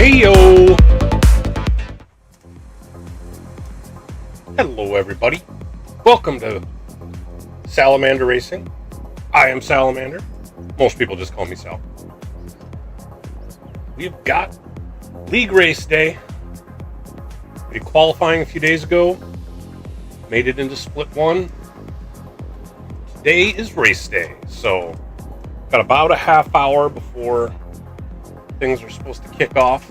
Heyo! Hello everybody. Welcome to Salamander Racing. I am Salamander. Most people just call me Sal. We've got league race day. We did qualifying a few days ago. Made it into split one. Today is race day. So got about a half hour before things are supposed to kick off.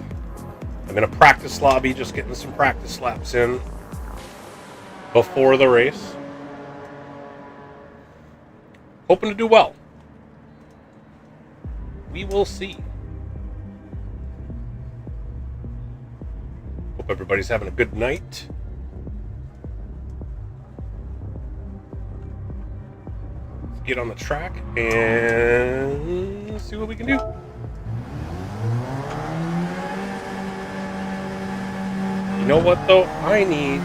I'm in a practice lobby, just getting some practice laps in before the race. Hoping to do well. We will see. Hope everybody's having a good night. Let's get on the track and see what we can do. You know what though? I need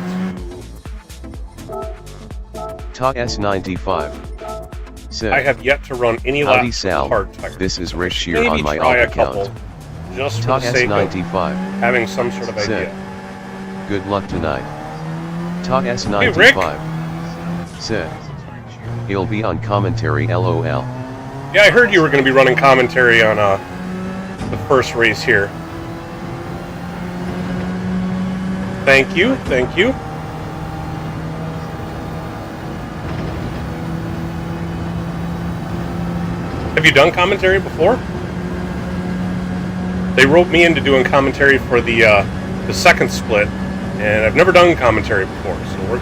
Ta S95 said, I have yet to run any Howdy laps Sal, with hard tire. this is Rich here Maybe on my try alt a couple, account. just for Ta the sake of S95 having some sort of said, idea. good luck tonight. Ta Hey, S95 Rick. said, he'll be on commentary LOL. Yeah, I heard you were going to be running commentary on the first race here. Thank you, thank you. Have you done commentary before? They roped me into doing commentary for the second split, and I've never done commentary before, so we're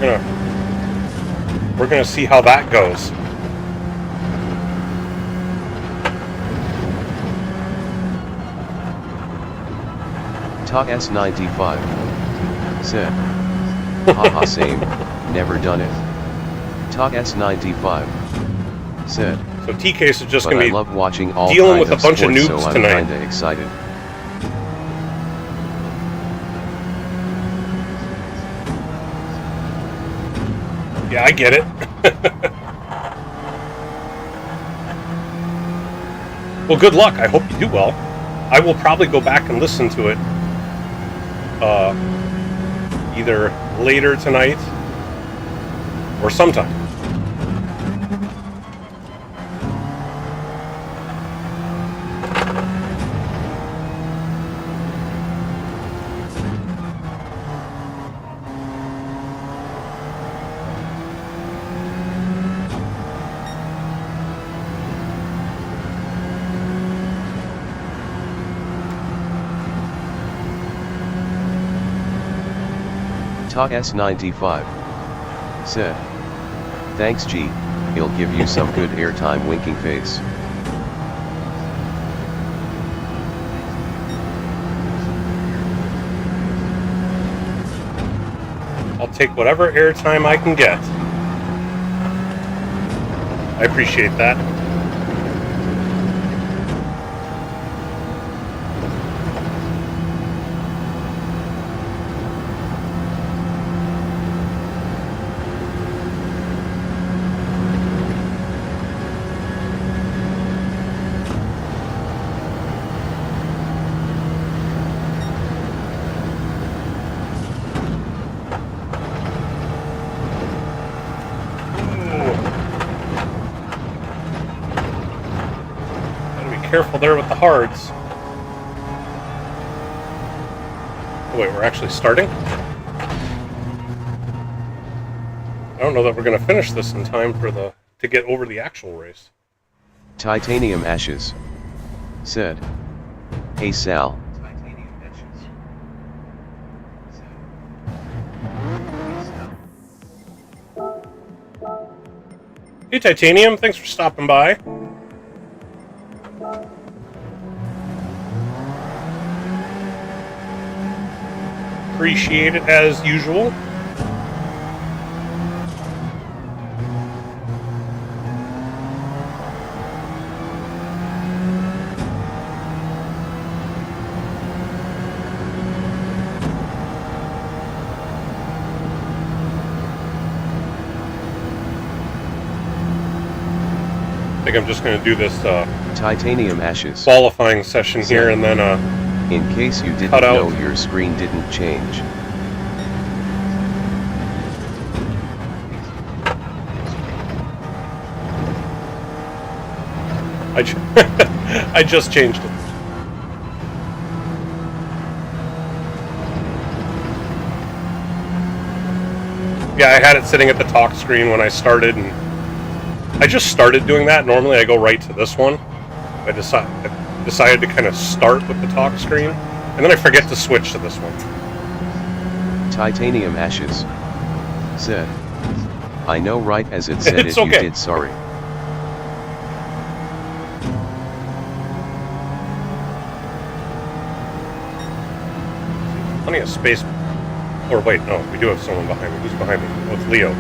gonna see how that goes. Ta S95 said, haha same, never done it. Ta S95 said, So T-Case is just but gonna I be love watching all dealing kinds with a bunch of sports, noobs so I'm tonight. kinda excited. Yeah, I get it. Well, good luck. I hope you do well. I will probably go back and listen to it either later tonight or sometime. Ta S95 said, thanks G, he'll give you some good airtime winking face. I'll take whatever airtime I can get. I appreciate that. Careful there with the hards. Oh wait, we're actually starting? I don't know that we're going to finish this in time for to get over the actual race. Titanium Ashes said, hey Sal. Hey Titanium, thanks for stopping by. Appreciate it as usual. I think I'm just going to do this Titanium Ashes qualifying session here and then In case you didn't cut out. know, your screen didn't change. I just changed it. Yeah, I had it sitting at the talk screen when I started, and I just started doing that. Normally I go right to this one. I decided to kind of start with the talk screen, and then I forget to switch to this one. Titanium Ashes said, I know, right as it said It's it, okay. you did, sorry. Plenty of space. Or wait, no, we do have someone behind me. Who's behind me? Oh, it's Leo.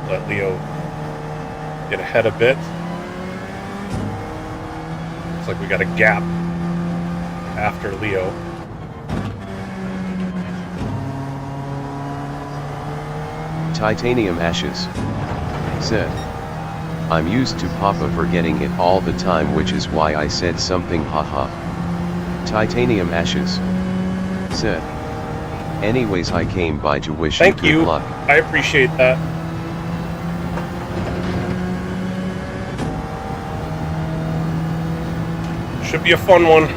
Let Leo get ahead a bit. Looks like we got a gap after Leo. Titanium Ashes said, I'm used to Papa forgetting it all the time, which is why I said something, haha. Titanium Ashes said, anyways, I came by to wish you good luck. I appreciate that. Should be a fun one.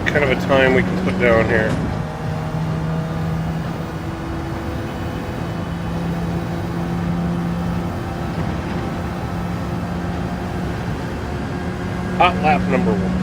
Kind of a time we can put down here. Hot lap number 1.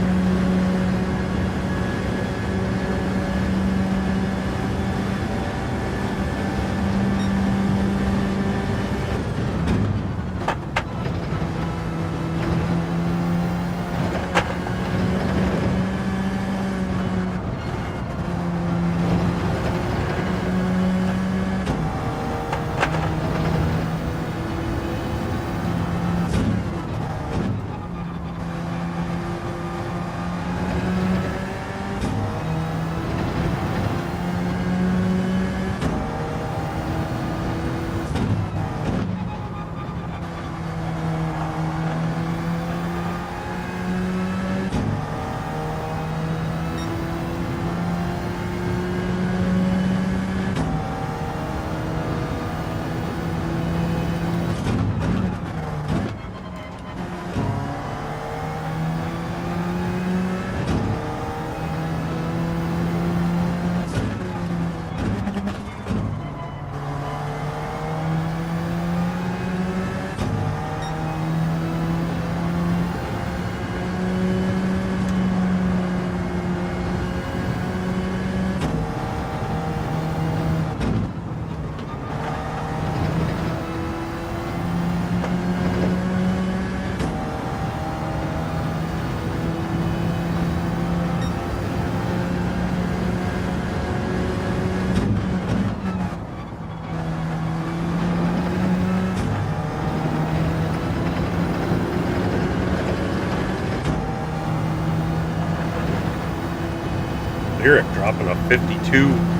Lyric dropping a 52.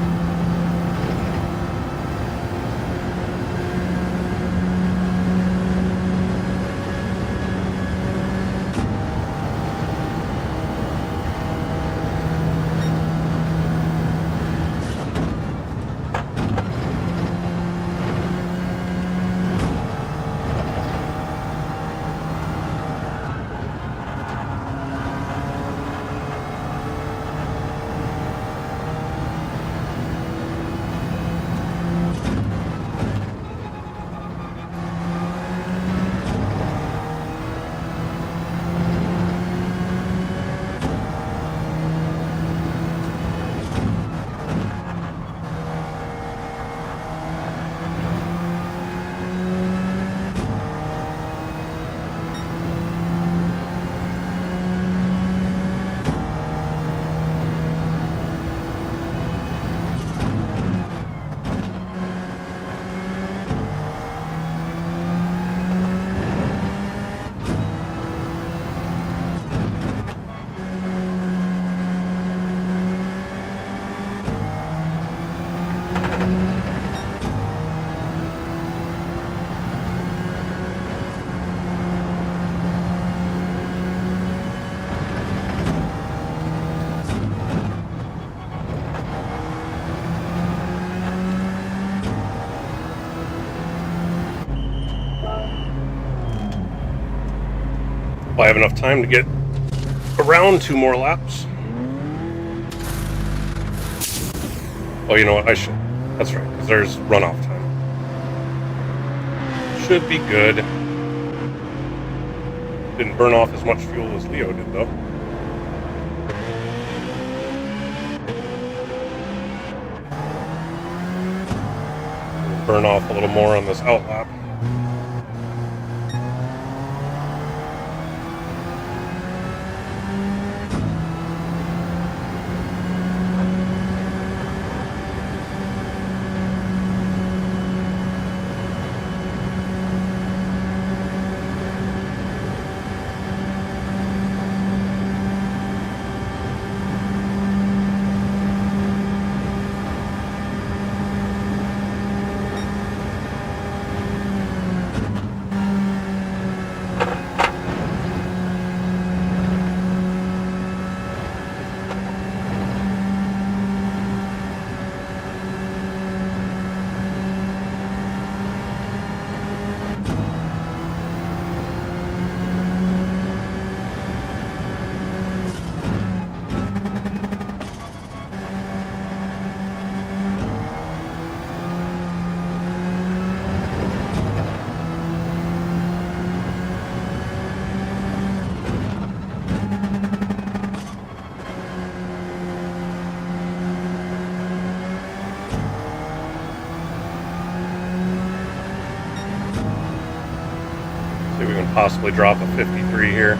I have enough time to get around 2 more laps. Oh, you know what? I should. That's right, because there's runoff time. Should be good. Didn't burn off as much fuel as Leo did, though. Burn off a little more on this outlap. See if we can possibly drop a 53 here.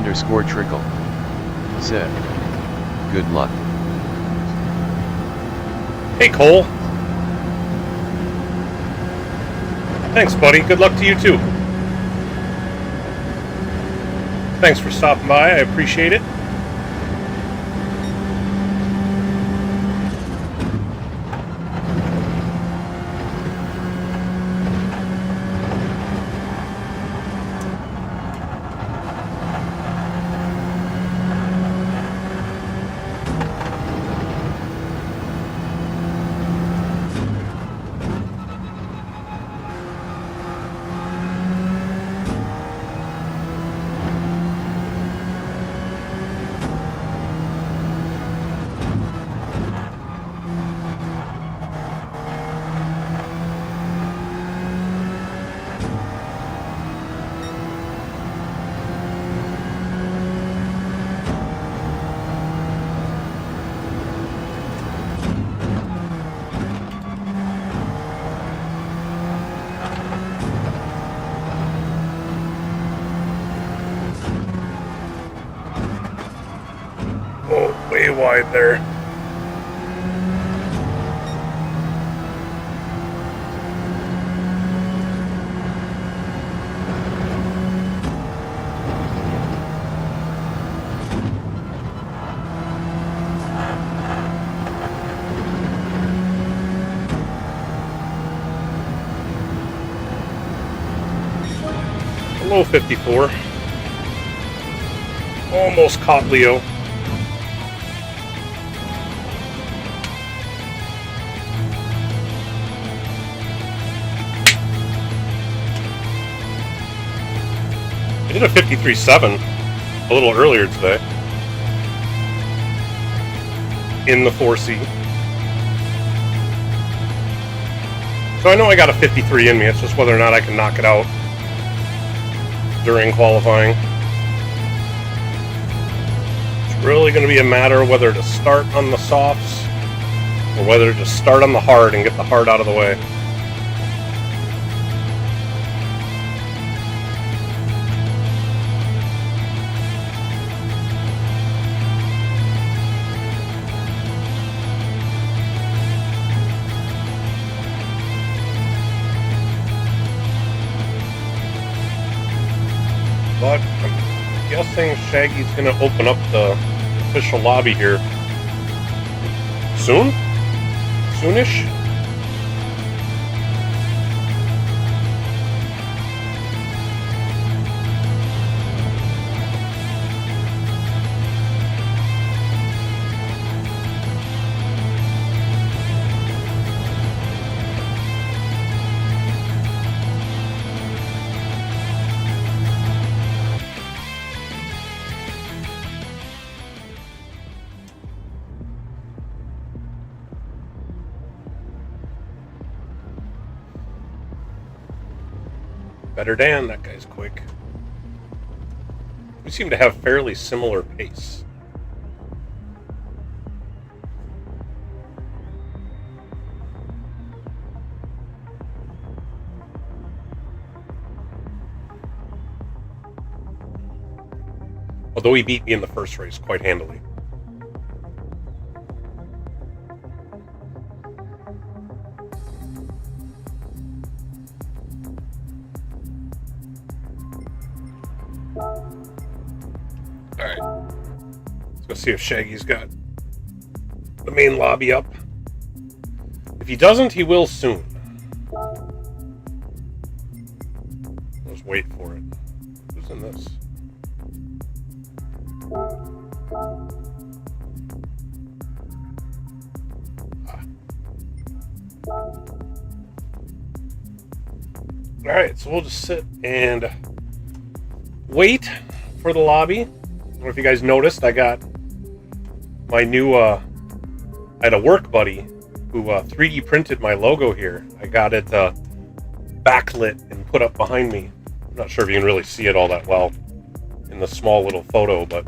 Cole_trickle said, "Good luck." Hey, Cole. Thanks, buddy. Good luck to you, too. Thanks for stopping by. I appreciate it. Way wide there. Low 54. Almost caught Leo. I did a 53.7 a little earlier today in the 4C. So I know I got a 53 in me, it's just whether or not I can knock it out during qualifying. It's really going to be a matter of whether to start on the softs or whether to just start on the hard and get the hard out of the way. But I'm guessing Shaggy's going to open up the official lobby here soon? Soonish? Better Dan, that guy's quick. We seem to have fairly similar pace. Although he beat me in the first race quite handily. Alright. Let's go see if Shaggy's got the main lobby up. If he doesn't, he will soon. Let's wait for it. Who's in this? Alright, so we'll just sit and wait for the lobby. I don't know if you guys noticed, I got my new, I had a work buddy who 3D printed my logo here. I got it backlit and put up behind me. I'm not sure if you can really see it all that well in the small little photo, but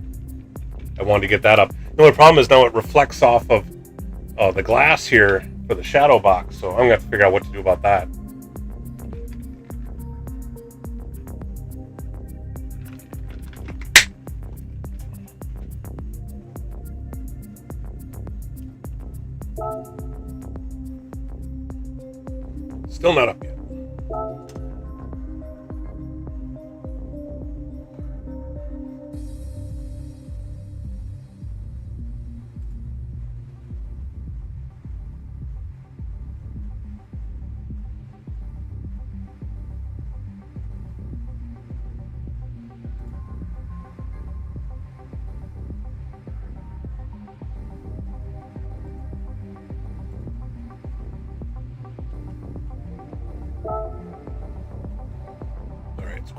I wanted to get that up. The only problem is now it reflects off of the glass here for the shadow box, so I'm going to have to figure out what to do about that. Still not up yet.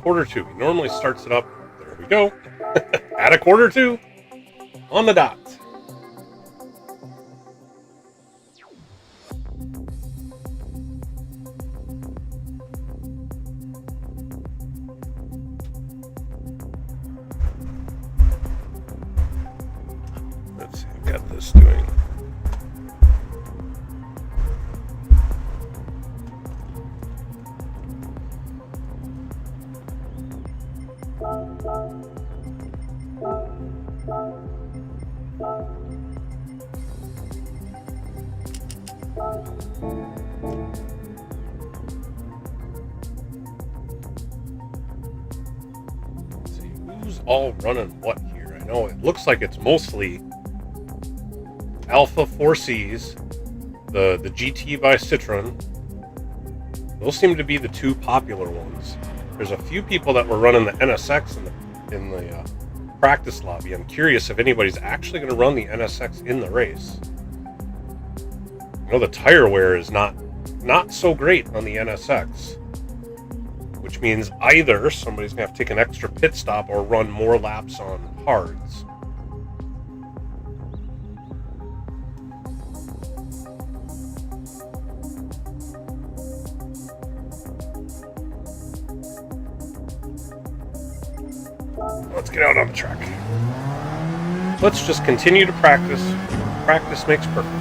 Quarter two. He normally starts it up. There we go. At a quarter two. On the dot. Let's see. I've got this doing. All running what here? I know it looks like it's mostly Alpha 4Cs, the GT by Citroen. Those seem to be the two popular ones. There's a few people that were running the NSX in the practice lobby. I'm curious if anybody's actually going to run the NSX in the race. I know the tire wear is not so great on the NSX. Which means either somebody's going to have to take an extra pit stop or run more laps on hards. Let's get out on the track. Let's just continue to practice. Practice makes perfect.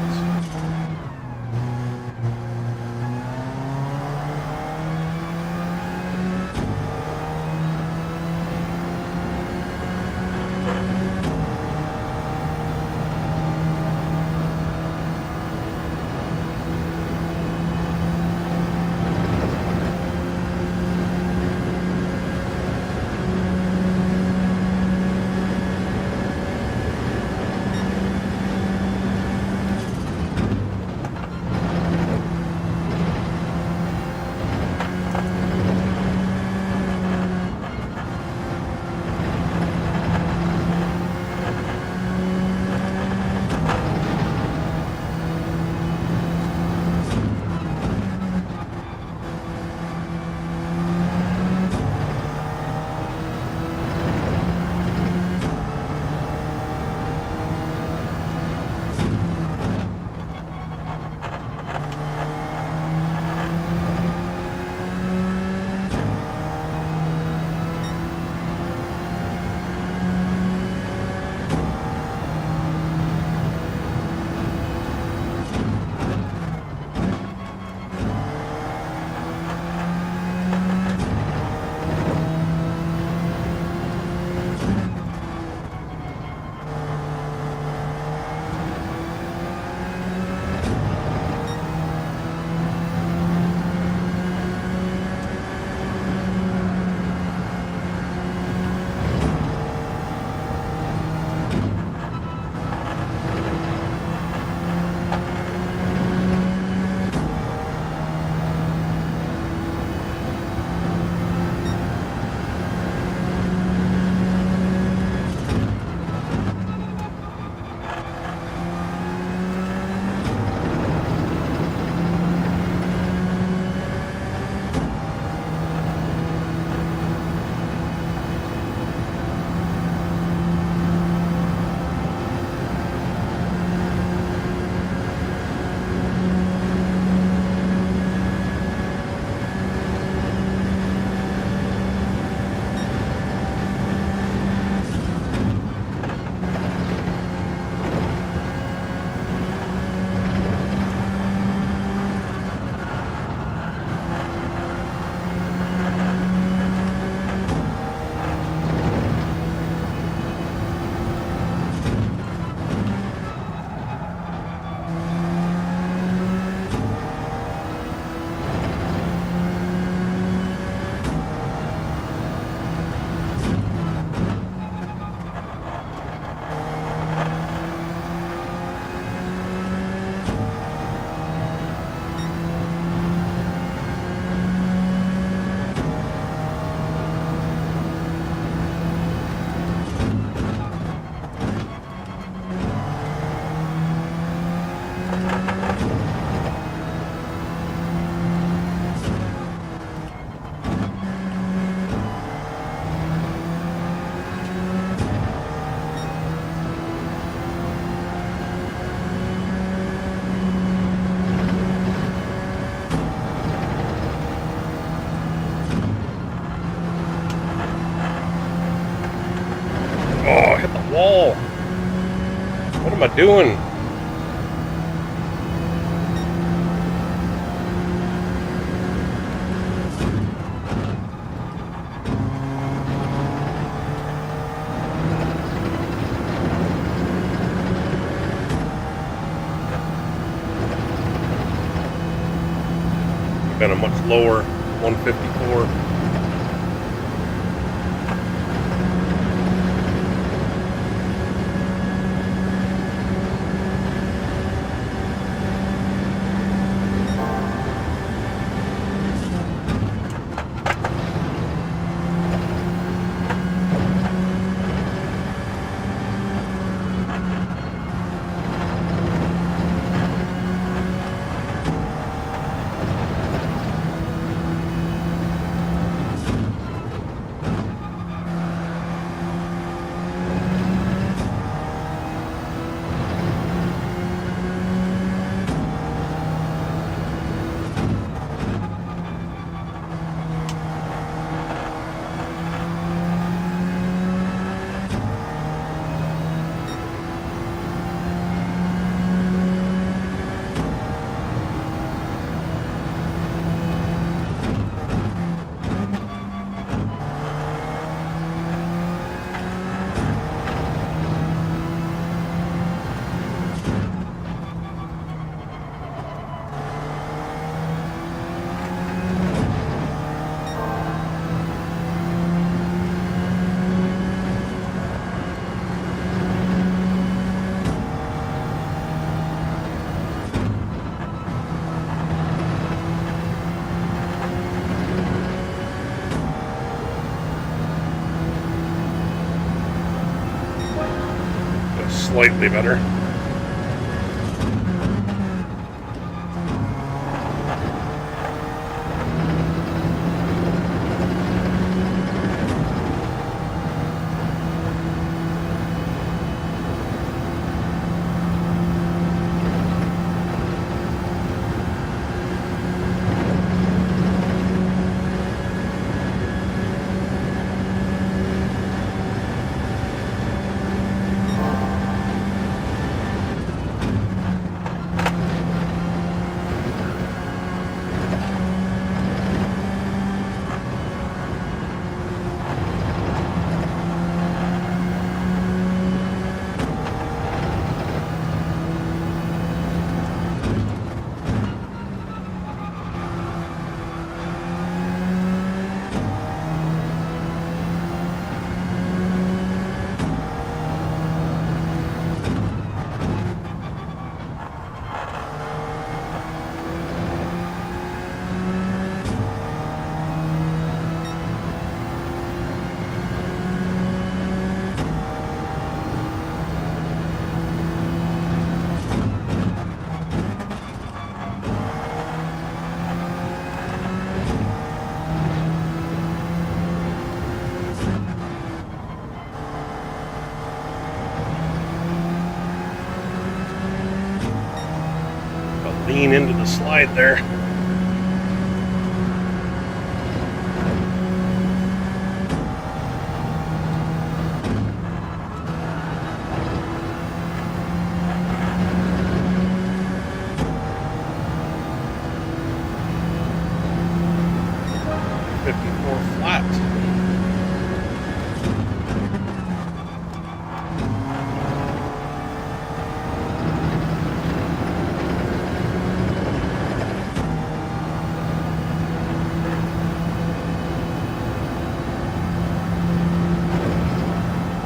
hell? What am I doing? Been a much lower 154. Slightly better. Lean into the slide there.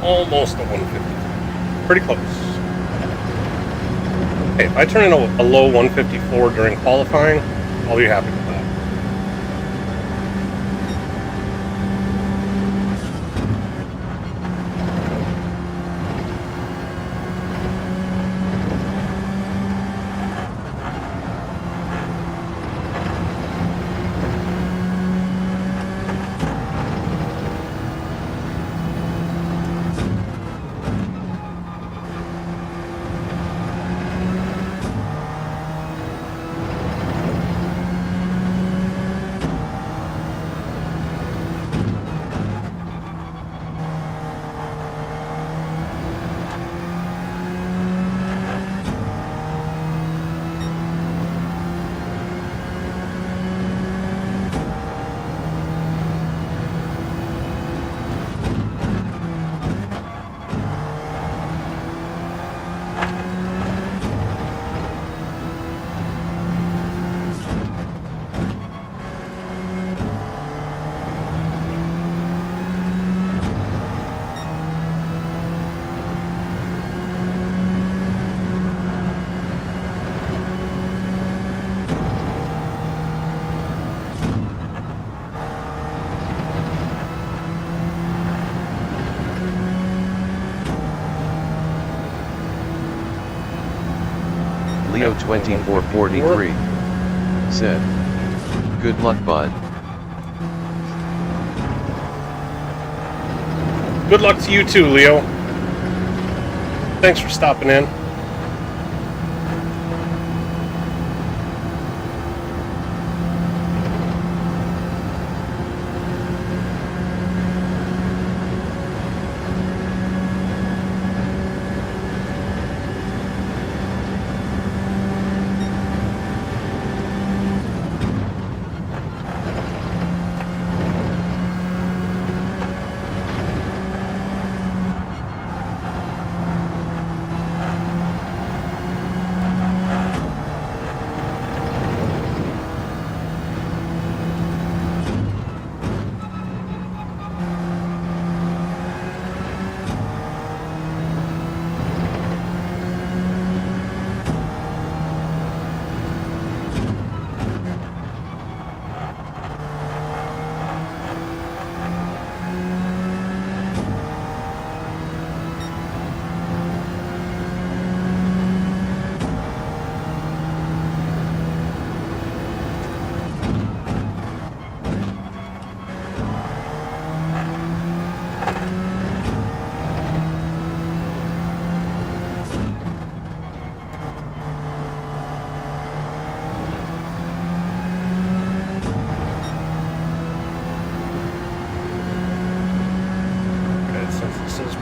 Almost a 150. Pretty close. Hey, if I turn in a low 154 during qualifying, I'll be happy with that. Leo2443 said, "Good luck, bud." Good luck to you too, Leo. Thanks for stopping in.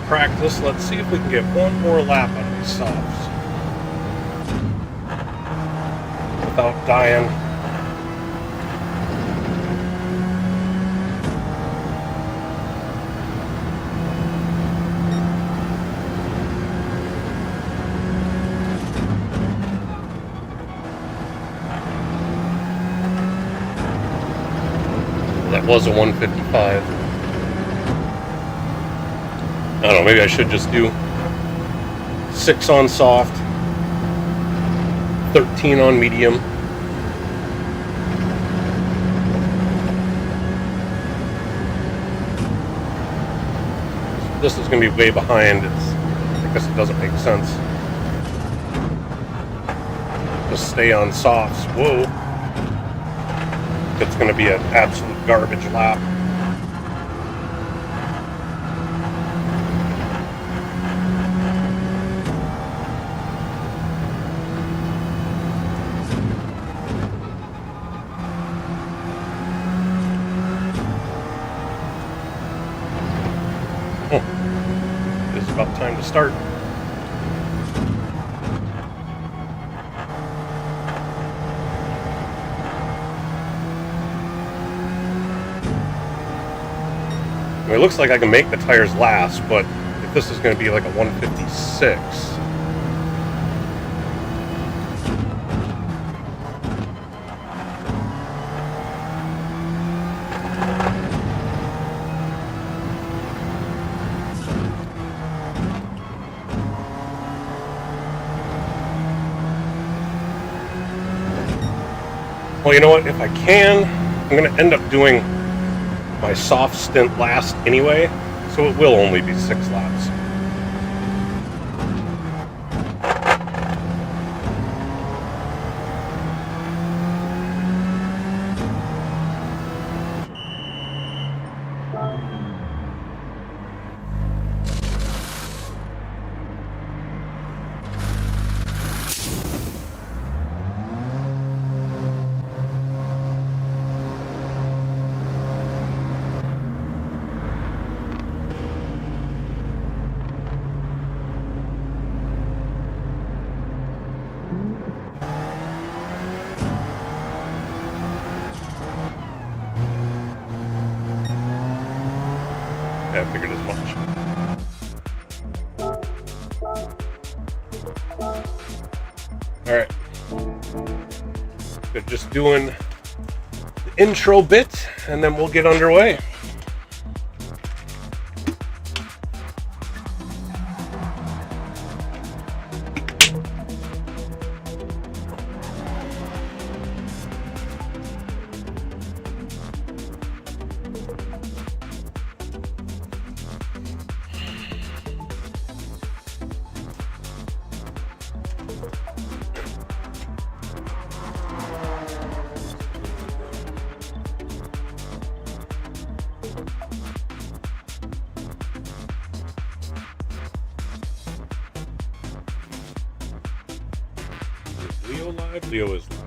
Practice. Let's see if we can get one more lap on these softs without dying. That was a 155. I don't know, maybe I should just do 6 on soft, 13 on medium. This is going to be way behind. I guess it doesn't make sense. Just stay on softs. Whoa. It's going to be an absolute garbage lap. It's about time to start. I mean, it looks like I can make the tires last, but if this is going to be like a 156, well, you know what? If I can, I'm going to end up doing my soft stint last anyway, so it will only be 6 laps. Yeah, I figured as much. Alright. Good, just doing the intro bit, and then we'll get underway. Leo live? Leo is live.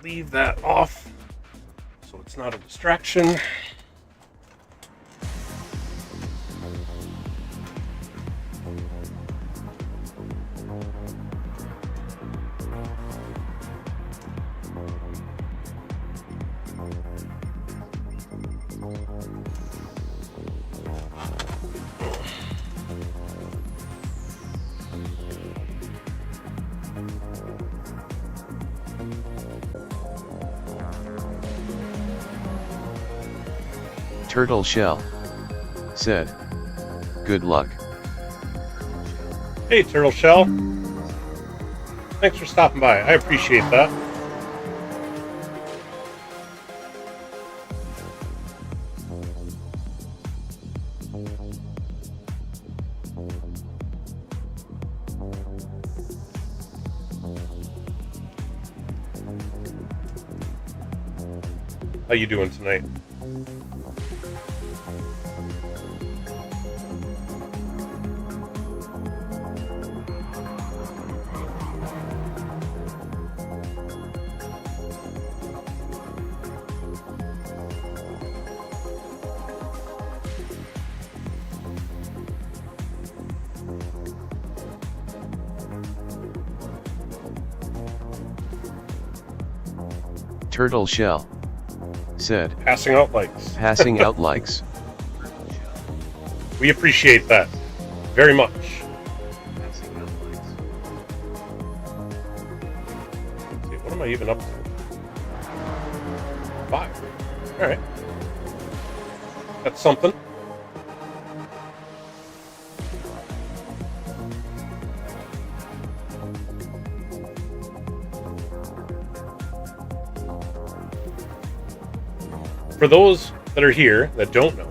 Leave that off so it's not a distraction. Turtle Shell said, "Good luck." Hey, Turtle Shell. Thanks for stopping by. I appreciate that. How you doing tonight? Turtle Shell said, Passing out likes. "Passing out likes." We appreciate that very much. Let's see, what am I even up to? 5. Alright. That's something. For those that are here that don't know,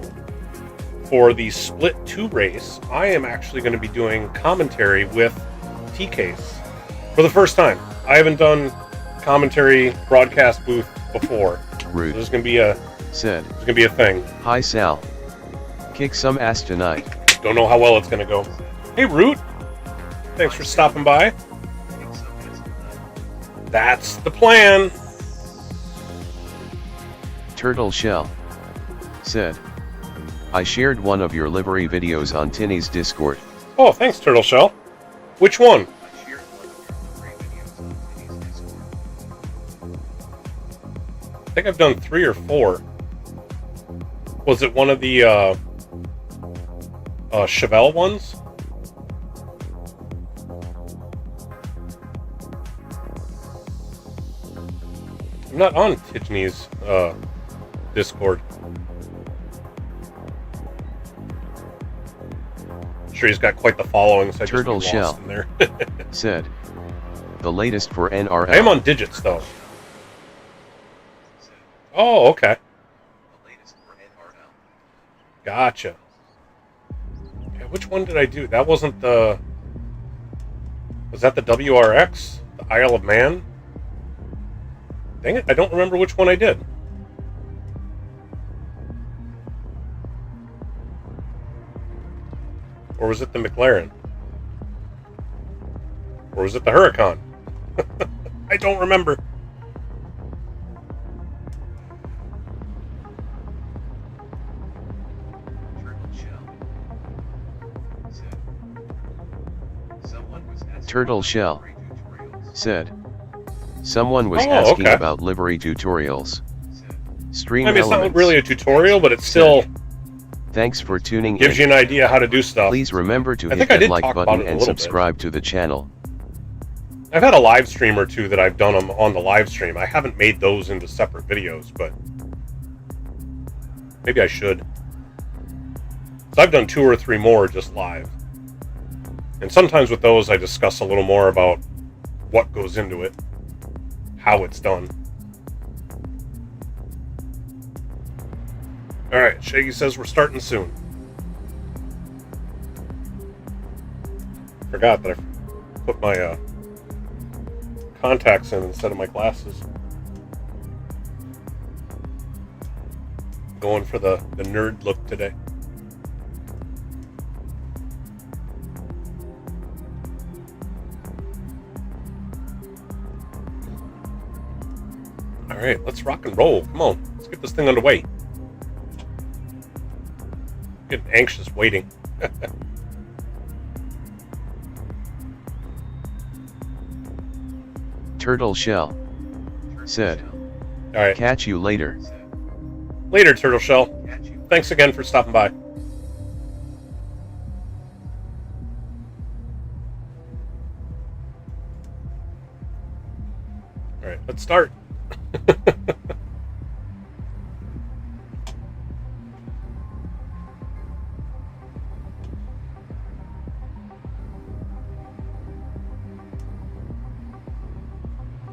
for the Split 2 race, I am actually going to be doing commentary with T-Case for the first time. I haven't done commentary broadcast booth before. Rude. So there's going to be a thing. "Hi Sal. Kick some ass tonight." Don't know how well it's going to go. Hey Root, thanks for stopping by. That's the plan. Turtle Shell said, "I shared one of your livery videos on Tinny's Discord." Oh, thanks, Turtle Shell. Which one? I think I've done 3 or 4. Was it one of the Chevelle ones? I'm not on Tidney's Discord. I'm sure he's got quite the following, so I Turtle just get lost Shell in there. said, "The latest for NRL." I am on digits though. Oh, okay. Gotcha. Okay, which one did I do? That wasn't the... Was that the WRX? The Isle of Man? Dang it, I don't remember which one I did. Or was it the McLaren? Or was it the Huracan? I don't remember. Turtle Shell said, "Someone was asking about livery tutorials. Stream I mean, it's not elements." really a tutorial, but it's still... Thanks for tuning in. Gives you an idea how to do stuff. Please remember to hit that like button and subscribe to the channel. I've had a live stream or two that I've done on the live stream. I haven't made those into separate videos, but maybe I should. So I've done 2 or 3 more just live. And sometimes with those I discuss a little more about what goes into it, how it's done. Alright, Shaggy says we're starting soon. Forgot that I put my contacts in instead of my glasses. Going for the nerd look today. Alright, let's rock and roll. Come on, let's get this thing underway. Getting anxious waiting. Turtle Shell said, Alright. Catch you later. Later, Turtle Shell. Thanks again for stopping by. Alright, let's start.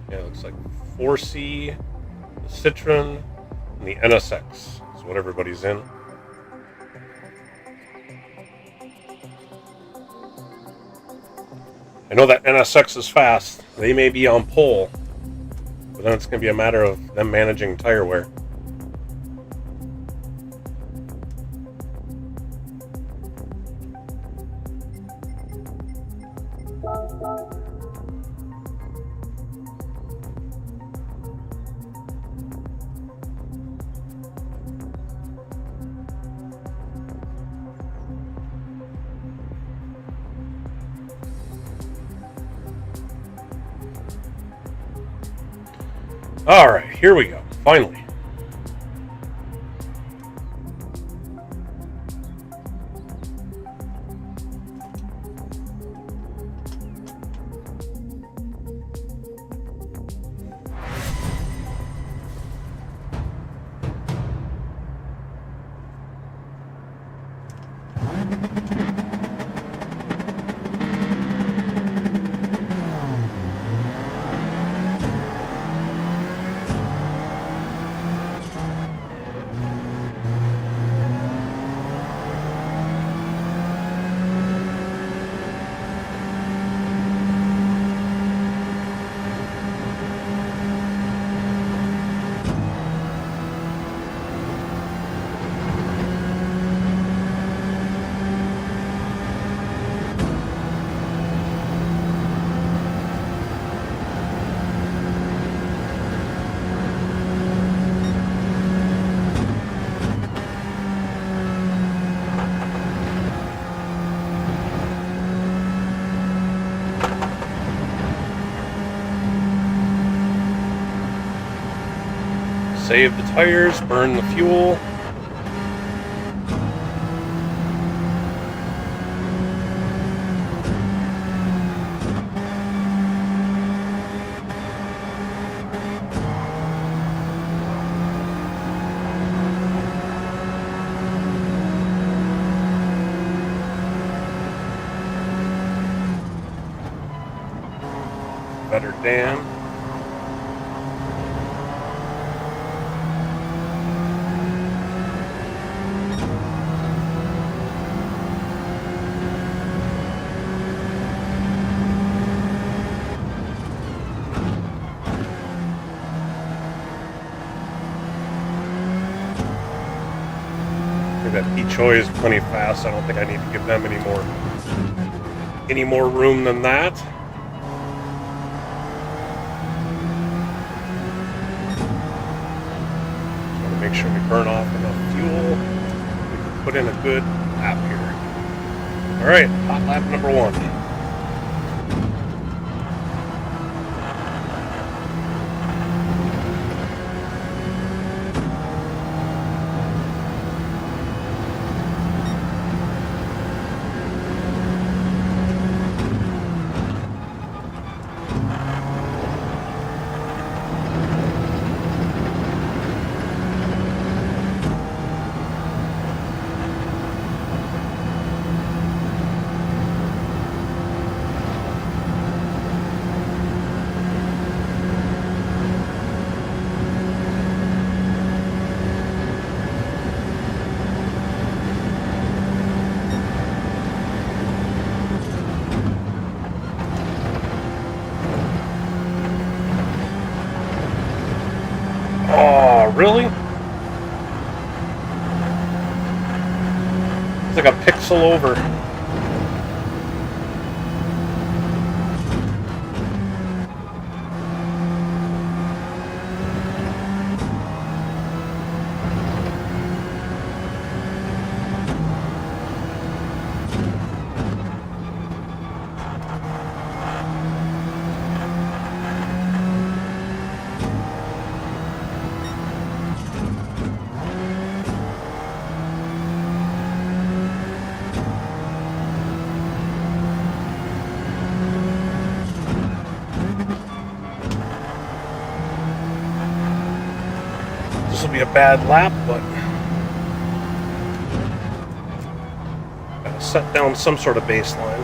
Yeah, it looks like 4C, the Citroen, and the NSX is what everybody's in. I know that NSX is fast. They may be on pole, but then it's going to be a matter of them managing tire wear. Alright, here we go. Finally. Save the tires, burn the fuel. Better dam. That P-Choi is plenty fast. I don't think I need to give them any more room than that. Just want to make sure we burn off enough fuel. We can put in a good lap here. All right, hot lap number 1. really? It's like a pixel over. This will be a bad lap, but gotta set down some sort of baseline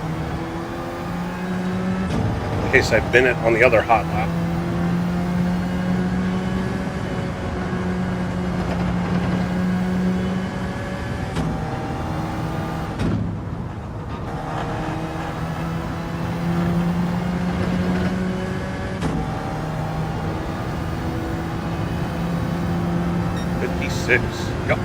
in case I bin it on the other hot lap. Yuck.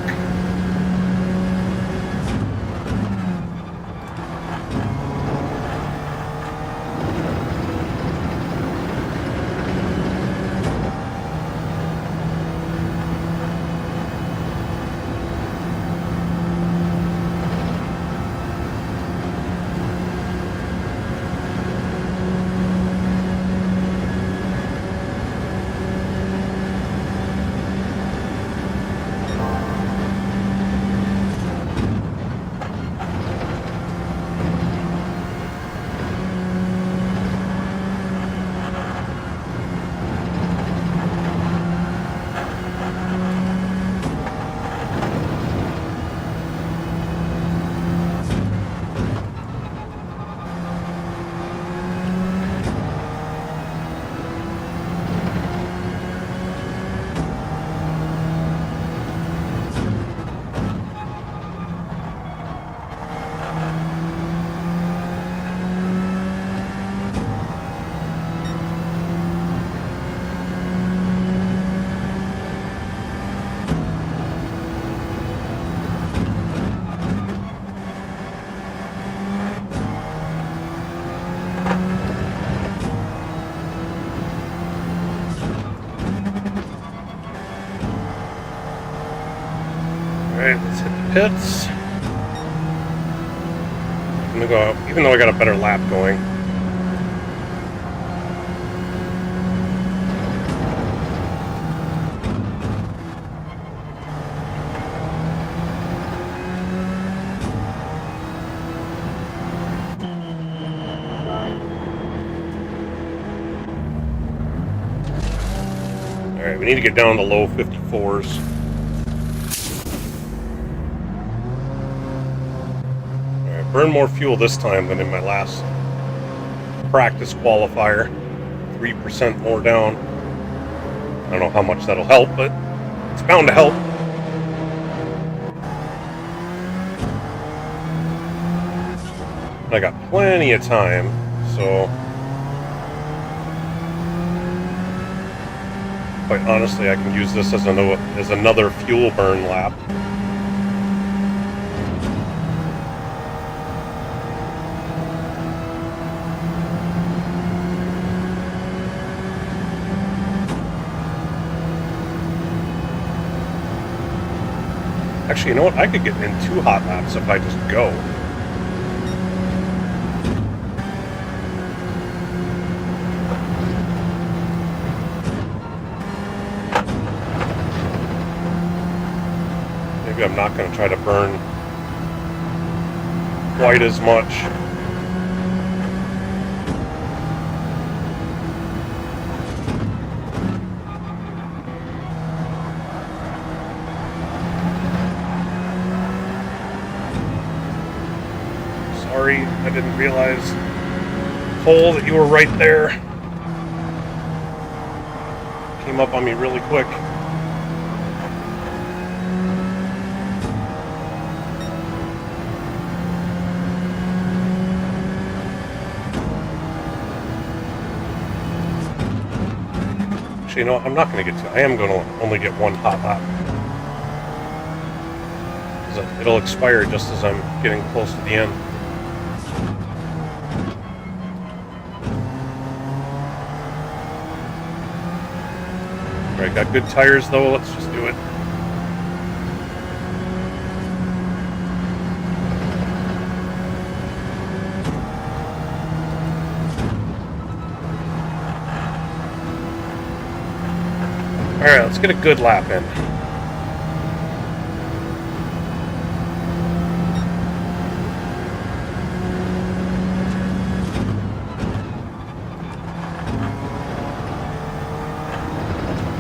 Alright, let's hit the pits. I'm gonna go, even though I got a better lap going. Alright, we need to get down to low 54s. Burn more fuel this time than in my last practice qualifier. 3% more down. I don't know how much that'll help, but it's bound to help. I got plenty of time, so quite honestly I can use this as another fuel burn lap. Actually, you know what? I could get in 2 hot laps if I just go. Maybe I'm not going to try to burn quite as much. Sorry, I didn't realize, Cole, that you were right there. Came up on me really quick. Actually, no, I'm not going to get two. I am going to only get one hot lap. It'll expire just as I'm getting close to the end. Alright, got good tires though. Let's just do it. Alright, let's get a good lap in.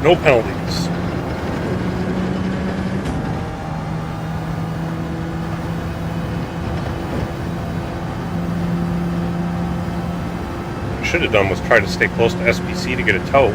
No penalties. What I should have done was try to stay close to SPC to get a tow.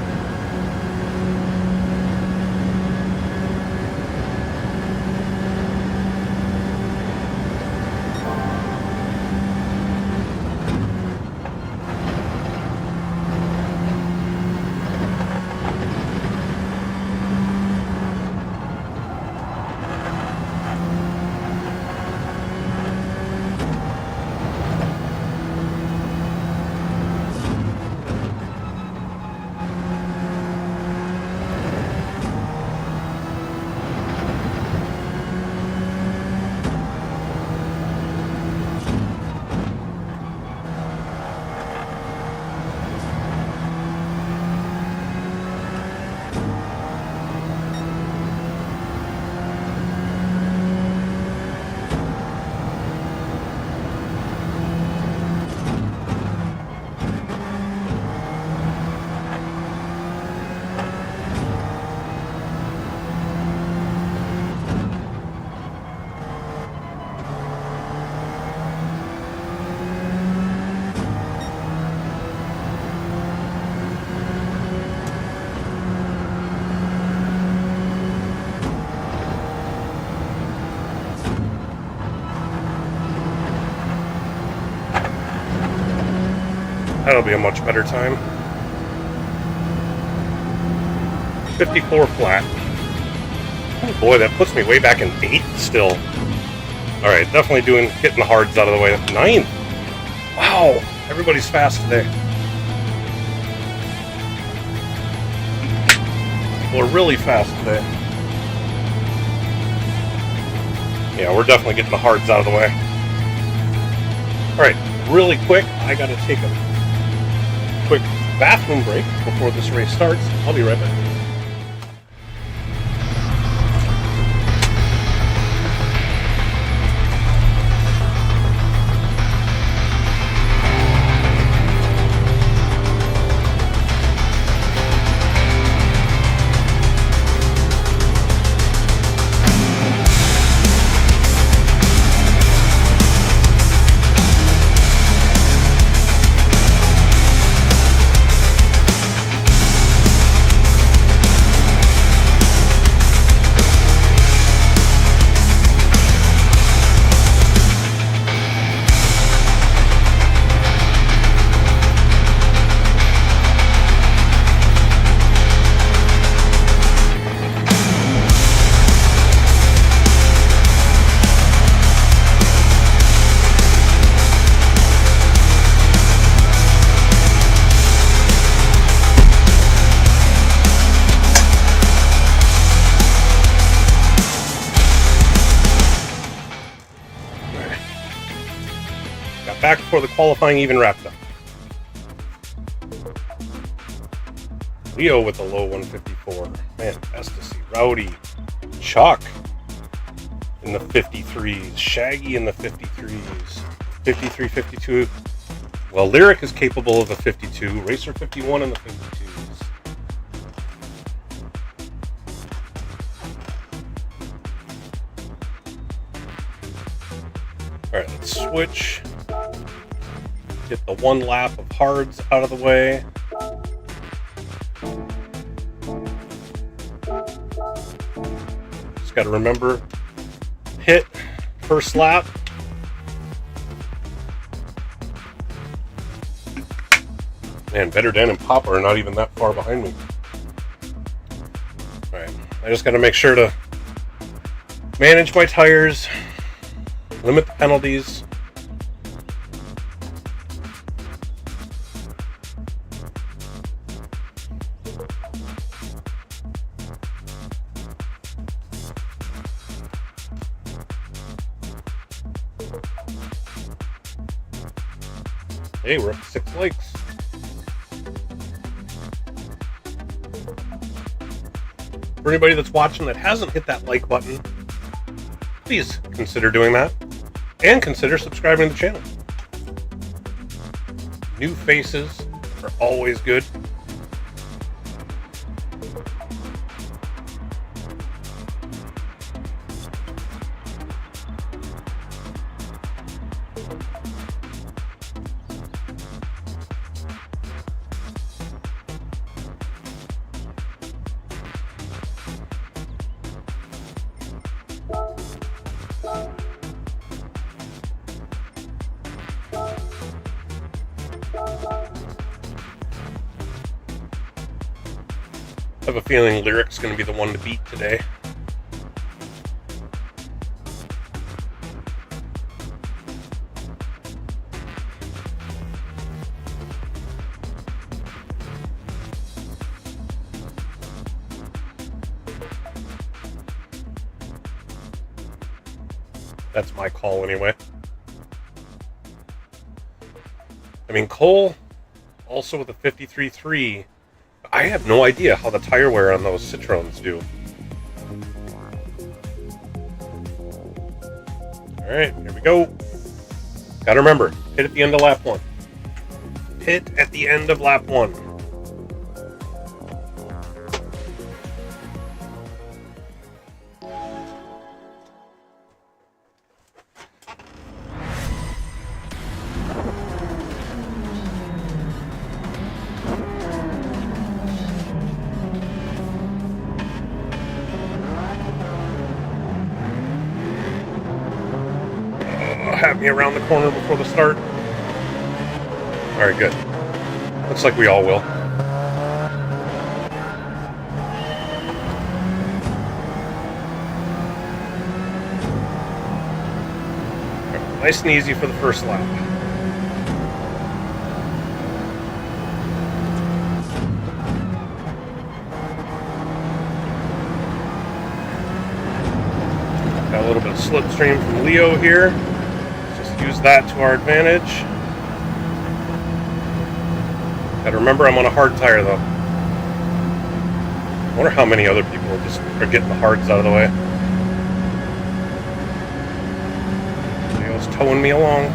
That'll be a much better time. 54 flat. Oh boy, that puts me way back in 8th still. Alright, definitely hitting the hards out of the way. 9th. Wow, everybody's fast today. People are really fast today. Yeah, we're definitely getting the hards out of the way. Alright, really quick, I gotta take a quick bathroom break before this race starts. I'll be right back. Back before the qualifying even wrapped up. Leo with a low 154. Man, Estes, Rowdy, Chuck in the 53s, Shaggy in the 53s, 53, 52. Well, Lyric is capable of a 52, Racer 51 in the 52s. Alright, let's switch. Get the one lap of hards out of the way. Just got to remember, hit first lap. Man, Better Dan and Papa are not even that far behind me. I just got to make sure to manage my tires, limit the penalties. Hey, we're up to 6 likes. For anybody that's watching that hasn't hit that like button, please consider doing that. And consider subscribing to the channel. New faces are always good. I have a feeling Lyric's going to be the one to beat today. That's my call anyway. I mean, Cole, also with a 53.3, I have no idea how the tire wear on those Citroens do. Alright, here we go. Gotta remember, pit at the end of lap 1. Pit at the end of lap 1. Have me around the corner before the start. Alright, good. Looks like we all will. Nice and easy for the first lap. Got a little bit of slipstream from Leo here. Use that to our advantage. Gotta remember I'm on a hard tire though. I wonder how many other people just are getting the hards out of the way. Leo's towing me along.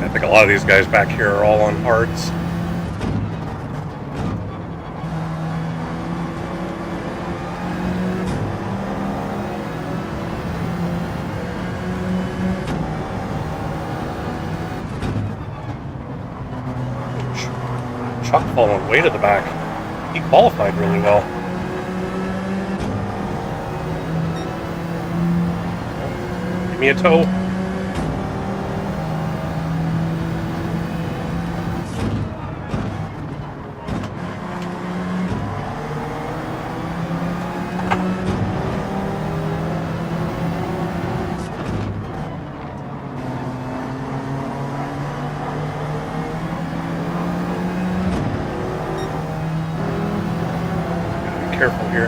I think a lot of these guys back here are all on hards. Chuck falling way to the back. He qualified really well. Give me a tow. Careful here.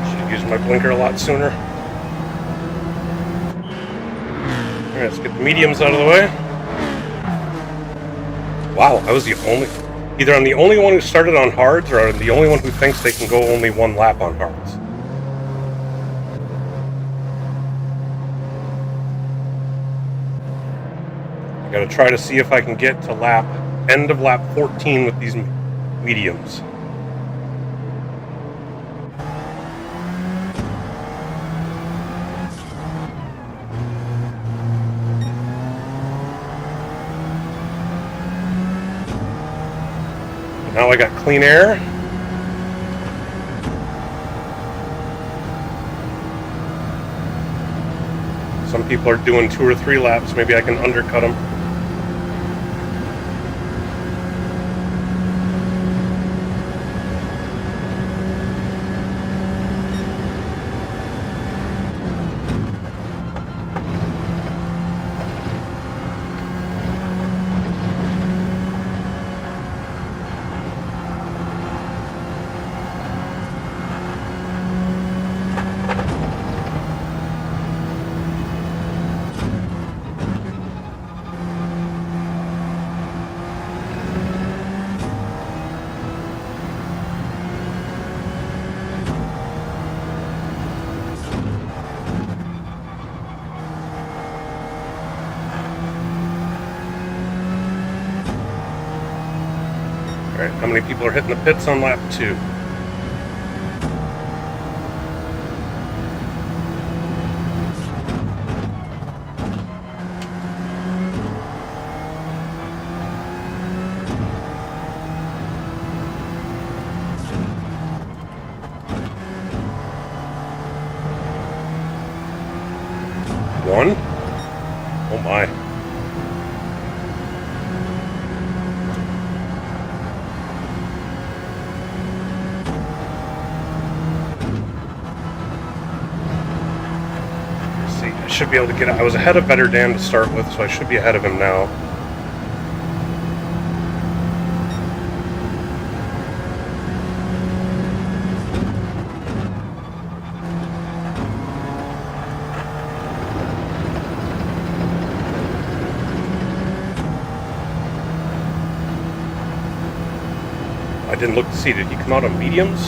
Should use my blinker a lot sooner. Alright, let's get the mediums out of the way. Wow, I was the only... Either I'm the only one who started on hards, or I'm the only one who thinks they can go only one lap on hards. I gotta try to see if I can get to end of lap 14 with these mediums. Now I got clean air. Some people are doing 2 or 3 laps. Maybe I can undercut them. Alright, how many people are hitting the pits on lap 2? One? Oh my. Should be able to get. I was ahead of Better Dan to start with, so I should be ahead of him now. I didn't look to see. Did he come out on mediums?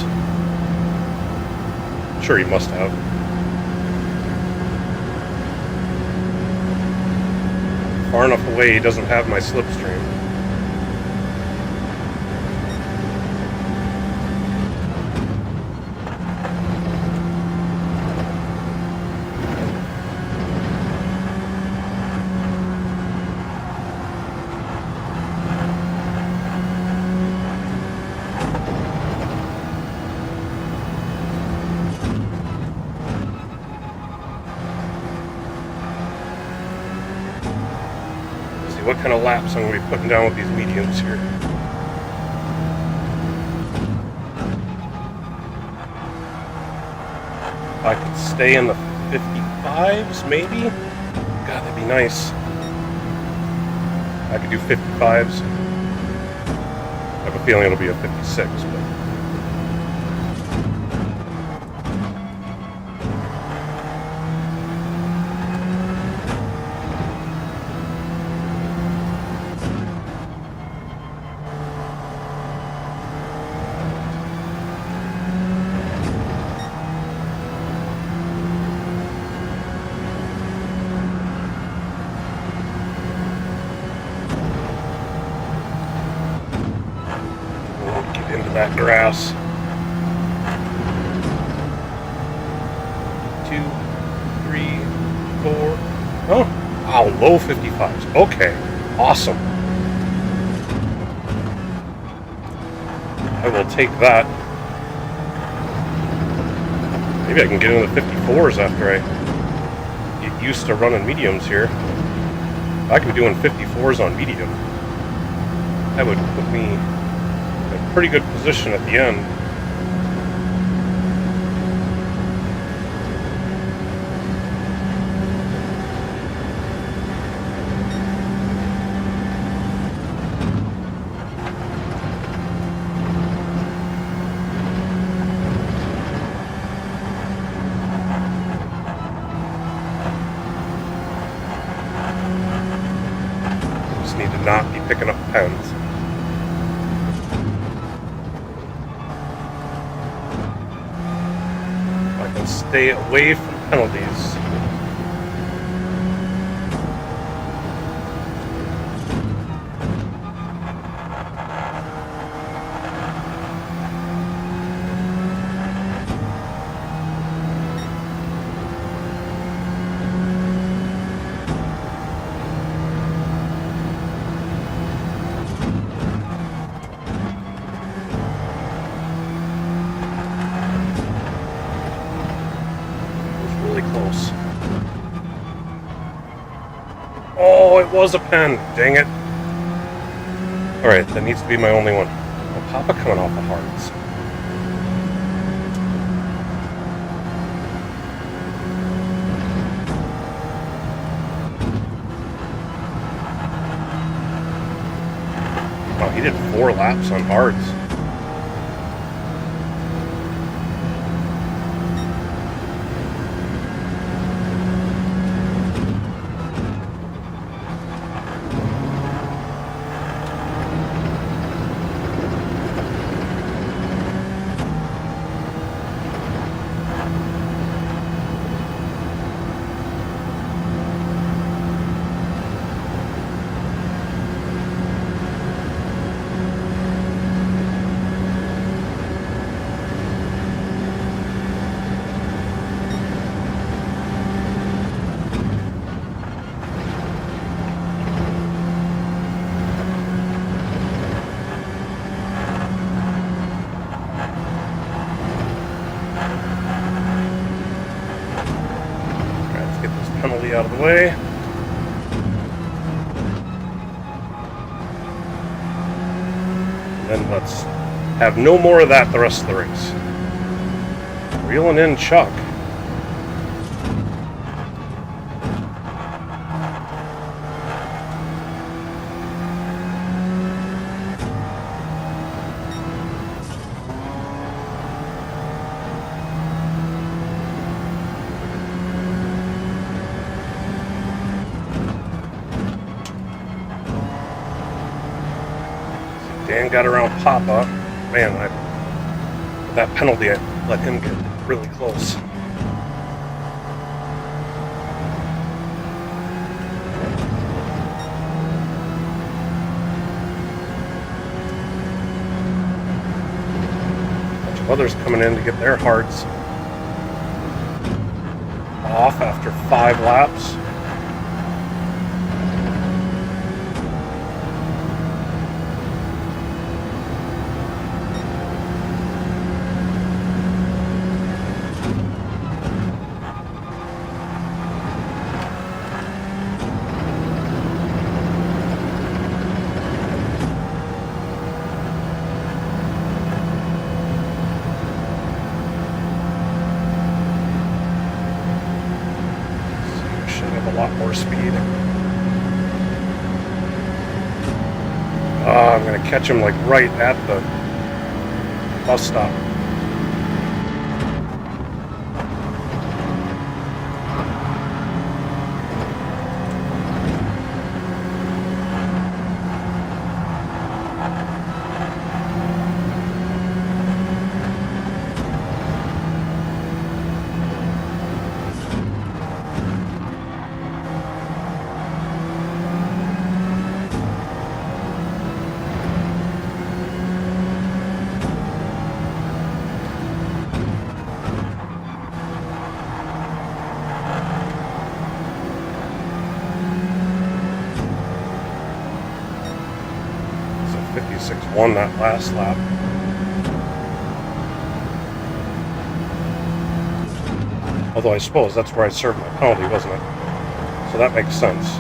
Sure, he must have. Far enough away, he doesn't have my slipstream. What kind of laps I'm going to be putting down with these mediums here. If I could stay in the 55s, maybe? God, that'd be nice. I could do 55s. I have a feeling it'll be a 56, but... into that grass. 2, 3, 4. Oh, wow, low 55s. Okay, awesome. I will take that. Maybe I can get into the 54s after I get used to running mediums here. If I could be doing 54s on medium, that would put me in a pretty good position at the end. Just need to not be picking up pens. Stay away from penalties. Oh, it was a pen. Dang it. Alright, that needs to be my only one. Oh, Papa coming off the hearts. Oh, he did 4 laps on hards. Penalty out of the way. And then let's have no more of that the rest of the race. Reeling in Chuck. Dan got around Papa. Man, with that penalty, I let him get really close. A bunch of others coming in to get their hards off after 5 laps. Speed. I'm going to catch him like right at the bus stop. Won that last lap. Although I suppose that's where I served my penalty, wasn't it? So that makes sense.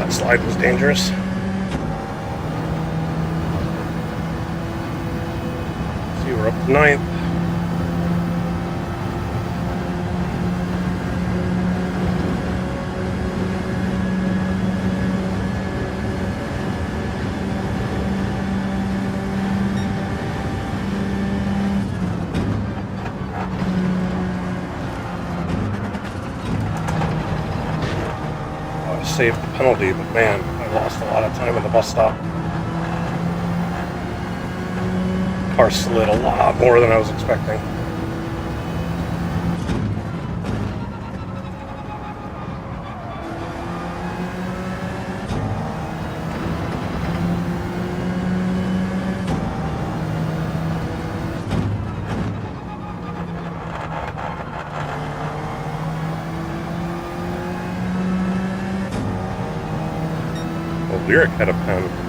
Slide was dangerous. See, we're up to 9th. Saved the penalty, but man, I lost a lot of time at the bus stop. car slid a lot more than I was expecting. Well, Lyric had a pen.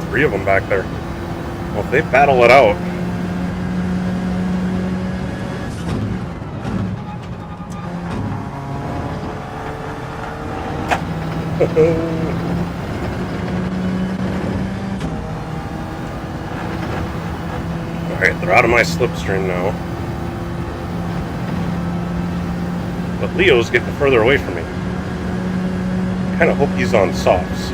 3 of them back there. Well, if they battle it out. Alright, they're out of my slipstream now. But Leo's getting further away from me. I kind of hope he's on softs.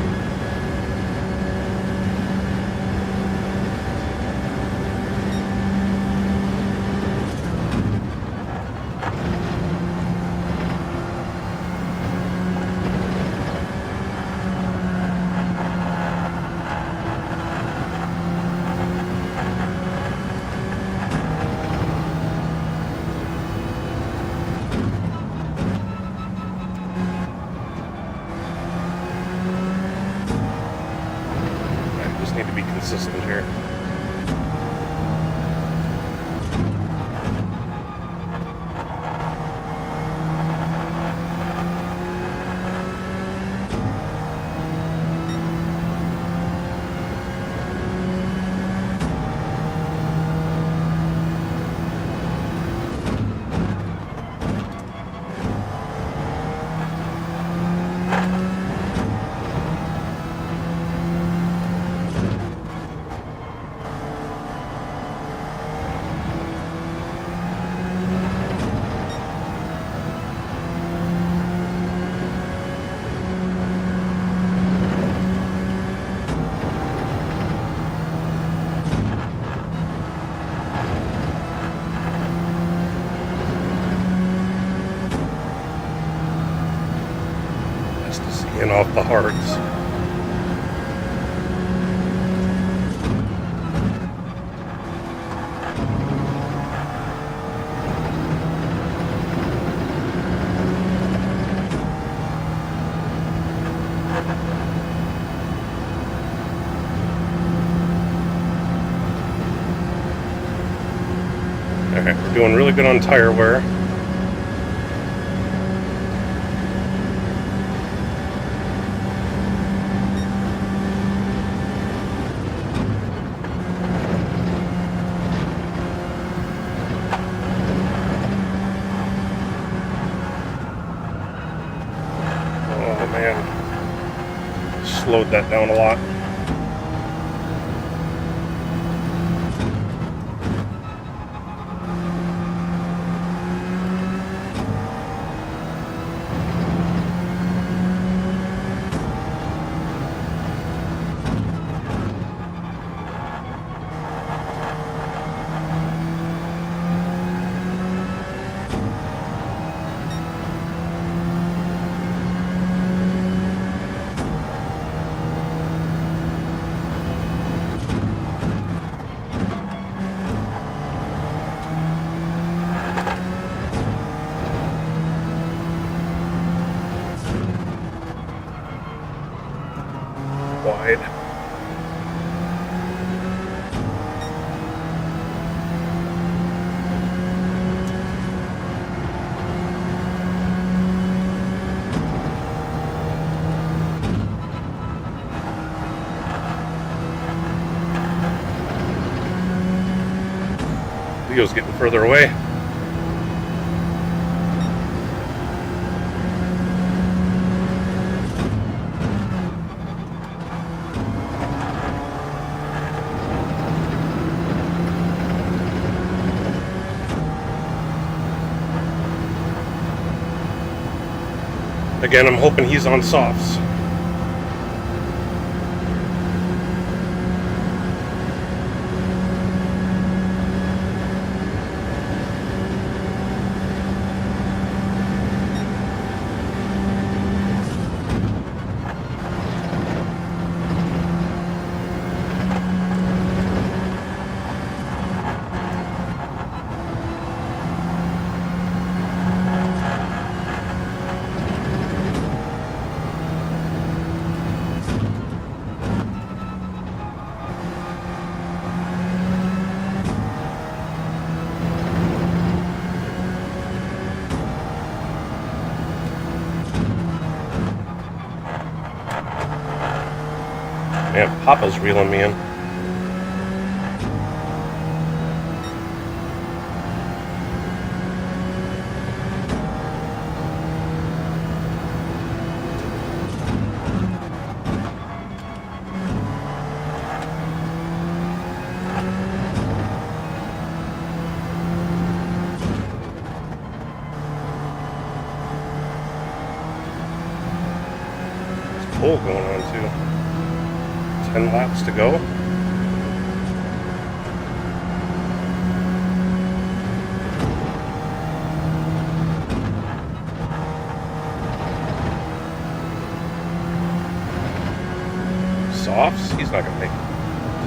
Need to be consistent here. And off the hards. Alright, we're doing really good on tire wear. Slowed that down a lot. Wide. Leo's getting further away. Again, I'm hoping he's on softs. Man, Papa's reeling me in. There's a pole going on too. 10 laps to go. Softs? He's not going to make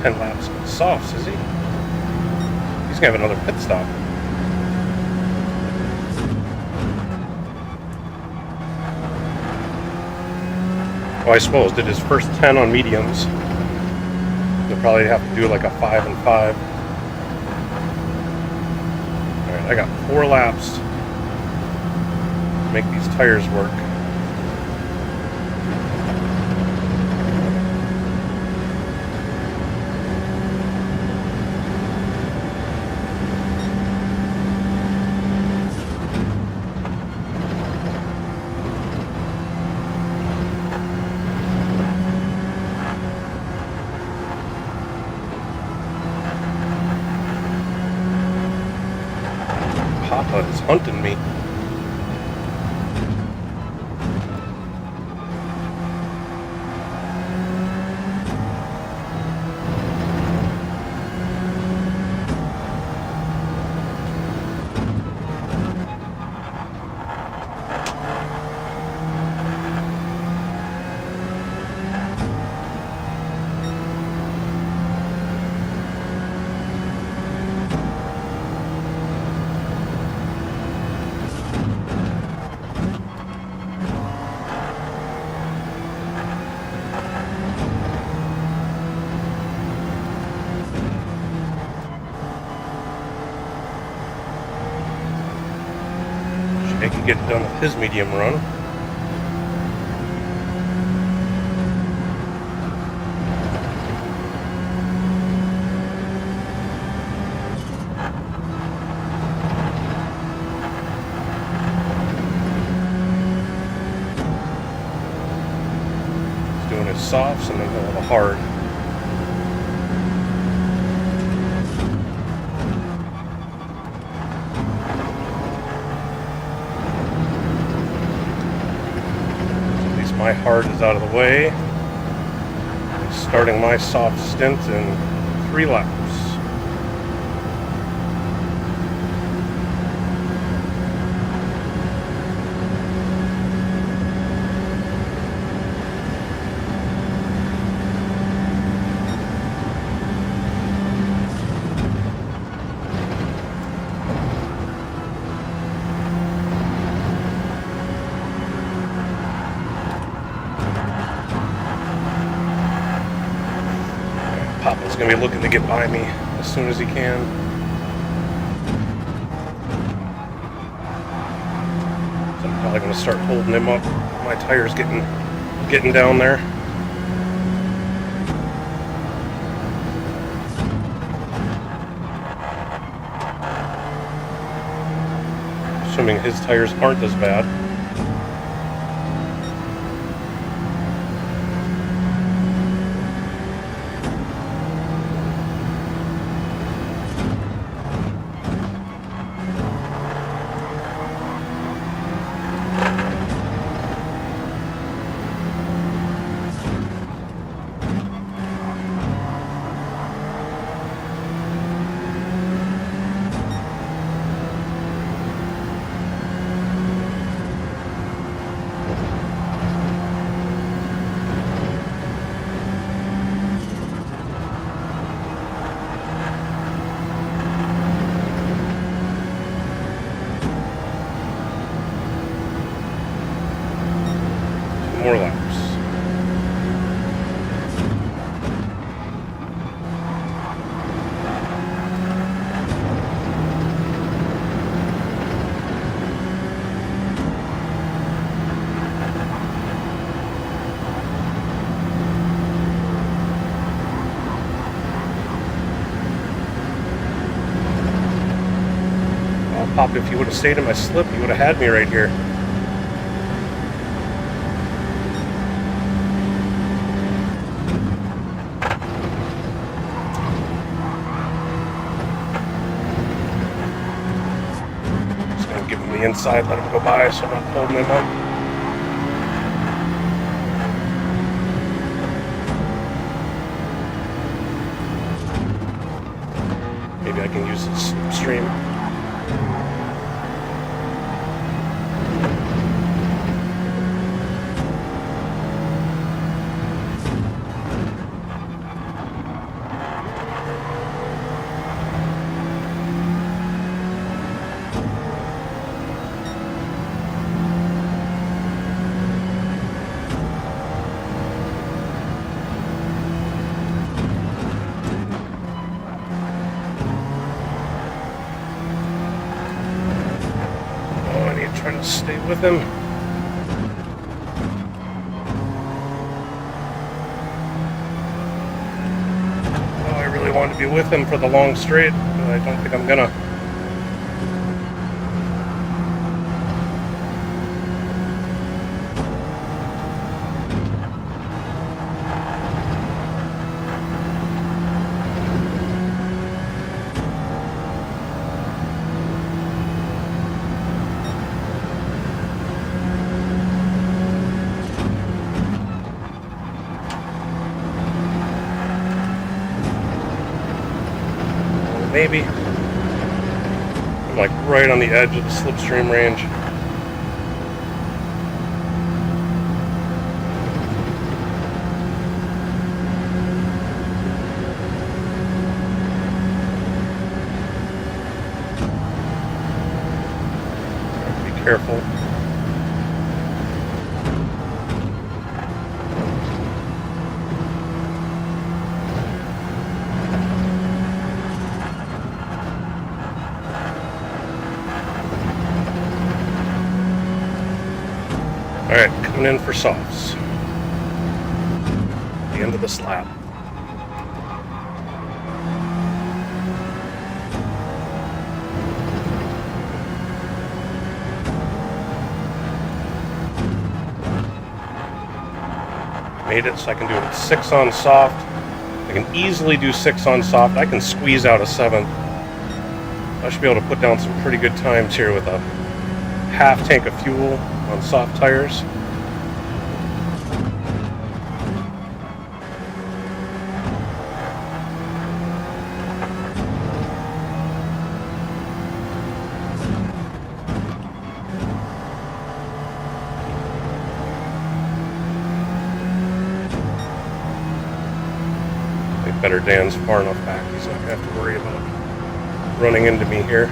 10 laps with softs, is he? He's going to have another pit stop. Oh, I suppose did his first 10 on mediums. They'll probably have to do like a 5 and 5. Alright, I got 4 laps to make these tires work. Papa is hunting me. He can get done with his medium run. He's doing his softs and then he'll have a hard. My hard is out of the way. I'm starting my soft stint in 3 laps. Papa's going to be looking to get by me as soon as he can. So I'm probably going to start holding him up. My tire's getting down there. Assuming his tires aren't as bad. Pop, if you would have stayed in my slip, you would have had me right here. Just gonna give him the inside, let him go by so I'm not holding him up. Maybe I can use this stream. Trying to stay with him. Oh, I really wanted to be with him for the long straight, but I don't think I'm gonna. Maybe. I'm like right on the edge of the slipstream range. Be careful. Alright, coming in for softs. The end of this lap. Made it so I can do it 6 on soft. I can easily do 6 on soft. I can squeeze out a 7th. I should be able to put down some pretty good times here with a half tank of fuel on soft tires. I think better Dan's far enough back. He's not going to have to worry about running into me here.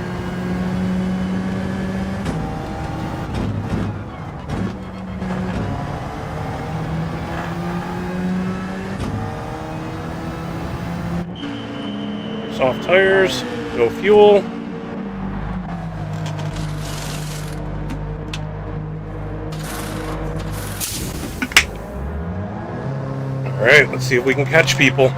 Soft tires, no fuel. Alright, let's see if we can catch people.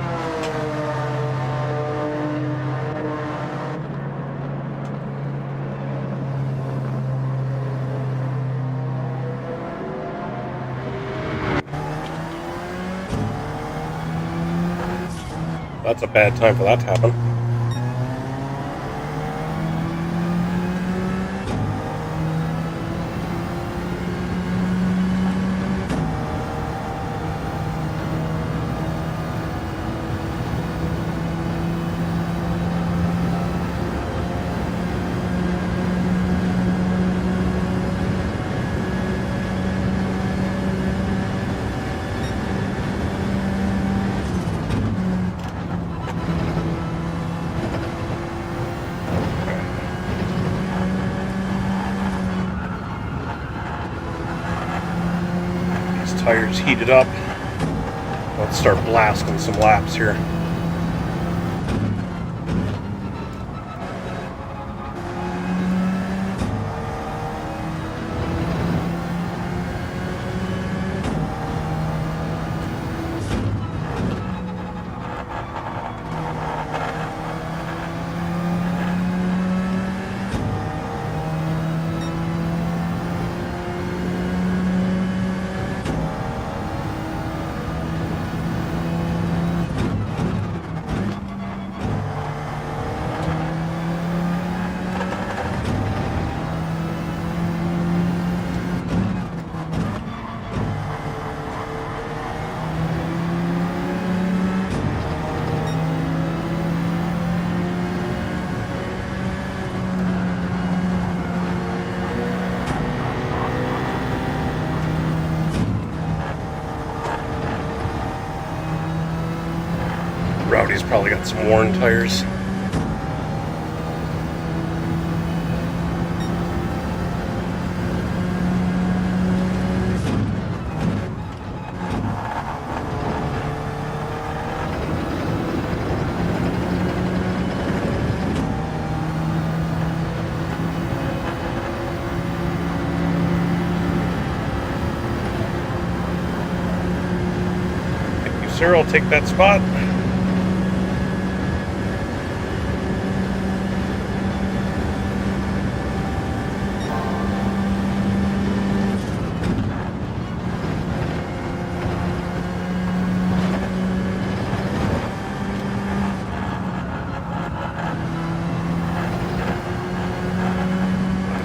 That's a bad time for that to happen. Tires heated up. Let's start blasting some laps here. probably got some worn tires. Sarah will take that spot.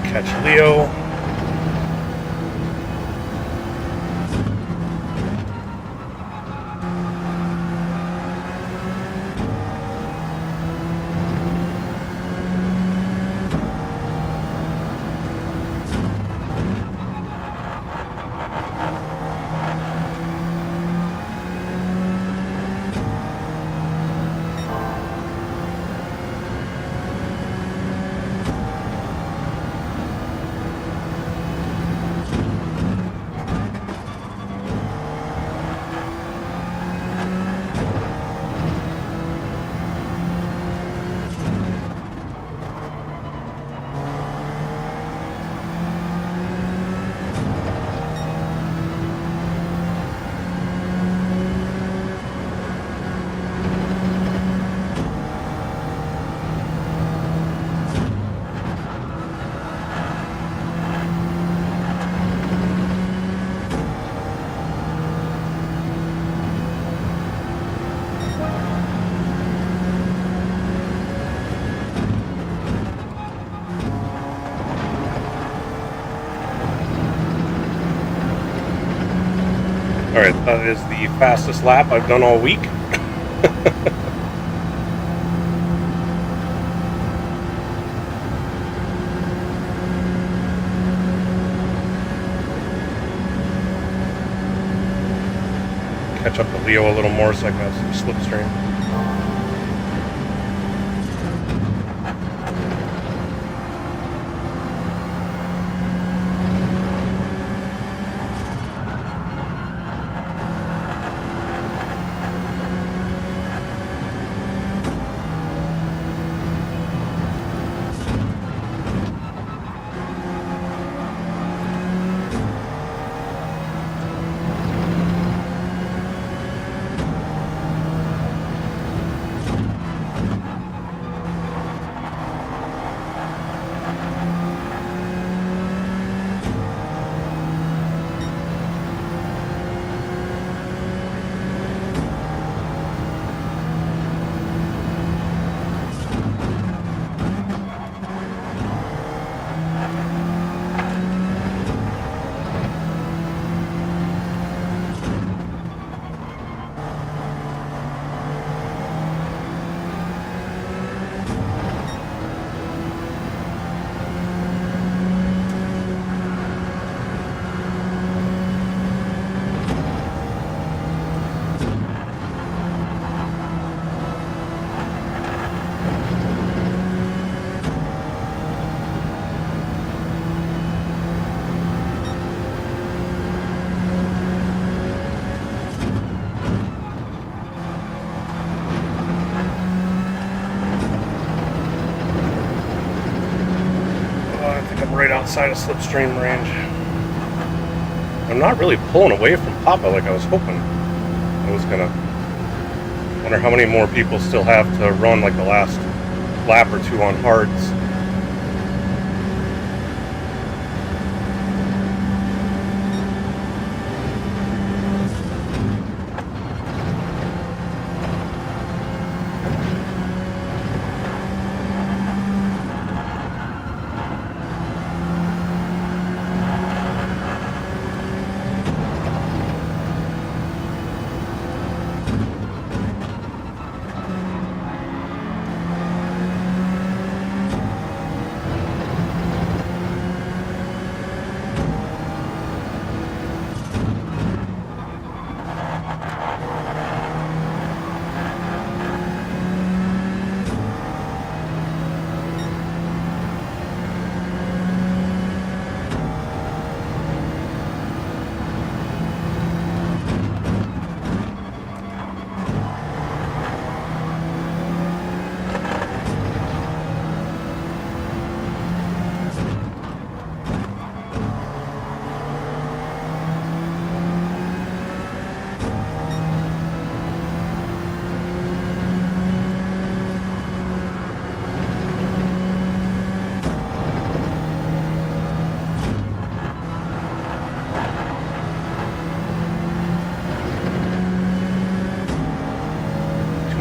Catch Leo. Alright, that is the fastest lap I've done all week. Catch up to Leo a little more so I can have some slipstream. Right outside of slipstream range. I'm not really pulling away from Papa like I was hoping I was gonna. Wonder how many more people still have to run like the last lap or two on hards.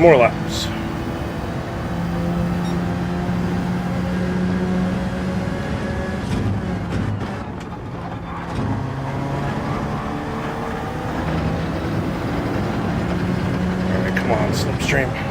more laps. Alright, come on, slipstream.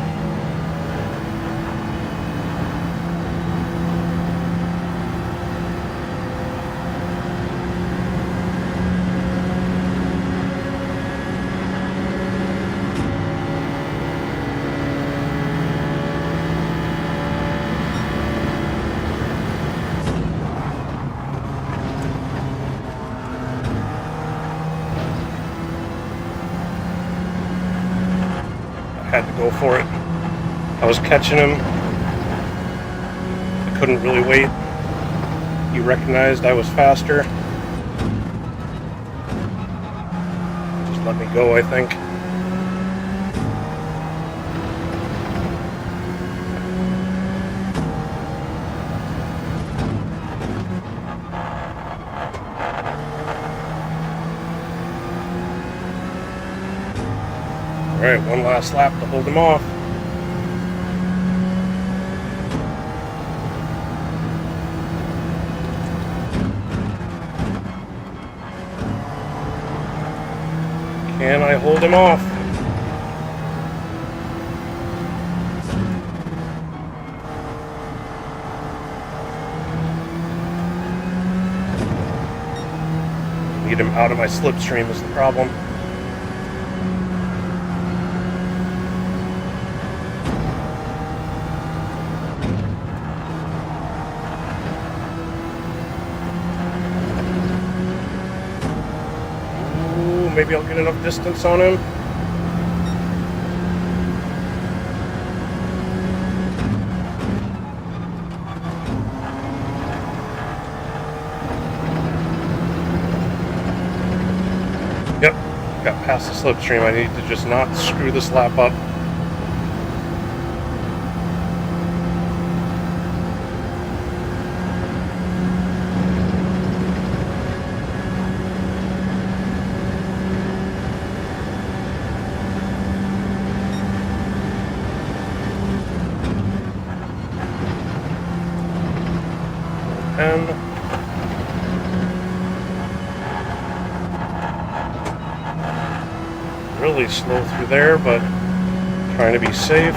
Had to go for it. I was catching him. I couldn't really wait. He recognized I was faster. Just let me go, I think. Alright, one last lap to hold him off. Can I hold him off? Need him out of my slipstream is the problem. Maybe I'll get enough distance on him. Yep, got past the slipstream. I need to just not screw this lap up. Really slow through there, but trying to be safe.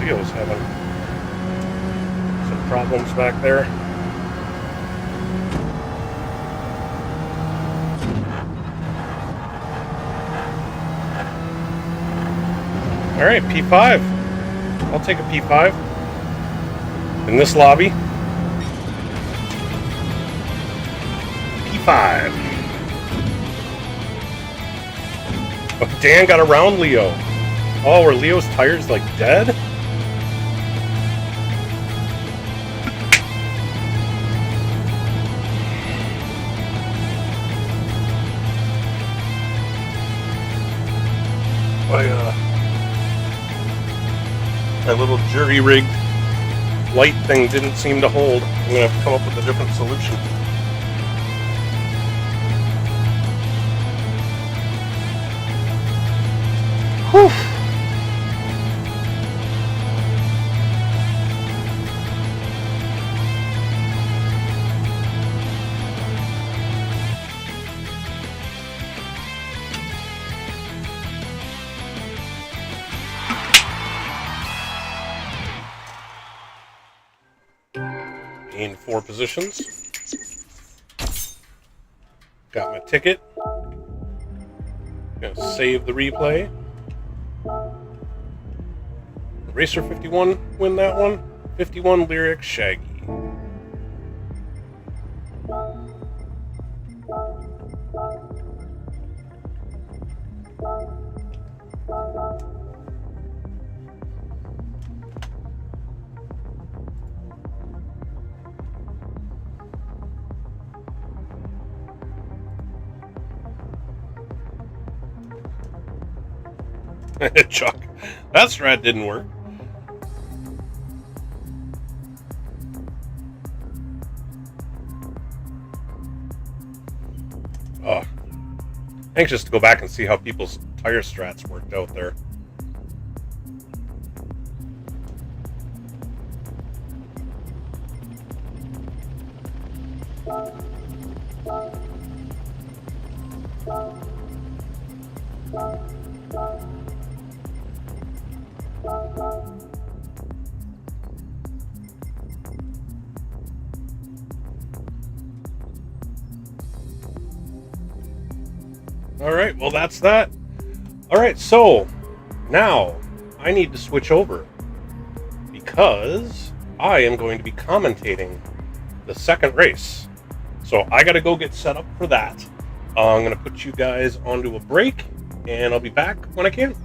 Leo's having some problems back there. All right, P5. I'll take a P5 in this lobby. P5. Oh, Dan got around Leo. Oh, were Leo's tires like dead? My little jury-rigged light thing didn't seem to hold. I'm going to have to come up with a different solution. Whew. Gained 4 positions. Got my ticket. Gonna save the replay. Racer 51 win that one. 51 Lyric Shaggy. Chuck, that strat didn't work. Oh, anxious to go back and see how people's tire strats worked out there. Alright, well that's that. Alright, so now I need to switch over because I am going to be commentating the second race. So I gotta go get set up for that. I'm gonna put you guys onto a break and I'll be back when I can.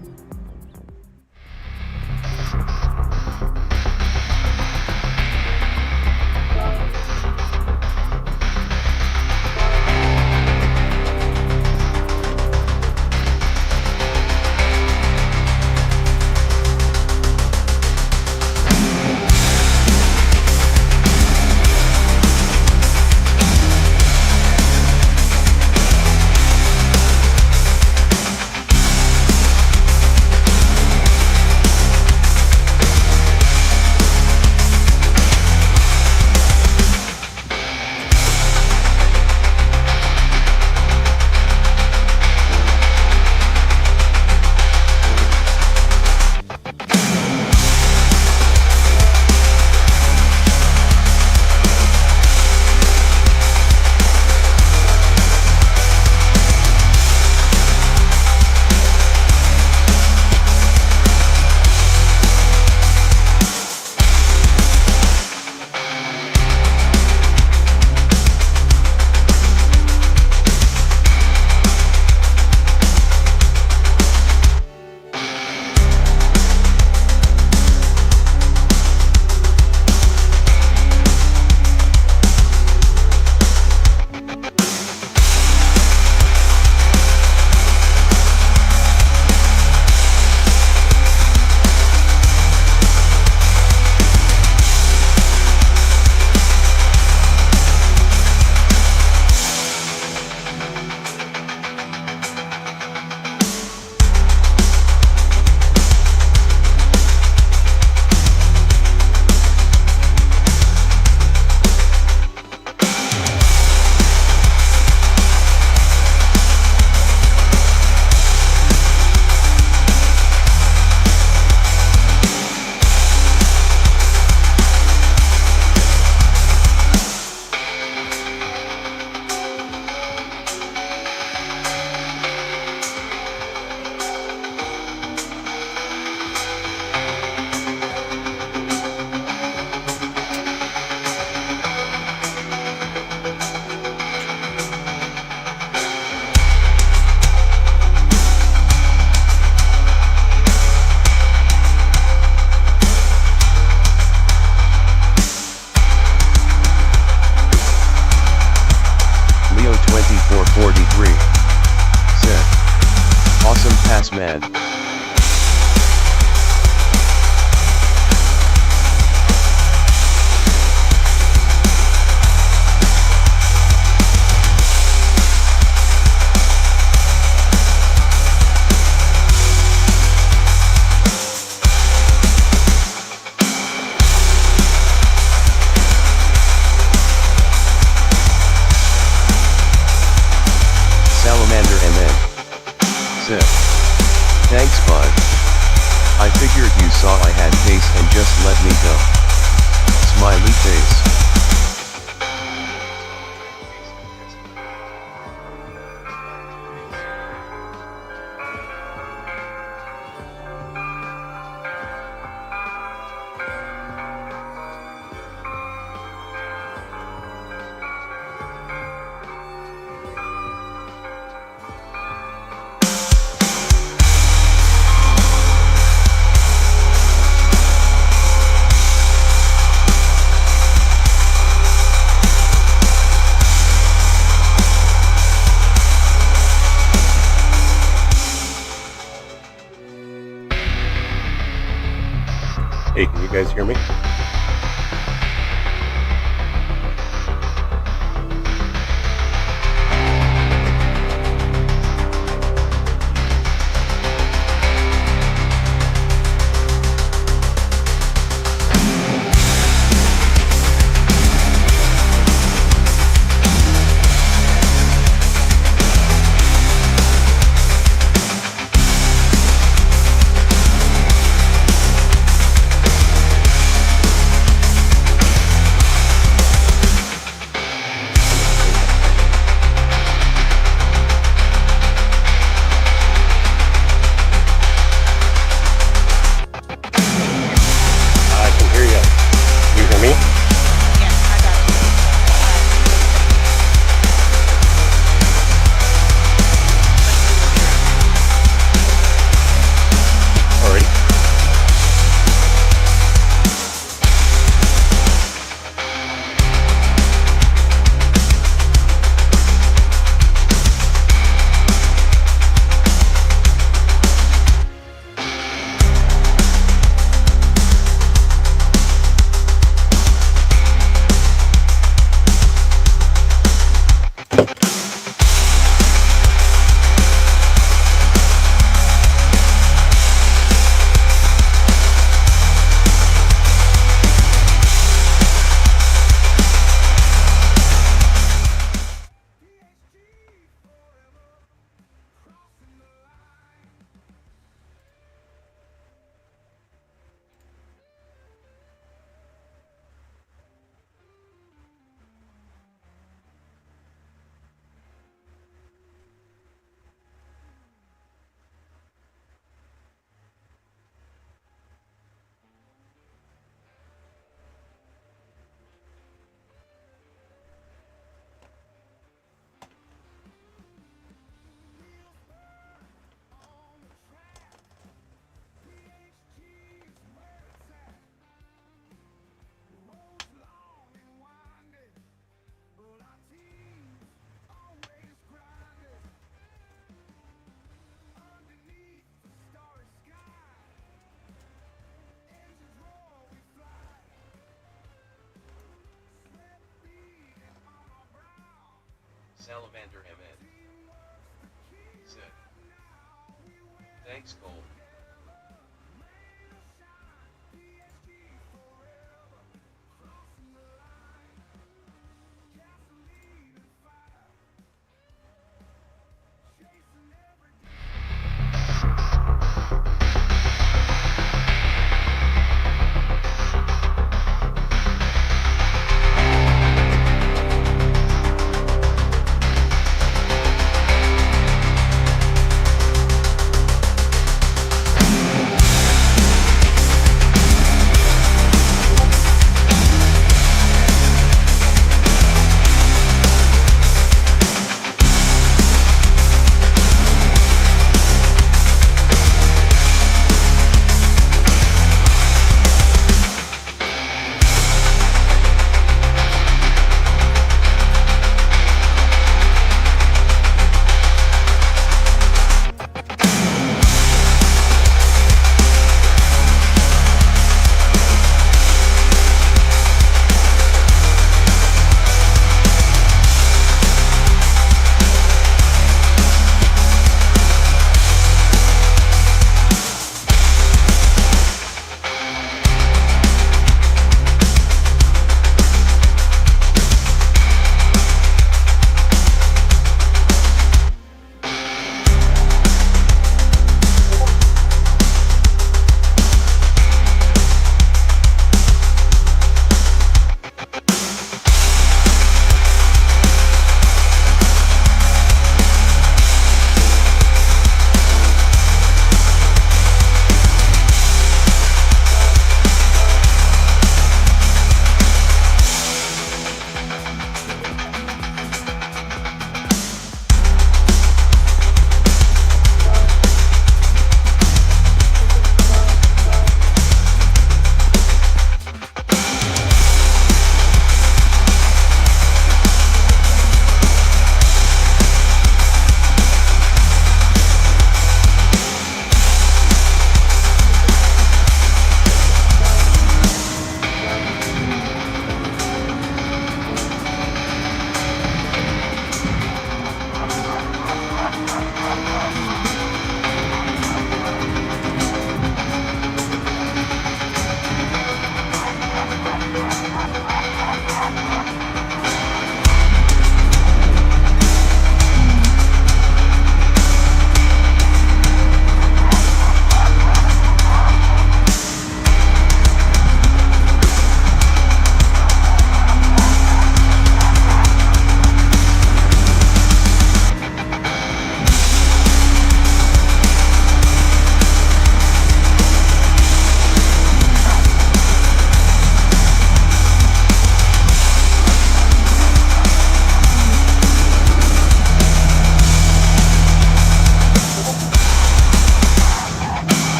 Man. Salamander MN. Sick. Thanks, bud. I figured you saw I had pace and just let me go. Smiley face. Hey, can you guys hear me? Salamander MN. Said. Thanks, Cole.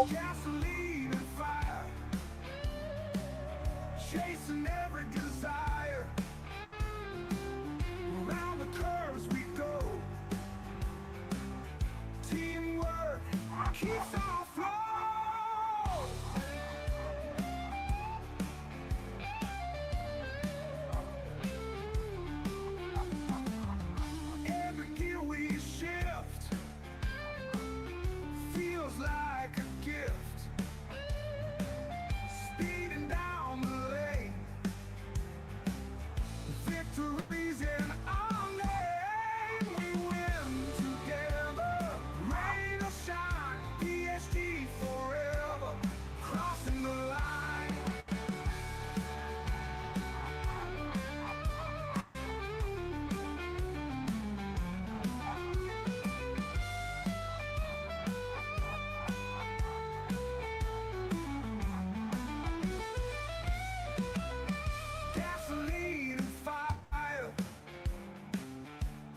Gasoline and fire, chasing every desire. Around the curves we go. Teamwork keeps our flow. Every gear we shift feels like a gift. Speeding down the lane, victories in our name. We win together, rain or shine, PHG forever, crossing the line. Gasoline and fire,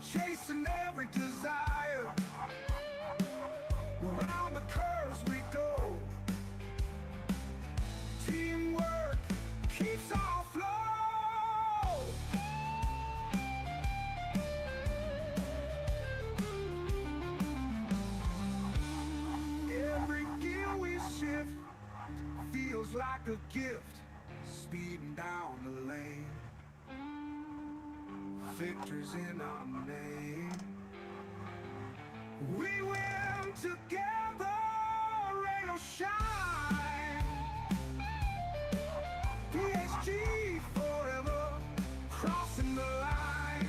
chasing every desire. Around the curves we go. Teamwork keeps our flow. Every gear we shift feels like a gift. Speeding down the lane, victors in our name. We win together, rain or shine. PHG forever, crossing the line.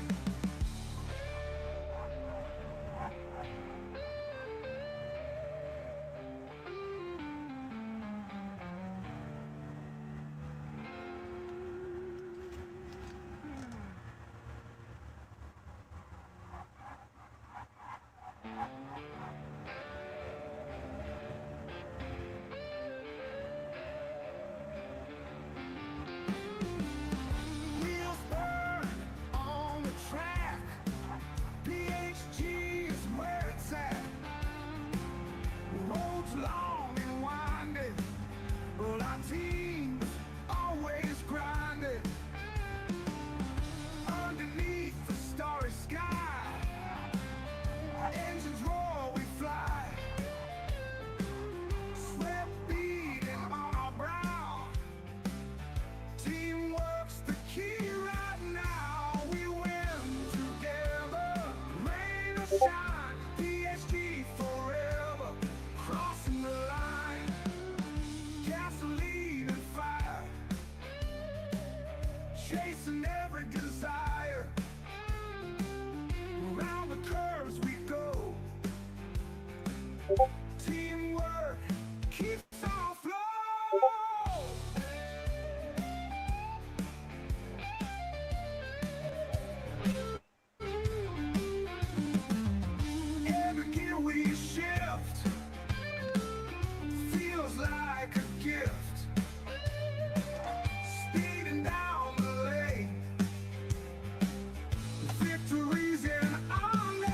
Wheels burn on the track. PHG is where it's at. Roads long and winding, but our team's always grinding. Underneath the starry sky, engines roar, we fly. Sweat beating on our brow. Teamwork's the key right now. We win together, rain or shine. PHG forever, crossing the line. Gasoline and fire, chasing every desire. Around the curves we go. Teamwork keeps our flow. Every gear we shift feels like a gift. Speeding down the lane, victories in our name.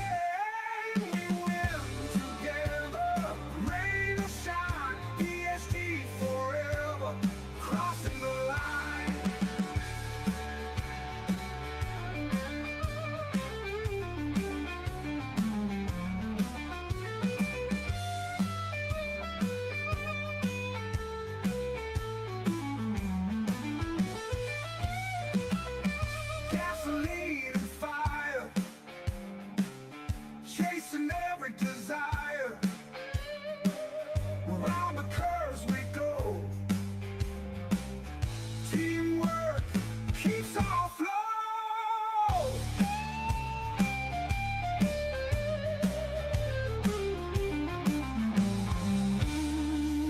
We win together, rain or shine. PHG forever, crossing the line. Gasoline and fire, chasing every desire. Around the curves we go. Teamwork keeps our flow.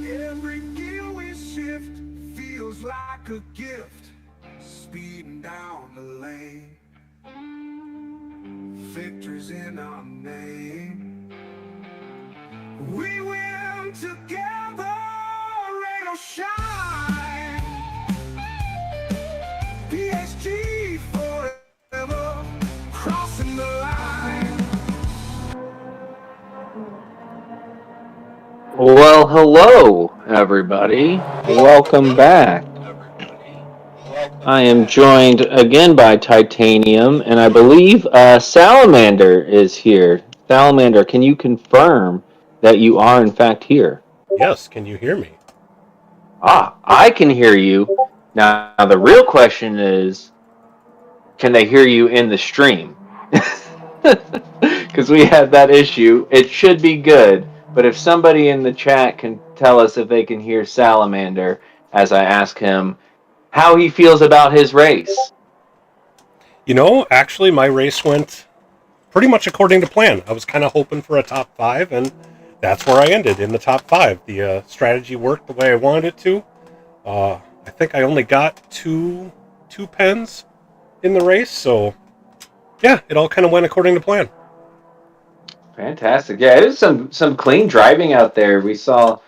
Every gear we shift feels like a gift. Speeding down the lane, victors in our name. We win together, rain or shine. PHG forever, crossing the line. Well, hello, everybody. Welcome back. I am joined again by Titanium, and I believe Salamander is here. Salamander, can you confirm that you are in fact here? Yes, can you hear me? I can hear you. Now, the real question is, can they hear you in the stream? Because we had that issue. It should be good, but if somebody in the chat can tell us if they can hear Salamander as I ask him how he feels about his race. Actually, my race went pretty much according to plan. I was kind of hoping for a top 5, and that's where I ended, in the top 5. The strategy worked the way I wanted it to. I think I only got two pens in the race, so yeah, it all kind of went according to plan. Fantastic. Yeah, it was some clean driving out there. We saw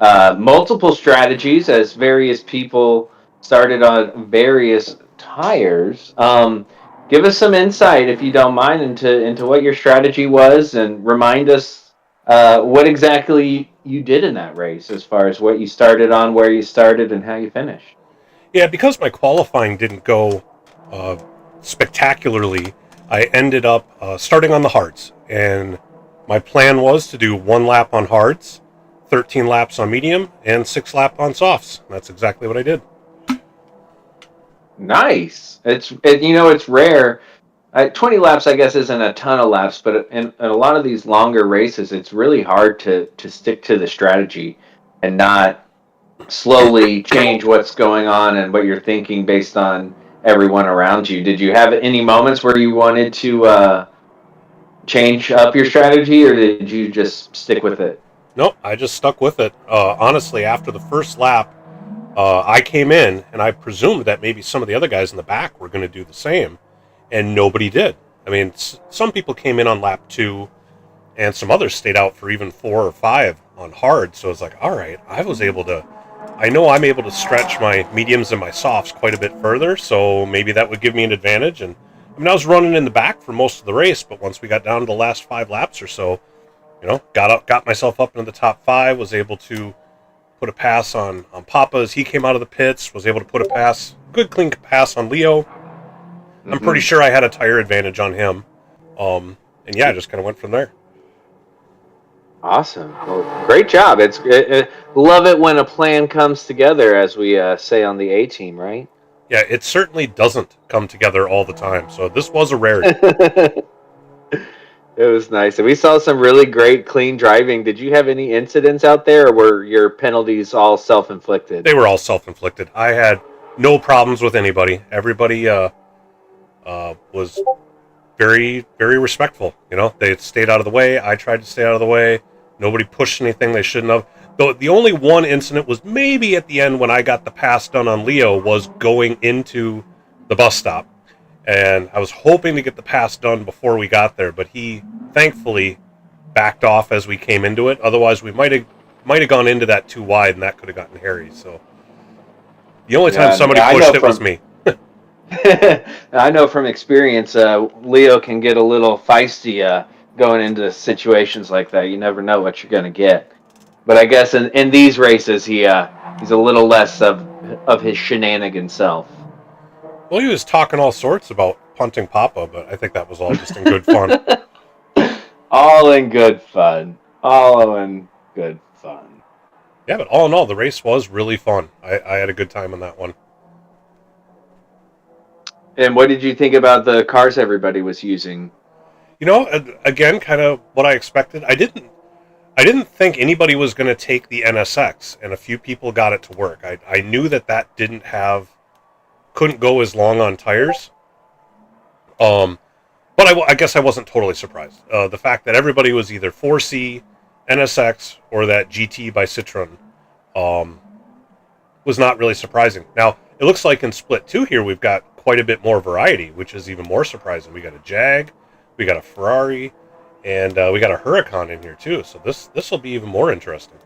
multiple strategies as various people started on various tires. Give us some insight, if you don't mind, into what your strategy was, and remind us what exactly you did in that race, as far as what you started on, where you started, and how you finished. Yeah, because my qualifying didn't go spectacularly, I ended up starting on the hards, and my plan was to do 1 lap on hards, 13 laps on medium, and 6 laps on softs. That's exactly what I did. Nice. It's rare. 20 laps, I guess, isn't a ton of laps, but in a lot of these longer races, it's really hard to stick to the strategy and not slowly change what's going on and what you're thinking based on everyone around you. Did you have any moments where you wanted to change up your strategy, or did you just stick with it? Nope, I just stuck with it. Honestly, after the first lap, I came in, and I presumed that maybe some of the other guys in the back were going to do the same, and nobody did. I mean, some people came in on lap 2, and some others stayed out for even 4 or 5 on hard, so it's like, all right, I know I'm able to stretch my mediums and my softs quite a bit further, so maybe that would give me an advantage. And I mean, I was running in the back for most of the race, but once we got down to the last 5 laps or so, got myself up into the top 5, was able to put a pass on Papa as he came out of the pits, was able to put a good clean pass on Leo. I'm pretty sure I had a tire advantage on him. And yeah, I just kind of went from there. Awesome. Well, great job. Love it when a plan comes together, as we say on the A team, right? Yeah, it certainly doesn't come together all the time, so this was a rarity. It was nice. And we saw some really great clean driving. Did you have any incidents out there, or were your penalties all self-inflicted? They were all self-inflicted. I had no problems with anybody. Everybody was very, very respectful. They stayed out of the way. I tried to stay out of the way. Nobody pushed anything they shouldn't have. Though the only one incident was maybe at the end when I got the pass done on Leo, was going into the bus stop. And I was hoping to get the pass done before we got there, but he thankfully backed off as we came into it. Otherwise, we might have gone into that too wide, and that could have gotten hairy. So the only time somebody pushed it was me. I know from experience, Leo can get a little feisty going into situations like that. You never know what you're going to get. But I guess in these races, he's a little less of his shenanigan self. Well, he was talking all sorts about punting Papa, but I think that was all just in good fun. All in good fun. All in good fun. Yeah, but all in all, the race was really fun. I had a good time on that one. And what did you think about the cars everybody was using? Again, kind of what I expected. I didn't think anybody was going to take the NSX, and a few people got it to work. I knew that couldn't go as long on tires. But I guess I wasn't totally surprised. The fact that everybody was either 4C, NSX, or that GT by Citroen was not really surprising. Now, it looks like in Split 2 here, we've got quite a bit more variety, which is even more surprising. We got a Jag, we got a Ferrari, and we got a Huracan in here too. So this will be even more interesting.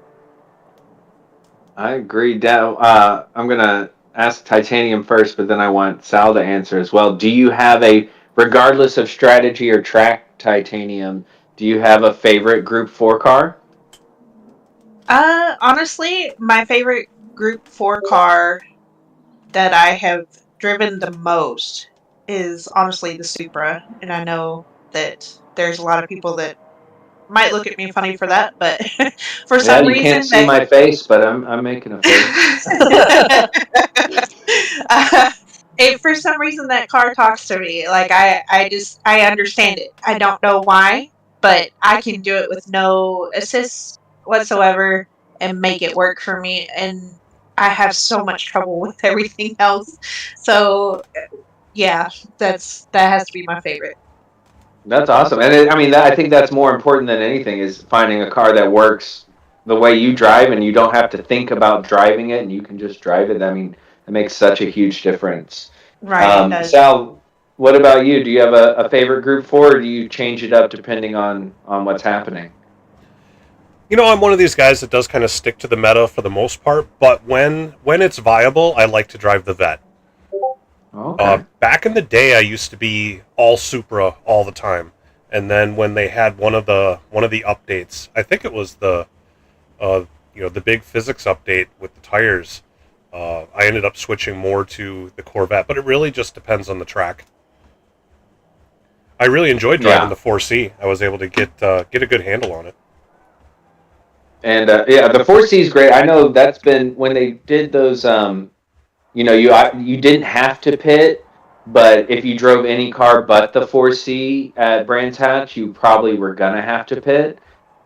I agree. I'm going to ask Titanium first, but then I want Sal to answer as well. Do you have regardless of strategy or track, Titanium, do you have a favorite Group 4 car? Honestly, my favorite Group 4 car that I have driven the most is honestly the Supra, and I know that there's a lot of people that might look at me funny for that, but for Yeah, some you can't reason see my face, but I'm making a face. for some reason that car talks to me. Like I understand it. I don't know why, but I can do it with no assist whatsoever and make it work for me. And I have so much trouble with everything else. So yeah, that has to be my favorite. That's awesome, and I mean, I think that's more important than anything is finding a car that works the way you drive, and you don't have to think about driving it, and you can just drive it. I mean, it makes such a huge difference. Right, it does. Sal, what about you? Do you have a favorite Group 4, or do you change it up depending on what's happening? I'm one of these guys that does kind of stick to the meta for the most part, but when it's viable, I like to drive the vet. Okay. Back in the day, I used to be all Supra all the time, and then when they had one of the updates, I think it was the big physics update with the tires, I ended up switching more to the Corvette. But it really just depends on the track. I really enjoyed driving Yeah. the 4C. I was able to get a good handle on it. And yeah, the 4C is great. I know that's been when they did those. You didn't have to pit, but if you drove any car but the 4C at Brands Hatch, you probably were gonna have to pit.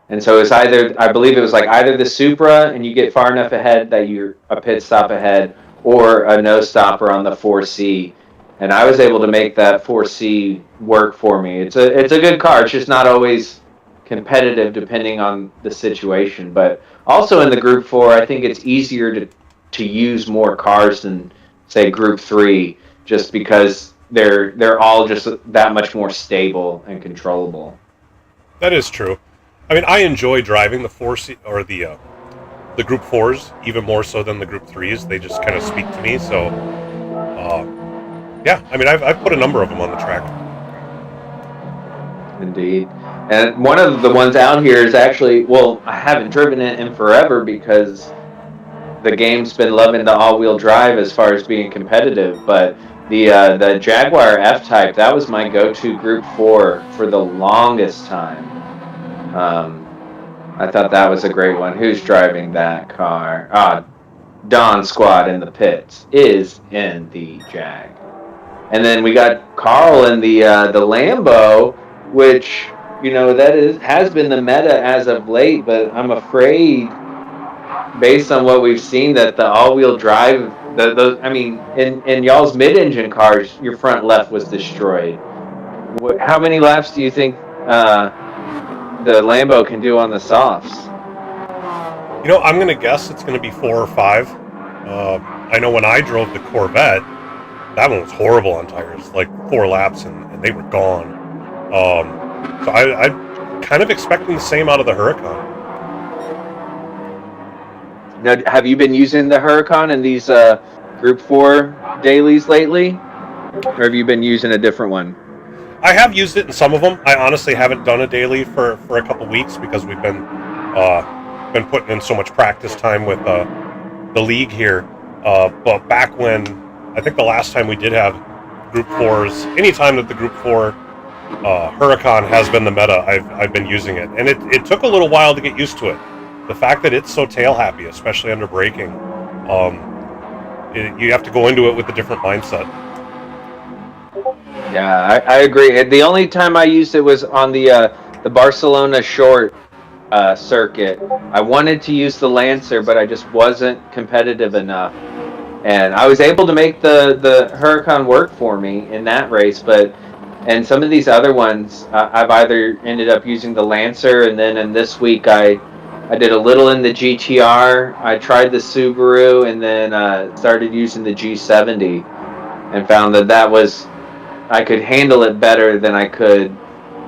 And so it's either, I believe it was like either the Supra and you get far enough ahead that you're a pit stop ahead, or a no stopper on the 4C. And I was able to make that 4C work for me. It's a good car. It's just not always competitive depending on the situation. But also in the Group 4, I think it's easier to use more cars than say Group 3, just because they're all just that much more stable and controllable. That is true. I mean, I enjoy driving the 4C or the Group 4s even more so than the Group 3s. They just kind of speak to me. So, yeah, I mean, I've put a number of them on the track. Indeed. And one of the ones out here is actually, well, I haven't driven it in forever because the game's been loving the all-wheel drive as far as being competitive. But the Jaguar F-Type, that was my go-to Group 4 for the longest time. I thought that was a great one. Who's driving that car? Don Squad in the pits is in the Jag. And then we got Carl in the Lambo, which has been the meta as of late. But I'm afraid, based on what we've seen, that the all-wheel drive, in y'all's mid-engine cars, your front left was destroyed. How many laps do you think the Lambo can do on the softs? I'm going to guess it's going to be 4 or 5. I know when I drove the Corvette, that one was horrible on tires, like 4 laps, and they were gone. So I'm kind of expecting the same out of the Huracan. Now, have you been using the Huracan in these Group 4 dailies lately? Or have you been using a different one? I have used it in some of them. I honestly haven't done a daily for a couple weeks because we've been putting in so much practice time with the league here. But back when, I think the last time we did have Group 4s, anytime that the Group 4 Huracan has been the meta, I've been using it. And it took a little while to get used to it. The fact that it's so tail happy, especially under braking, you have to go into it with a different mindset. Yeah, I agree. The only time I used it was on the Barcelona short circuit. I wanted to use the Lancer, but I just wasn't competitive enough. And I was able to make the Huracan work for me in that race, and some of these other ones, I've either ended up using the Lancer, and then in this week I did a little in the GTR. I tried the Subaru, and then started using the G70, and found that I could handle it better than I could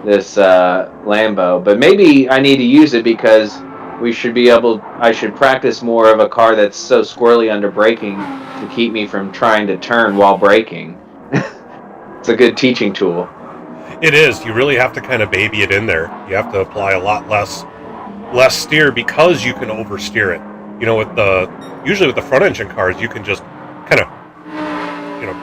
this Lambo. But maybe I need to use it because I should practice more of a car that's so squirrely under braking to keep me from trying to turn while braking. It's a good teaching tool. It is. You really have to kind of baby it in there. You have to apply a lot less less steer because you can oversteer it. You know, usually with the front engine cars, you can just kind of, you know,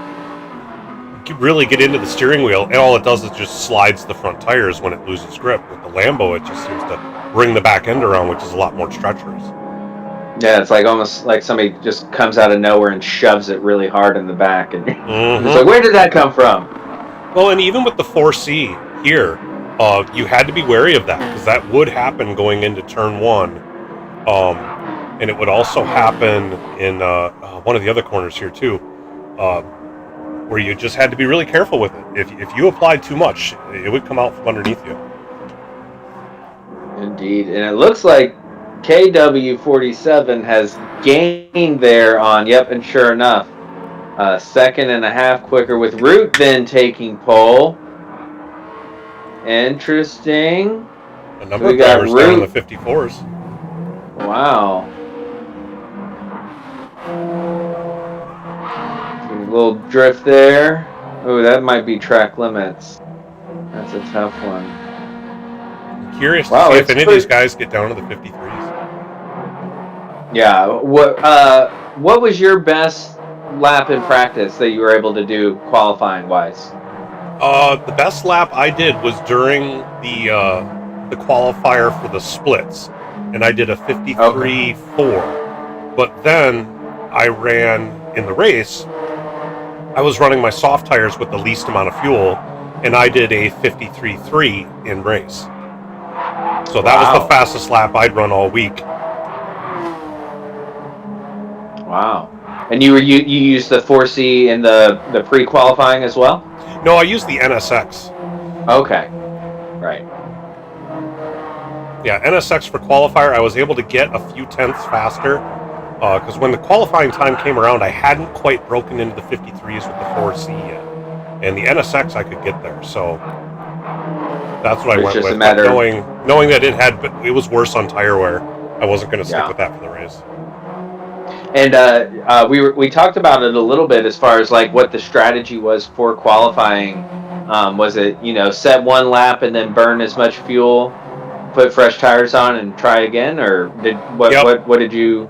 really get into the steering wheel, and all it does is just slides the front tires when it loses grip. With the Lambo, it just seems to bring the back end around, which is a lot more treacherous. Yeah, it's like almost like somebody just comes out of nowhere and shoves it really hard in the back, and it's like, where did that come from? Well, and even with the 4C here, you had to be wary of that because that would happen going into turn 1, and it would also happen in one of the other corners here too, where you just had to be really careful with it. If you applied too much, it would come out from underneath you. Indeed, and it looks like KW47 has gained there on, yep, and sure enough, 2.5 quicker with Root then taking pole. Interesting. A number of drivers down in the 54s. Wow. A little drift there. Oh, that might be track limits. That's a tough one. I'm curious to see if any of these guys get down to the 53s. Yeah. What was your best lap in practice that you were able to do qualifying wise? The best lap I did was during the qualifier for the splits, and I did a 53.4. But then I ran in the race. I was running my soft tires with the least amount of fuel, and I did a 53.3 in race. So that was the fastest lap I'd run all week. Wow. And you used the 4C in the pre-qualifying as well? No, I used the NSX. Okay. Right. Yeah, NSX for qualifier, I was able to get a few tenths faster because when the qualifying time came around, I hadn't quite broken into the 53s with the 4C yet. And the NSX, I could get there, so that's what I went with. Knowing that it was worse on tire wear, I wasn't going to stick with that for the race. And we talked about it a little bit as far as like what the strategy was for qualifying. Was it, set one lap and then burn as much fuel, put fresh tires on and try again, or what did you?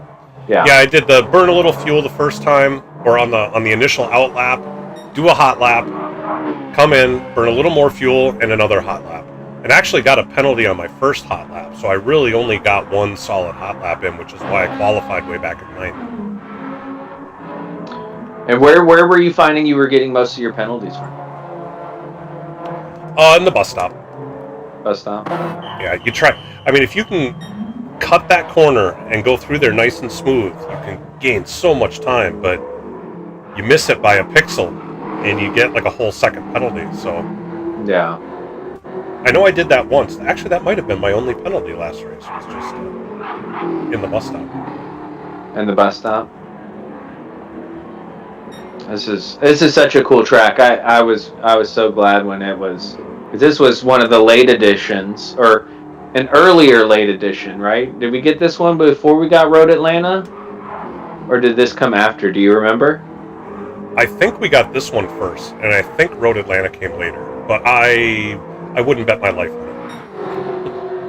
Yeah, I did the burn a little fuel the first time, or on the initial out lap, do a hot lap, come in, burn a little more fuel, and another hot lap. And actually got a penalty on my first hot lap, so I really only got one solid hot lap in, which is why I qualified way back in 9th. And where were you finding you were getting most of your penalties from? In the bus stop. Bus stop? Yeah, you try. I mean, if you can cut that corner and go through there nice and smooth, you can gain so much time, but you miss it by a pixel, and you get like a whole second penalty, so... Yeah. I know I did that once. Actually, that might have been my only penalty last race, was just in the bus stop. In the bus stop? This is such a cool track. I was so glad when it was... This was one of the late editions, or an earlier late edition, right? Did we get this one before we got Road Atlanta? Or did this come after? Do you remember? I think we got this one first, and I think Road Atlanta came later. But I wouldn't bet my life on it.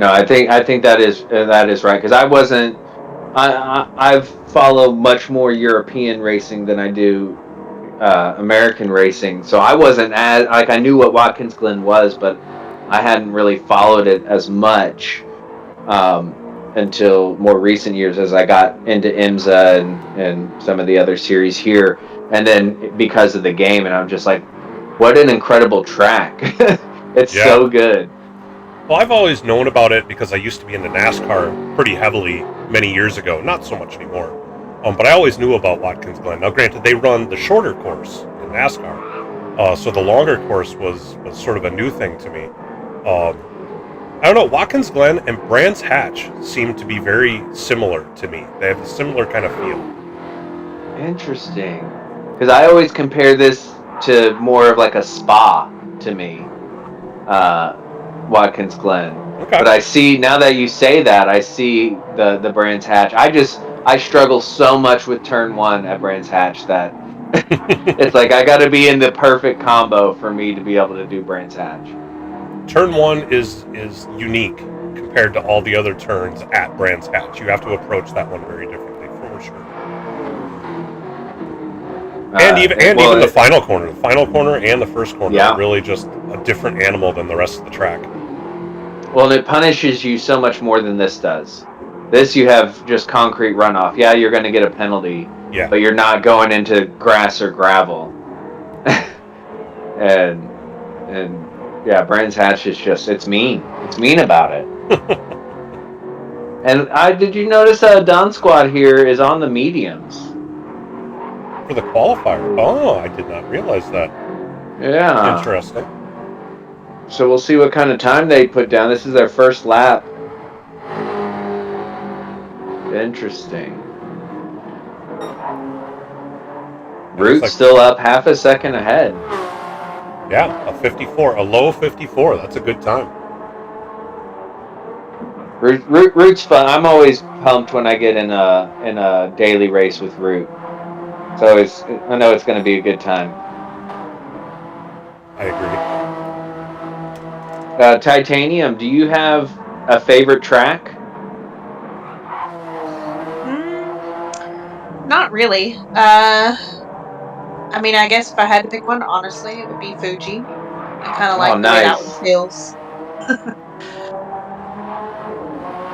No, I think that is right, because I wasn't. I've followed much more European racing than I do American racing, so I wasn't as I knew what Watkins Glen was, but I hadn't really followed it as much until more recent years as I got into IMSA and some of the other series here, and then because of the game, and I'm just like, what an incredible track. It's so good. Well, I've always known about it because I used to be into NASCAR pretty heavily many years ago. Not so much anymore. But I always knew about Watkins Glen. Now, granted, they run the shorter course in NASCAR. So the longer course was sort of a new thing to me. I don't know. Watkins Glen and Brands Hatch seem to be very similar to me. They have a similar kind of feel. Interesting. Because I always compare this to more of like a spa to me. Watkins Glen. Okay. But I see, now that you say that, I see the Brands Hatch. I struggle so much with turn 1 at Brands Hatch that it's like I got to be in the perfect combo for me to be able to do Brands Hatch. Turn 1 is unique compared to all the other turns at Brands Hatch. You have to approach that one very differently, for sure. And even the final corner. The final corner and the first corner are really just a different animal than the rest of the track. Well, it punishes you so much more than this does. This, you have just concrete runoff. Yeah, you're going to get a penalty, but you're not going into grass or gravel. and yeah, Brands Hatch is just, it's mean. It's mean about it. And did you notice Don Squad here is on the mediums? For the qualifier. Oh, I did not realize that. Yeah. Interesting. So we'll see what kind of time they put down. This is their first lap. Interesting. Root's still up half a second ahead. Yeah, a low 54. That's a good time. Root's fun. I'm always pumped when I get in a daily race with Root. So I know it's going to be a good time. I agree. Titanium, do you have a favorite track? Not really. I mean, I guess if I had to pick one, honestly, it would be Fuji. I kind of like the way that one feels.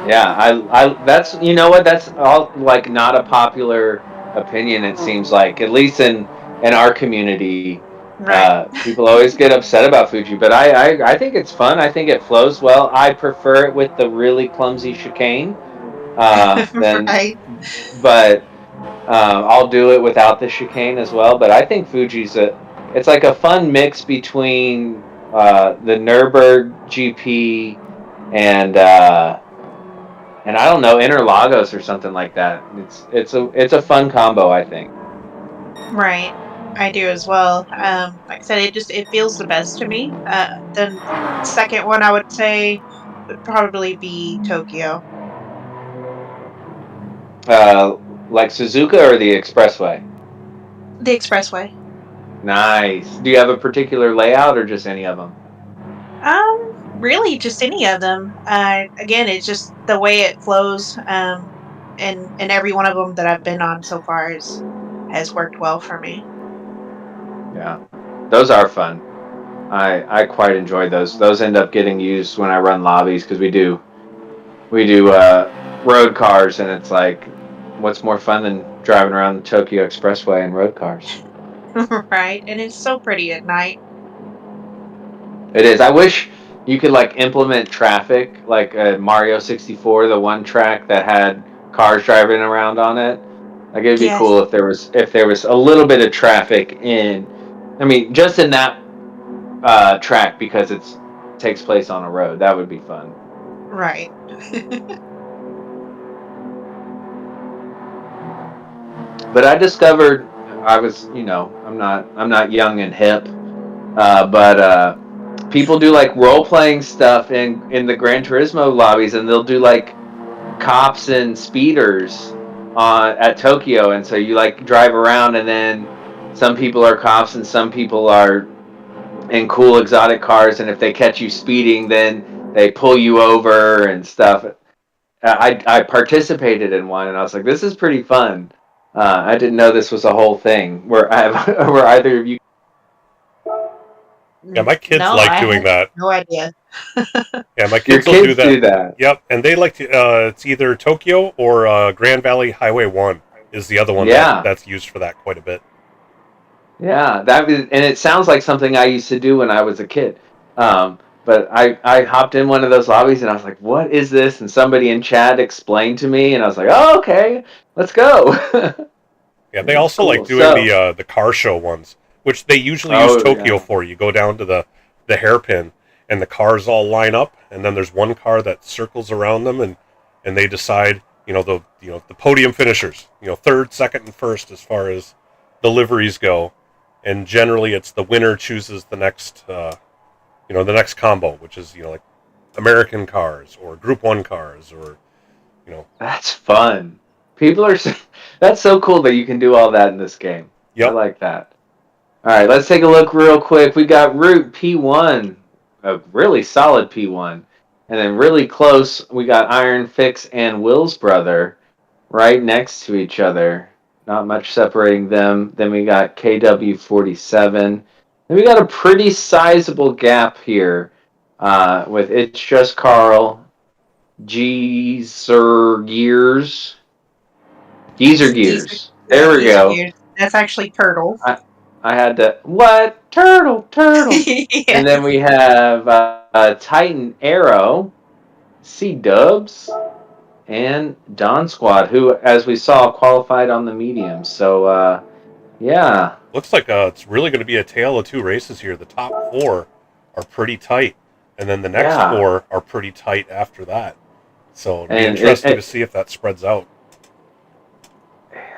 Yeah, I that's, you know what, that's all like not a popular opinion, it seems like, at least in our community. Right. People always get upset about Fuji, but I think it's fun. I think it flows well. I prefer it with the really clumsy chicane. Right. But I'll do it without the chicane as well. But I think Fuji's it's like a fun mix between the Nürburgring GP and I don't know, Interlagos or something like that. It's a fun combo, I think. Right. I do as well. Like I said, it feels the best to me. The second one I would say would probably be Tokyo. Like Suzuka or the Expressway? The Expressway. Nice. Do you have a particular layout or just any of them? Really just any of them. Again, it's just the way it flows. And every one of them that I've been on so far has worked well for me. Yeah, those are fun. I quite enjoy those. Those end up getting used when I run lobbies because we do road cars, and it's like, what's more fun than driving around the Tokyo Expressway in road cars? Right, and it's so pretty at night. It is. I wish you could like implement traffic like Mario 64, the one track that had cars driving around on it. Like, it'd be cool if there was a little bit of traffic in. I mean, just in that track, because it takes place on a road. That would be fun. Right. But I discovered, I was, I'm not young and hip, but people do like role-playing stuff in the Gran Turismo lobbies, and they'll do like cops and speeders at Tokyo, and so you like drive around, and then some people are cops and some people are in cool exotic cars, and if they catch you speeding, then they pull you over and stuff. I participated in one, and I was like, this is pretty fun. I didn't know this was a whole thing where where either of you. Yeah, my kids like doing that. No idea. Yeah, my kids will do that. Yep, and they like to. It's either Tokyo or Grand Valley Highway 1 is the other one that's used for that quite a bit. Yeah, and it sounds like something I used to do when I was a kid. But I hopped in one of those lobbies and I was like, what is this? And somebody in chat explained to me, and I was like, oh, okay, let's go. Yeah, they also like doing the car show ones, which they usually use Tokyo for. You go down to the hairpin, and the cars all line up, and then there's one car that circles around them, and they decide, the podium finishers, third, second, and first as far as the liveries go, and generally it's the winner chooses the next, the next combo, which is like American cars or Group 1 cars or, That's fun. People are. That's so cool that you can do all that in this game. Yep. I like that. All right, let's take a look real quick. We got Root P1, a really solid P1. And then really close, we got Iron Fix and Will's brother right next to each other. Not much separating them. Then we got KW47. Then we got a pretty sizable gap here with It's Just Carl, Geezer Gears. There we go. Gears. That's actually Turtle. I had to, what? Turtle. Yeah. And then we have Titan Arrow, C-Dubs, and Don Squad, who, as we saw, qualified on the medium. So, yeah. Looks like it's really going to be a tale of two races here. The top 4 are pretty tight, and then the next 4 are pretty tight after that. So it'll be interesting to see if that spreads out.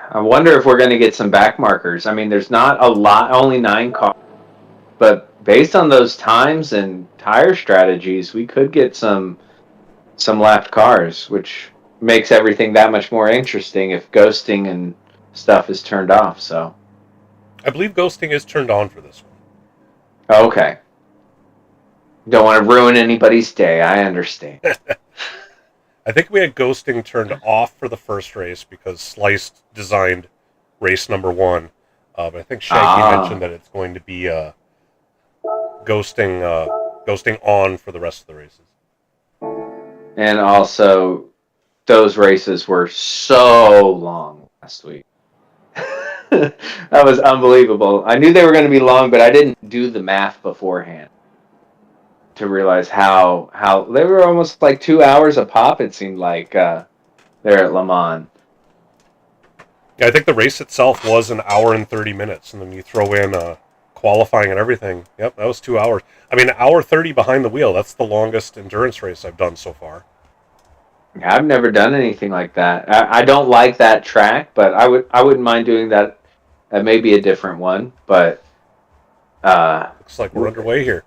I wonder if we're going to get some back markers. I mean, there's not a lot, only 9 cars. But based on those times and tire strategies, we could get some lapped cars, which makes everything that much more interesting if ghosting and stuff is turned off. So I believe ghosting is turned on for this one. Okay. Don't want to ruin anybody's day. I understand. I think we had ghosting turned off for the first race because Sliced designed race number 1. I think Shaggy mentioned that it's going to be ghosting on for the rest of the races. And also, those races were so long last week. That was unbelievable. I knew they were going to be long, but I didn't do the math beforehand to realize how they were almost like 2 hours a pop, it seemed like, there at Le Mans. Yeah, I think the race itself was an hour and 30 minutes, and then you throw in qualifying and everything. Yep, that was 2 hours. I mean, 1:30 behind the wheel. That's the longest endurance race I've done so far. I've never done anything like that. I don't like that track, but I wouldn't mind doing that. That may be a different one, but looks like we're underway here.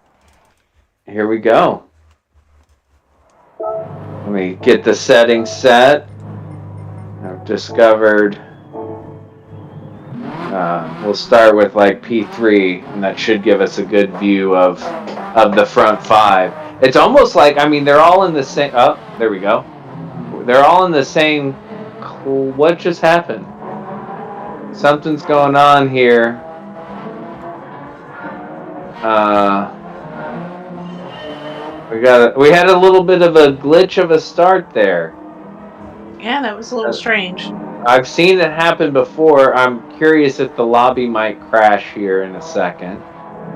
Here we go. Let me get the settings set. I've discovered. We'll start with like P3, and that should give us a good view of the front 5. It's almost like, I mean, they're all in the same. Oh, there we go. They're all in the same. What just happened? Something's going on here. We had a little bit of a glitch of a start there. Yeah, that was a little strange. I've seen it happen before. I'm curious if the lobby might crash here in a second.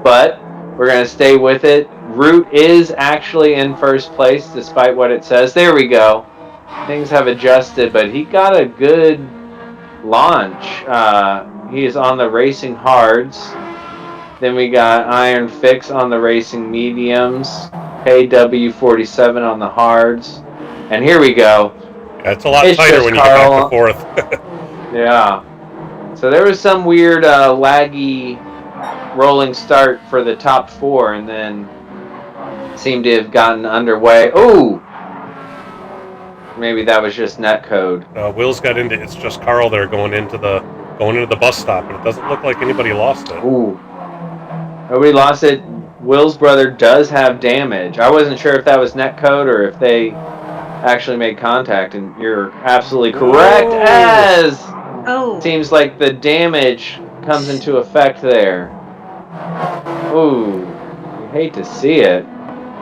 But we're going to stay with it. Root is actually in first place, despite what it says. There we go. Things have adjusted, but he got a good launch. He is on the racing hards. Then we got Iron Fix on the racing mediums. KW47 on the hards. And here we go. Yeah, it's a lot tighter when you get back and forth. Yeah. So there was some weird laggy rolling start for the top 4, and then seemed to have gotten underway. Ooh! Maybe that was just netcode. Will's got into It's Just Carl there going into the bus stop, and it doesn't look like anybody lost it. Ooh. Nobody lost it. Will's brother does have damage. I wasn't sure if that was netcode or if they actually made contact, and you're absolutely correct. Whoa. As seems like the damage comes into effect there. Ooh, you hate to see it.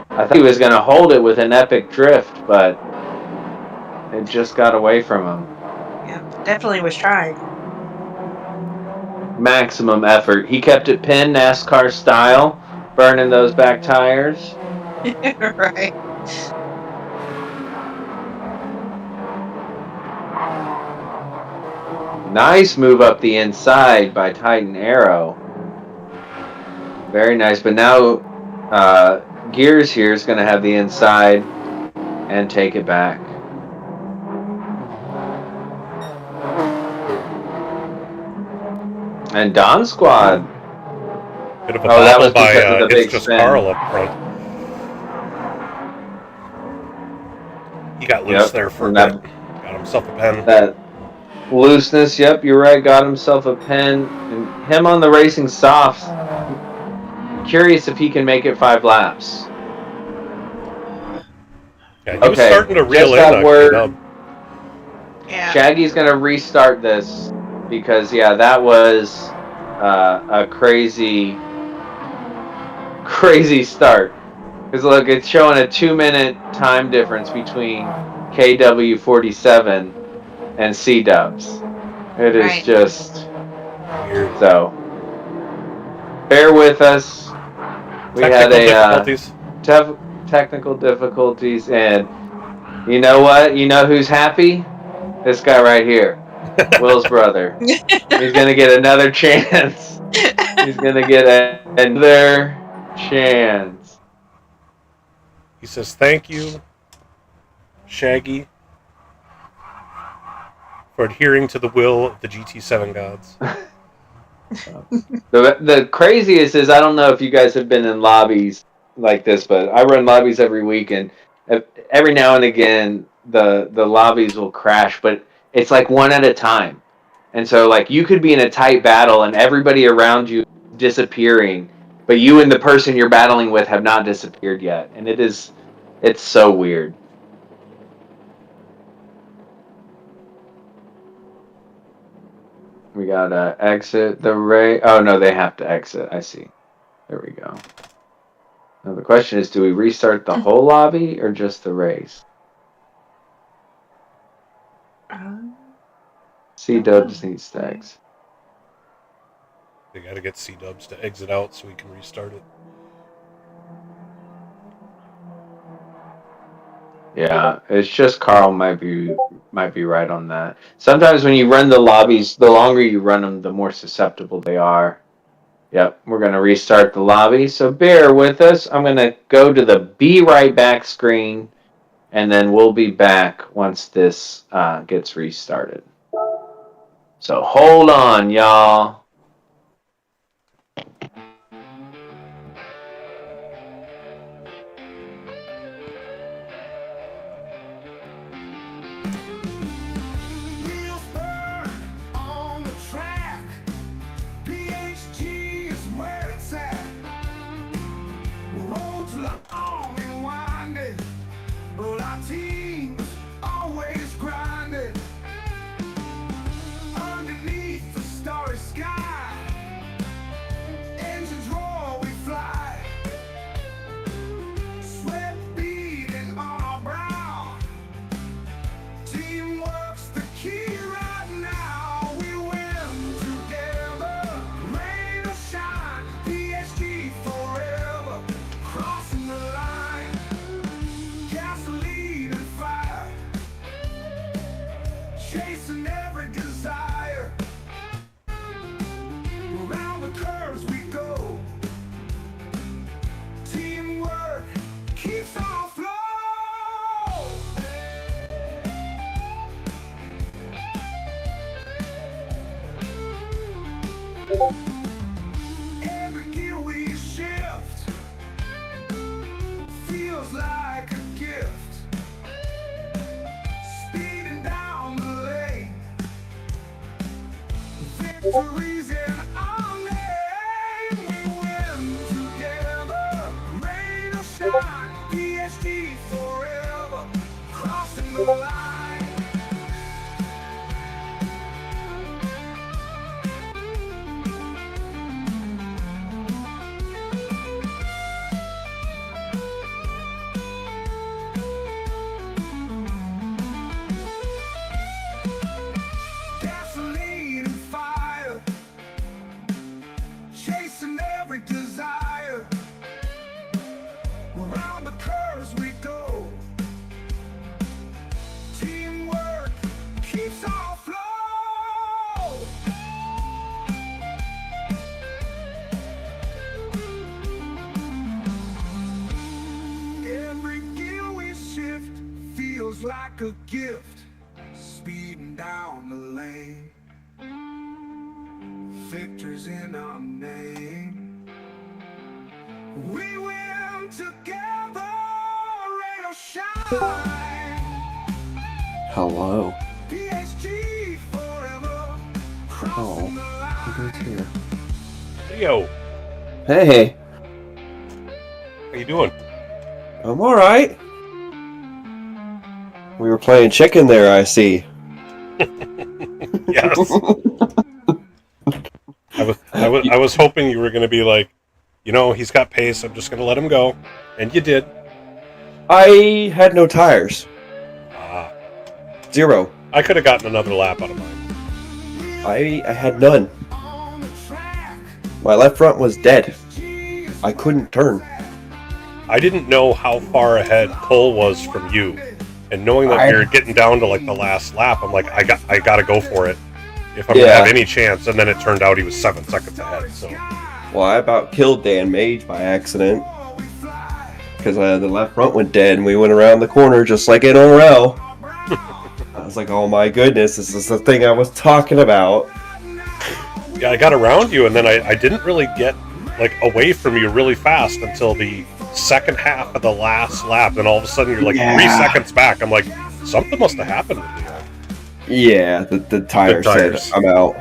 I thought he was going to hold it with an epic drift, but it just got away from him. Yeah, definitely was trying. Maximum effort. He kept it pinned, NASCAR style, burning those back tires. Right. Nice move up the inside by Titan Arrow. Very nice. But now Gears here is going to have the inside and take it back. And Don Squad. Bit of a battle by It's Just spin. Carl up front. He got loose there for a bit. Got himself a pen. That looseness, yep, you're right. Got himself a pen. And him on the racing softs. Curious if he can make it 5 laps. Yeah, he was Okay, starting to just reel in that on word. K-Dub. Yeah. Shaggy's gonna restart this because yeah, that was a crazy start. Because look, it's showing a 2-minute time difference between KW47 and C-Dubs. It is Right. just Weird. so. Bear with us. We had Technical a difficulties. technical difficulties, and you know what? You know who's happy? This guy right here, Will's brother. He's gonna get another chance. He's gonna get another chance. He says, thank you, Shaggy, for adhering to the will of the GT7 gods. The craziest is I don't know if you guys have been in lobbies like this, but I run lobbies every week, and every now and again the lobbies will crash, but it's like one at a time. And so like you could be in a tight battle and everybody around you is disappearing, but you and the person you're battling with have not disappeared yet, and it's so weird. We gotta exit the race. Oh no, they have to exit. I see. There we go. Now the question is, do we restart the whole lobby or just the race? C-Dubs needs to exit. They got to get C-Dubs to exit out so we can restart it. Yeah, it's just Carl might be right on that. Sometimes when you run the lobbies, the longer you run them, the more susceptible they are. Yep, we're going to restart the lobby, so bear with us. I'm going to go to the Be Right Back screen, and then we'll be back once this gets restarted. So hold on, y'all. Wheels burn on the track. PHG is where it's at. Roads long and winding, but our team's always grinding. Underneath the starry sky, engines roar, we fly. Sweat beading on our brow. Teamwork's the key right now. We win together. Rain or shine, PSG forever. Crossing the line, gasoline and fire. Chasing every desire. Around the curves we go. Teamwork keeps our flow. Every gear we shift feels like a gift. Speeding down the lane, victories in our name. We win together, rain or shine, PSG forever, crossing the line. Gasoline and fire, chasing every desire. Around the curves we go. Teamwork keeps our flow. Every gear we shift feels like a gift. Speeding down the lane, victors in our name. We win together, rain or shine. Hello. PSG forever, crossing the line. Who's here? Yo, Hey, how you doing? I'm alright. We were playing chicken there, I see. Yes. I was hoping you were going to be like, he's got pace. I'm just going to let him go, and you did. I had no tires. Ah, 0. I could have gotten another lap out of mine. I had none. My left front was dead. I couldn't turn. I didn't know how far ahead Cole was from you, and knowing that you're getting down to like the last lap, I'm like, I got to go for it if I'm gonna have any chance. And then it turned out he was 7 seconds ahead. So, well, I about killed Dan Mage by accident because the left front went dead, and we went around the corner just like in ORL. I was like, oh my goodness, this is the thing I was talking about. Yeah, I got around you, and then I didn't really get like away from you really fast until the second half of the last lap. Then all of a sudden you're like 3 seconds back. I'm like, something must have happened with you. Yeah, the tire said I'm out.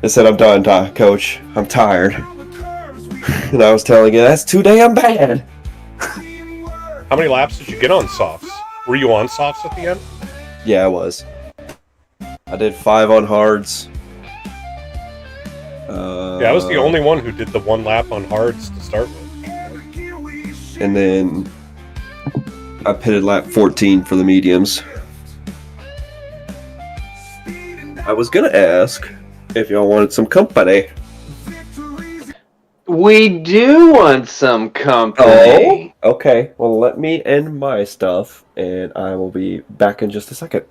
It said I'm done, coach. I'm tired. And I was telling you that's too damn bad. How many laps did you get on softs? Were you on softs at the end? Yeah, I was. I did 5 on hards. Yeah, I was the only one who did the 1 lap on hards to start with. And then I pitted lap 14 for the mediums. I was gonna ask if y'all wanted some company. We do want some company. Oh, okay. Well, let me end my stuff, and I will be back in just a second.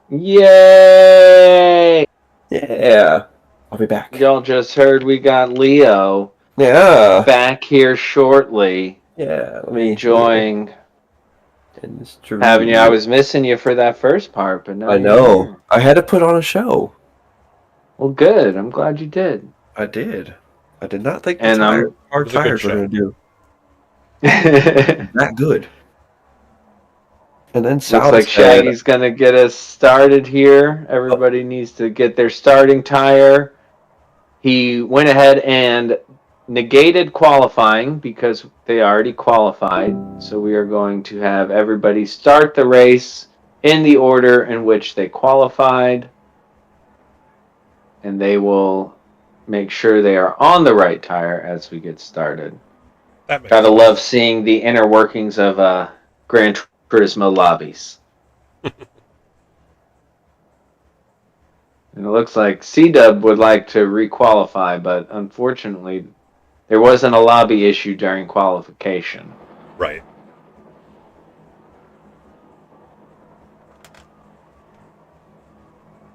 Yay! Yeah, I'll be back. Y'all just heard we got Leo Yeah. back here shortly. Yeah, let me enjoying having you. I was missing you for that first part, but now I know. I had to put on a show. Well, good. I'm glad you did. I did. I did not think And our tires were going to do Looks that good. And then like Shaggy's going to get us started here. Everybody needs to get their starting tire. He went ahead and negated qualifying because they already qualified. So we are going to have everybody start the race in the order in which they qualified. And they will make sure they are on the right tire as we get started. Gotta love seeing the inner workings of Gran Turismo lobbies. And it looks like C-Dub would like to requalify, but unfortunately there wasn't a lobby issue during qualification. Right.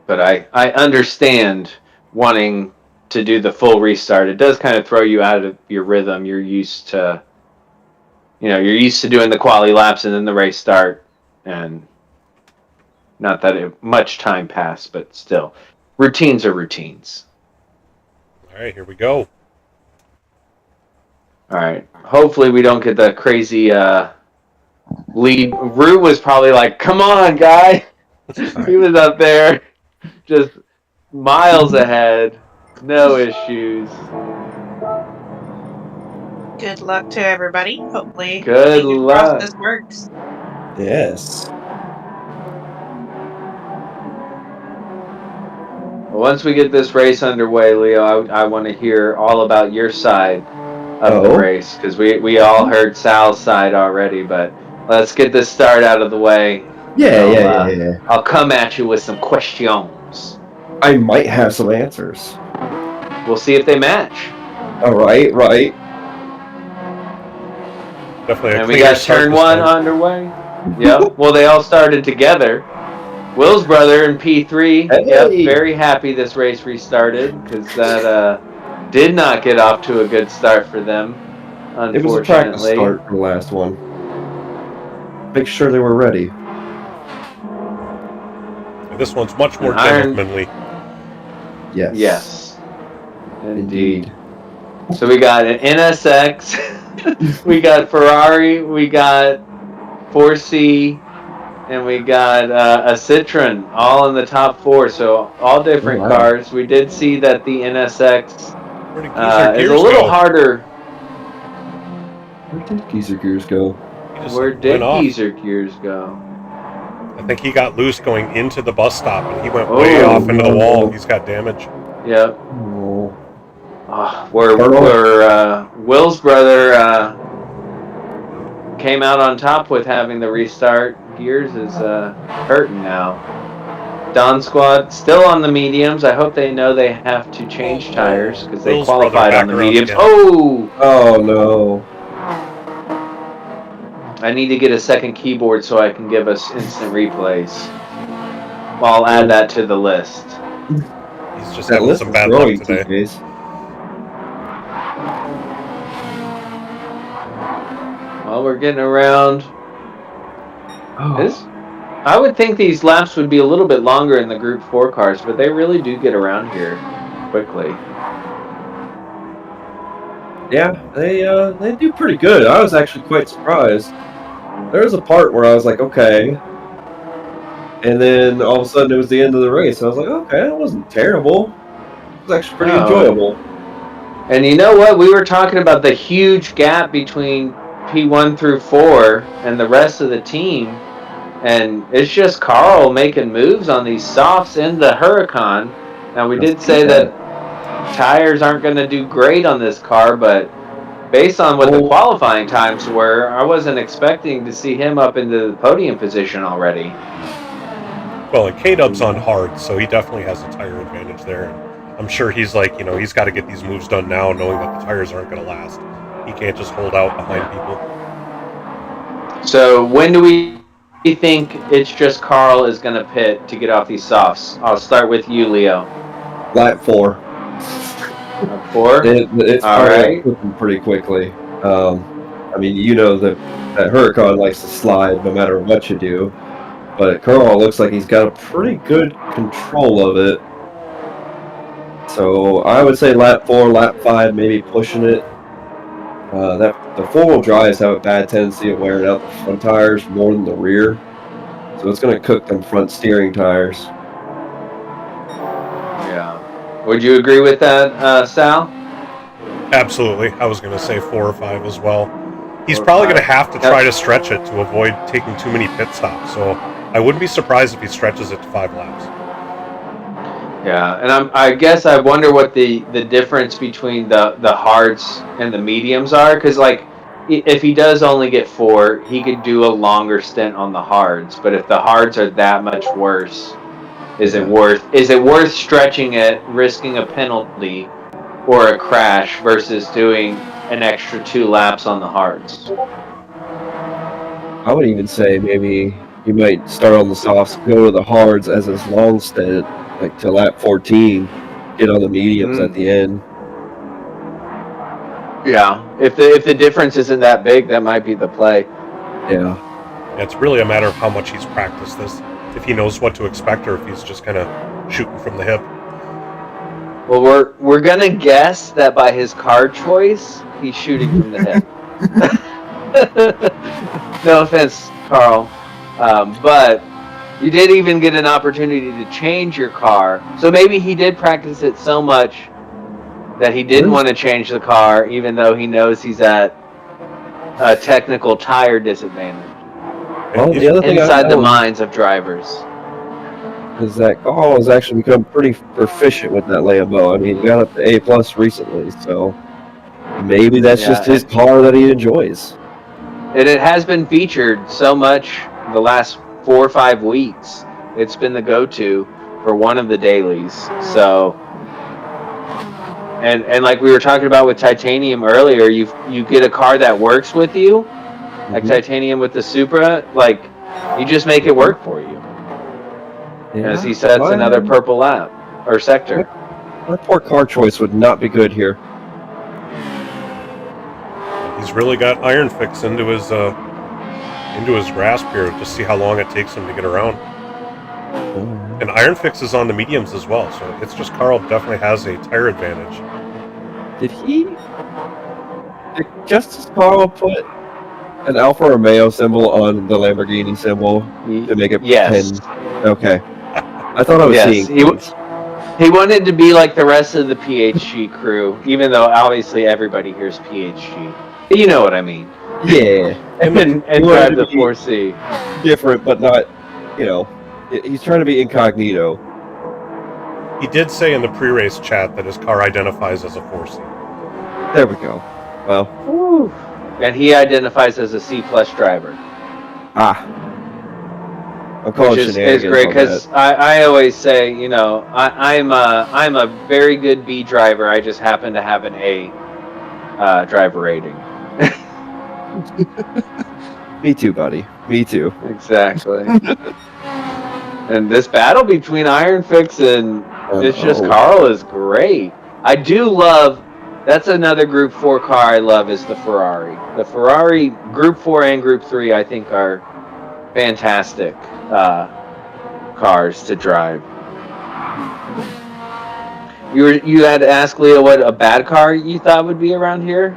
But I understand wanting to do the full restart. It does kind of throw you out of your rhythm. You're used to doing the quali laps and then the race start, and not that much time passed, but still, routines are routines. All right, here we go. All right. Hopefully we don't get the crazy lead. Rue was probably like, "Come on, guy." He was up there just miles ahead. No issues. Good luck to everybody. Hopefully, Good fingers luck. crossed this works. Yes. Once we get this race underway, Leo, I want to hear all about your side of the race, because we all heard Sal's side already, but let's get this start out of the way. Yeah. I'll come at you with some questions. I might have some answers. We'll see if they match. All right. Definitely. And we got turn 1 underway. Yep. Well, they all started together. Will's brother in P3. Hey. Yep. Very happy this race restarted, because that did not get off to a good start for them, unfortunately. It was a practice start for the last one. Make sure they were ready. This one's much more gentlemanly. Yes. Indeed. So we got an NSX, we got Ferrari, we got 4C, and we got a Citroen, all in the top 4. So all different cars. We did see that the NSX is a little harder. Where did Geezer Gears go? Where did Geezer Gears go? I think he got loose going into the bus stop, and he went way off into the wall. He's got damage. Yep. Oh. Where Will's brother came out on top with having the restart. Gears is hurting now. Don Squad still on the mediums. I hope they know they have to change tires because they Will's brother qualified on back the around mediums. again. Oh no. I need to get a second keyboard so I can give us instant replays. Well, I'll add that to the list. He's just That having list some is bad luck growing today. these days. Well, we're getting around. Oh. I would think these laps would be a little bit longer in the Group 4 cars, but they really do get around here quickly. Yeah, they do pretty good. I was actually quite surprised. There was a part where I was like, okay. And then all of a sudden it was the end of the race. I was like, okay, that wasn't terrible. It was actually pretty enjoyable. And you know what? We were talking about the huge gap between P1 through 4 and the rest of the team. And it's just Carl making moves on these softs in the Huracan. Now, we did say that tires aren't going to do great on this car, but based on what the qualifying times were, I wasn't expecting to see him up into the podium position already. Well, and K-Dub's on hard, so he definitely has a tire advantage there. I'm sure he's like, he's got to get these moves done now, knowing that the tires aren't going to last. He can't just hold out behind people. So when do we think it's just Carl is going to pit to get off these softs? I'll start with you, Leo. Lap 4. Lap 4? It's all right. Cooking pretty quickly. I mean, that Huracan likes to slide no matter what you do. But Carl looks like he's got a pretty good control of it. So I would say lap 4, lap 5, maybe pushing it. The 4-wheel drives have a bad tendency of wearing out the front tires more than the rear. So it's going to cook them front steering tires. Yeah. Would you agree with that, Sal? Absolutely. I was going to say 4 or 5 as well. He's probably going to have to try to stretch it to avoid taking too many pit stops. So I wouldn't be surprised if he stretches it to 5 laps. Yeah, and I guess I wonder what the difference between the hards and the mediums are, because like if he does only get 4, he could do a longer stint on the hards. But if the hards are that much worse, is it worth stretching it, risking a penalty or a crash versus doing an extra 2 laps on the hards? I would even say maybe you might start on the softs, go to the hards as his long stint, like to lap 14, get on the mediums at the end. Yeah, if the difference isn't that big, that might be the play. Yeah. It's really a matter of how much he's practiced this. If he knows what to expect, or if he's just kind of shooting from the hip. Well, we're gonna guess that by his car choice, he's shooting from the hip. No offense, Carl, but you did even get an opportunity to change your car. So maybe he did practice it so much that he didn't want to change the car, even though he knows he's at a technical tire disadvantage. Well, the other thing inside the minds of drivers is that Carl has actually become pretty proficient with that Lambo. I mean, he got up to A+ recently, so maybe that's just his car that he enjoys. And it has been featured so much the last 4 or 5 weeks. It's been the go-to for one of the dailies. So, and like we were talking about with Titanium earlier, you get a car that works with you, like Titanium with the Supra, like you just make it work for you. Yeah. As he sets another purple lap or sector. My poor car choice would not be good here. He's really got Iron Fix into his grasp here to see how long it takes him to get around. And Iron Fix is on the mediums as well, so it's just Carl definitely has a tire advantage. Did Justice Carl put an Alfa Romeo symbol on the Lamborghini symbol to make it 10? Okay. I thought I was seeing. He wanted to be like the rest of the PHG crew, even though obviously everybody here's PHG. You know what I mean? Yeah. And drive the 4C. Different, but not you know, he's trying to be incognito. He did say in the pre-race chat that his car identifies as a 4C. There we go. Well, Woo. And he identifies as a C+ driver. I'm calling Which is shenanigans great on because I always say, you know, I'm a very good B driver. I just happen to have an A driver rating. Me too, buddy. Me too. Exactly. And this battle between Iron Fix and It's Just Carl is great. I do love. That's another Group 4 car I love is the Ferrari. The Ferrari Group 4 and Group 3 I think are fantastic cars to drive. You had to ask Leo what a bad car you thought would be around here?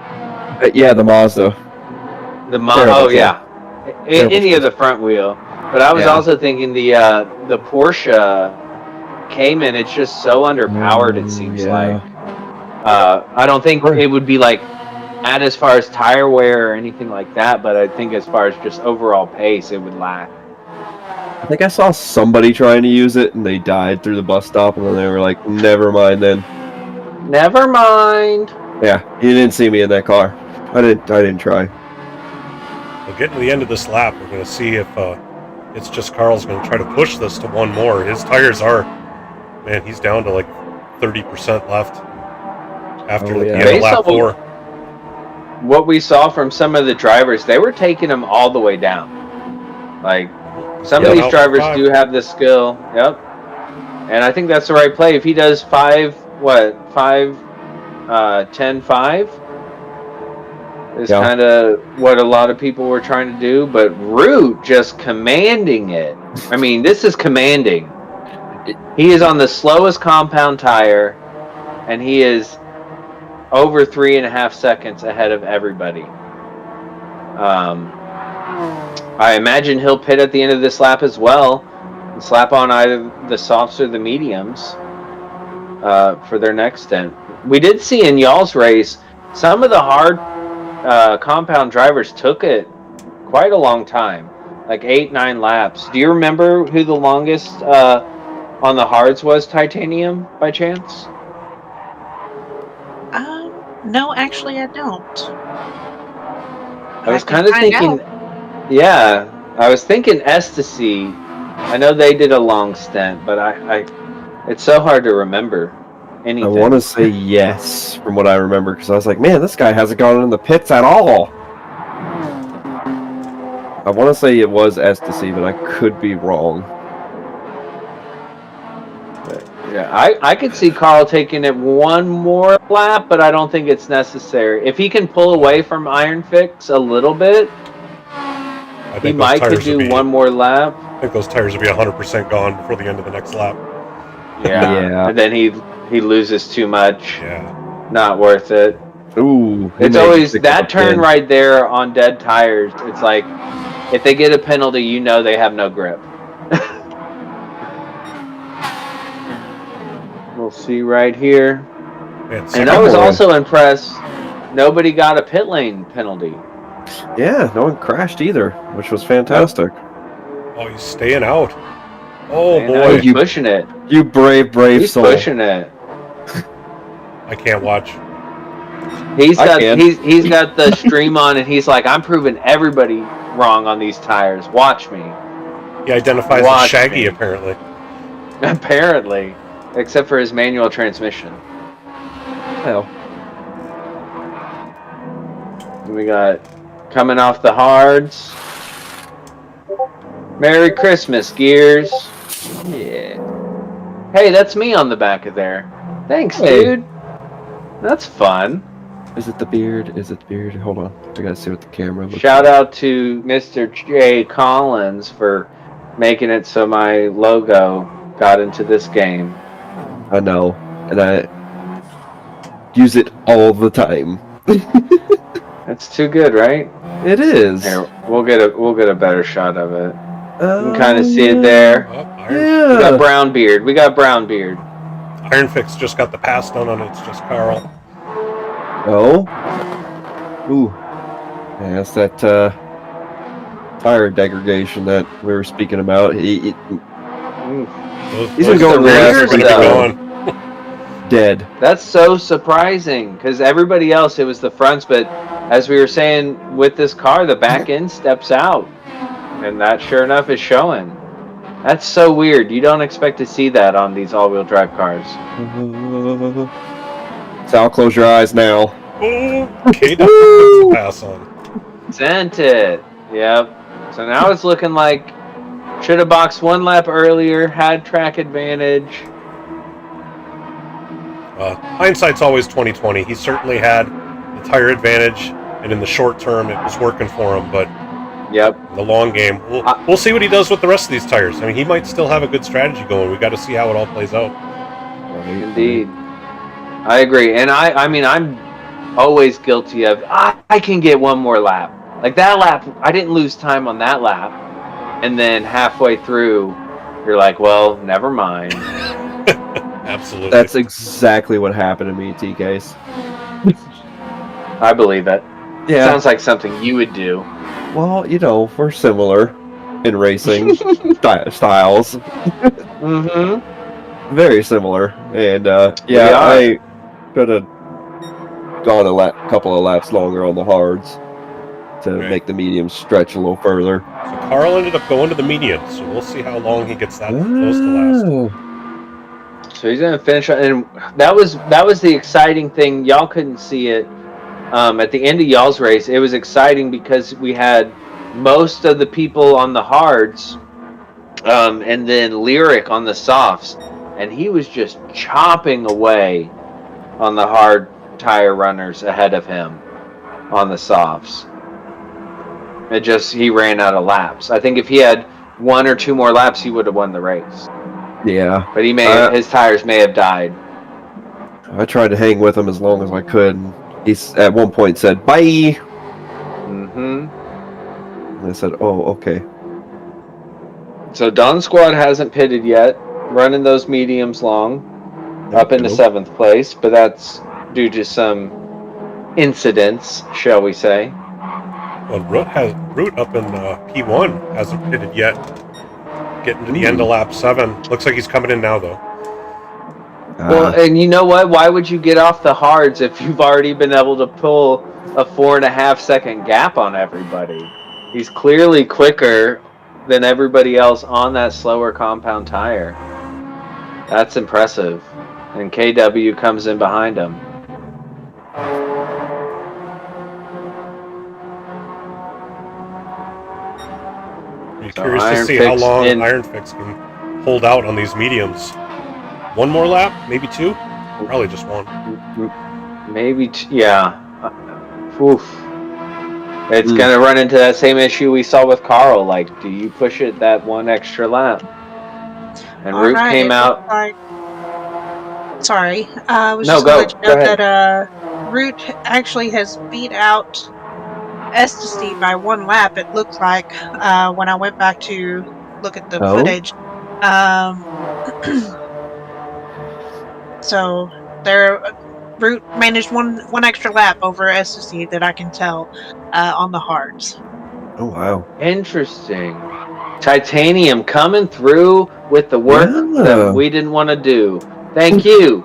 Yeah, the Mazda. Oh yeah, any of the front wheel. But I was also thinking the Porsche Cayman. It's just so underpowered. It seems like. I don't think it would be like as far as tire wear or anything like that. But I think as far as just overall pace, it would lack. I think I saw somebody trying to use it and they died through the bus stop, and then they were like, "Never mind." Then. Never mind. Yeah, you didn't see me in that car. I didn't try. We're getting to the end of this lap. We're going to see if It's Just Carl's going to try to push this to one more. His tires are, man, he's down to like 30% left after the end of lap 4. What we saw from some of the drivers, they were taking them all the way down. Like, some of these drivers do have the skill. Yep. And I think that's the right play. If he does 10, 5 is kind of what a lot of people were trying to do. But Root just commanding it. I mean, this is commanding. He is on the slowest compound tire, and he is over 3.5 seconds ahead of everybody. I imagine he'll pit at the end of this lap as well and slap on either the softs or the mediums for their next stint. We did see in y'all's race, some of the hard compound drivers took it quite a long time, like 8-9 laps. Do you remember who the longest on the hards was, Titanium, by chance? No, actually, I don't. I was kind of thinking, I was thinking Ecstasy. I know they did a long stint, but I it's so hard to remember anything. I want to say yes, from what I remember, because I was like, man, this guy hasn't gone in the pits at all. I want to say it was Ecstasy, but I could be wrong. Yeah, I could see Carl taking it one more lap, but I don't think it's necessary. If he can pull away from Iron Fix a little bit, he might could do one more lap. I think those tires will be 100% gone before the end of the next lap. Yeah. And then he loses too much. Yeah. Not worth it. Ooh. It's always that turn right there on dead tires. It's like, if they get a penalty, you know they have no grip. We'll see right here. And I was also impressed. Nobody got a pit lane penalty. Yeah, no one crashed either, which was fantastic. Oh, he's staying out. Oh, And boy. he's pushing it. You brave He's soul. pushing it. I can't watch. He's got the stream on, and he's like, I'm proving everybody wrong on these tires. Watch me. He identifies as Shaggy, apparently. Apparently. Except for his manual transmission. Hell. We got coming off the hards. Merry Christmas, Gears. Yeah. Hey, that's me on the back of there. Thanks, dude. That's fun. Is it the beard? Is it the beard? Hold on. I gotta see what the camera looks Shout out to Mr. J. Collins for making it so my logo got into this game. I know. And I use it all the time. That's too good, right? It is. Here, we'll get a better shot of it. You can kind of see it there. Oh, We got brown beard. Iron Fix just got the pass done on It's Just Carl. Oh. Ooh. Yeah, that's that tire degradation that we were speaking about. He's Those been going tires are weird, gonna be though. gone. dead. That's so surprising because everybody else, it was the fronts, but as we were saying with this car, the back end steps out, and that sure enough is showing. That's so weird. You don't expect to see that on these all-wheel drive cars. Sal, close your eyes now. Okay, puts the pass on. Sent it. Yep. So now it's looking like should have boxed one lap earlier, had track advantage. Hindsight's always 20/20. He certainly had the tire advantage, and in the short term, it was working for him. But Yep. in the long game, we'll see what he does with the rest of these tires. I mean, he might still have a good strategy going. We got to see how it all plays out. Indeed. I agree. And I mean, I'm always guilty of, I can get one more lap. Like that lap, I didn't lose time on that lap. And then halfway through, you're like, well, never mind. Absolutely. That's exactly what happened to me, TKs. I believe it. Yeah. Sounds like something you would do. Well, you know, we're similar in racing styles. Mm-hmm. Very similar. And, We are. I could have gone a couple of laps longer on the hards to Right. make the mediums stretch a little further. So Carl ended up going to the median, so we'll see how long he gets that close to last. Oh. So he's gonna finish, and that was the exciting thing. Y'all couldn't see it at the end of y'all's race. It was exciting because we had most of the people on the hards, and then Lyric on the softs, and he was just chopping away on the hard tire runners ahead of him on the softs. He ran out of laps. I think if he had one or two more laps, he would have won the race. Yeah. But his tires may have died. I tried to hang with him as long as I could. He's at one point said, bye! Mm-hmm. And I said, oh, okay. So Don Squad hasn't pitted yet, running those mediums long, up into Nope. 7th place, but that's due to some incidents, shall we say. Well, Root up in P1 hasn't pitted yet. Getting to the end of lap 7. Looks like he's coming in now, though. Well, and you know what? Why would you get off the hards if you've already been able to pull a 4.5 second gap on everybody? He's clearly quicker than everybody else on that slower compound tire. That's impressive. And KW comes in behind him. Be So curious to Iron see how Fix long in- Iron Fix can hold out on these mediums. One more lap? Maybe two? Probably just one. Maybe, yeah. Oof. It's going to run into that same issue we saw with Carl. Like, do you push it that one extra lap? And Root Alright, came it out. looks like- Sorry, I was No, just go. going to let you Go know ahead. that Root actually has beat out Ecstasy by one lap. It looks like when I went back to look at the Oh. footage. So Root managed one extra lap over Ecstasy that I can tell on the hards. Oh, wow. Interesting. Titanium coming through with the work Yeah. that we didn't want to do. Thank you.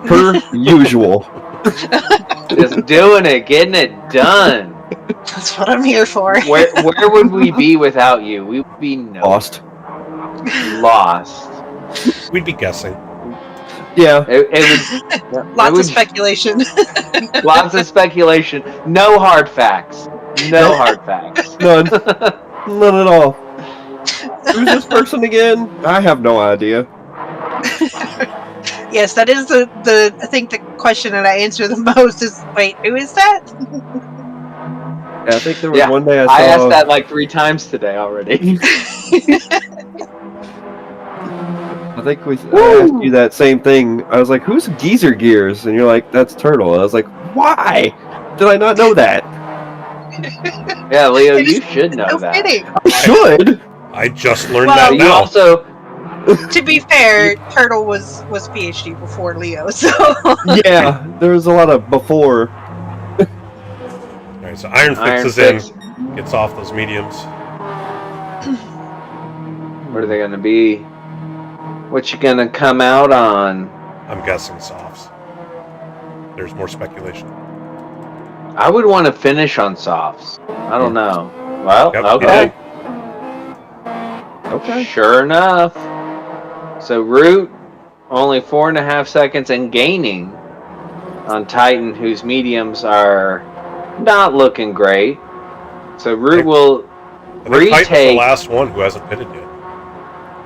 Per usual. Just doing it, getting it done. That's what I'm here for. Where would we be without you? We would be Lost. lost. We'd be guessing. Yeah. It Lots would- of speculation. Lots of speculation. No hard facts. No hard facts. None. None at all. Who's this person again? I have no idea. Yes, that is the I think the question that I answer the most is, wait, who is that? Yeah, I think there was Yeah, one day I saw... I asked that like 3 times today already. I think I asked you that same thing. I was like, who's Geezer Gears? And you're like, that's Turtle. I was like, why? Did I not know that? Yeah, Leo, It is you should know so that. fitting. I should! I just learned Well, that You now. also, To be fair, Turtle was PhD before Leo, so Yeah, there was a lot of before. Alright, so Iron Fix Iron is Fix. in. Gets off those mediums. What are they going to be? What you going to come out on? I'm guessing softs. There's more speculation. I would want to finish on softs. I don't know. Well, Yep, okay. Okay. Sure enough. So Root only 4.5 seconds and gaining on Titan, whose mediums are not looking great. So Root will I think Titan's the retake. last one who hasn't pitted yet.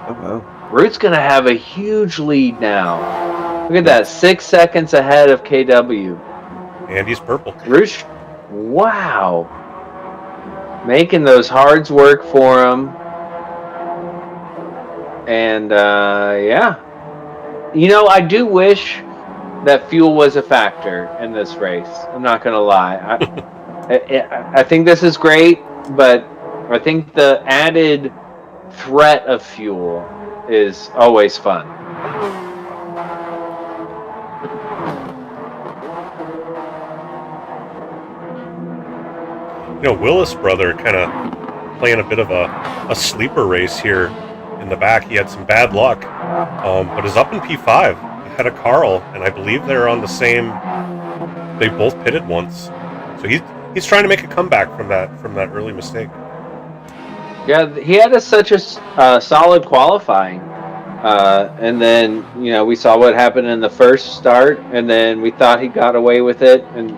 Oh wow. Root's going to have a huge lead now. Look at that, 6 seconds ahead of KW. And he's purple. Root, wow. Making those hards work for him. And, yeah. You know, I do wish that fuel was a factor in this race. I'm not going to lie. I think this is great, but I think the added threat of fuel is always fun. You know, Willis brother kind of playing a bit of a sleeper race here in the back. He had some bad luck, but is up in P5 ahead of Carl, and I believe they're on the same. They both pitted once, so he's trying to make a comeback from that early mistake. Yeah, he had such a solid qualifying, and then we saw what happened in the first start, and then we thought he got away with it and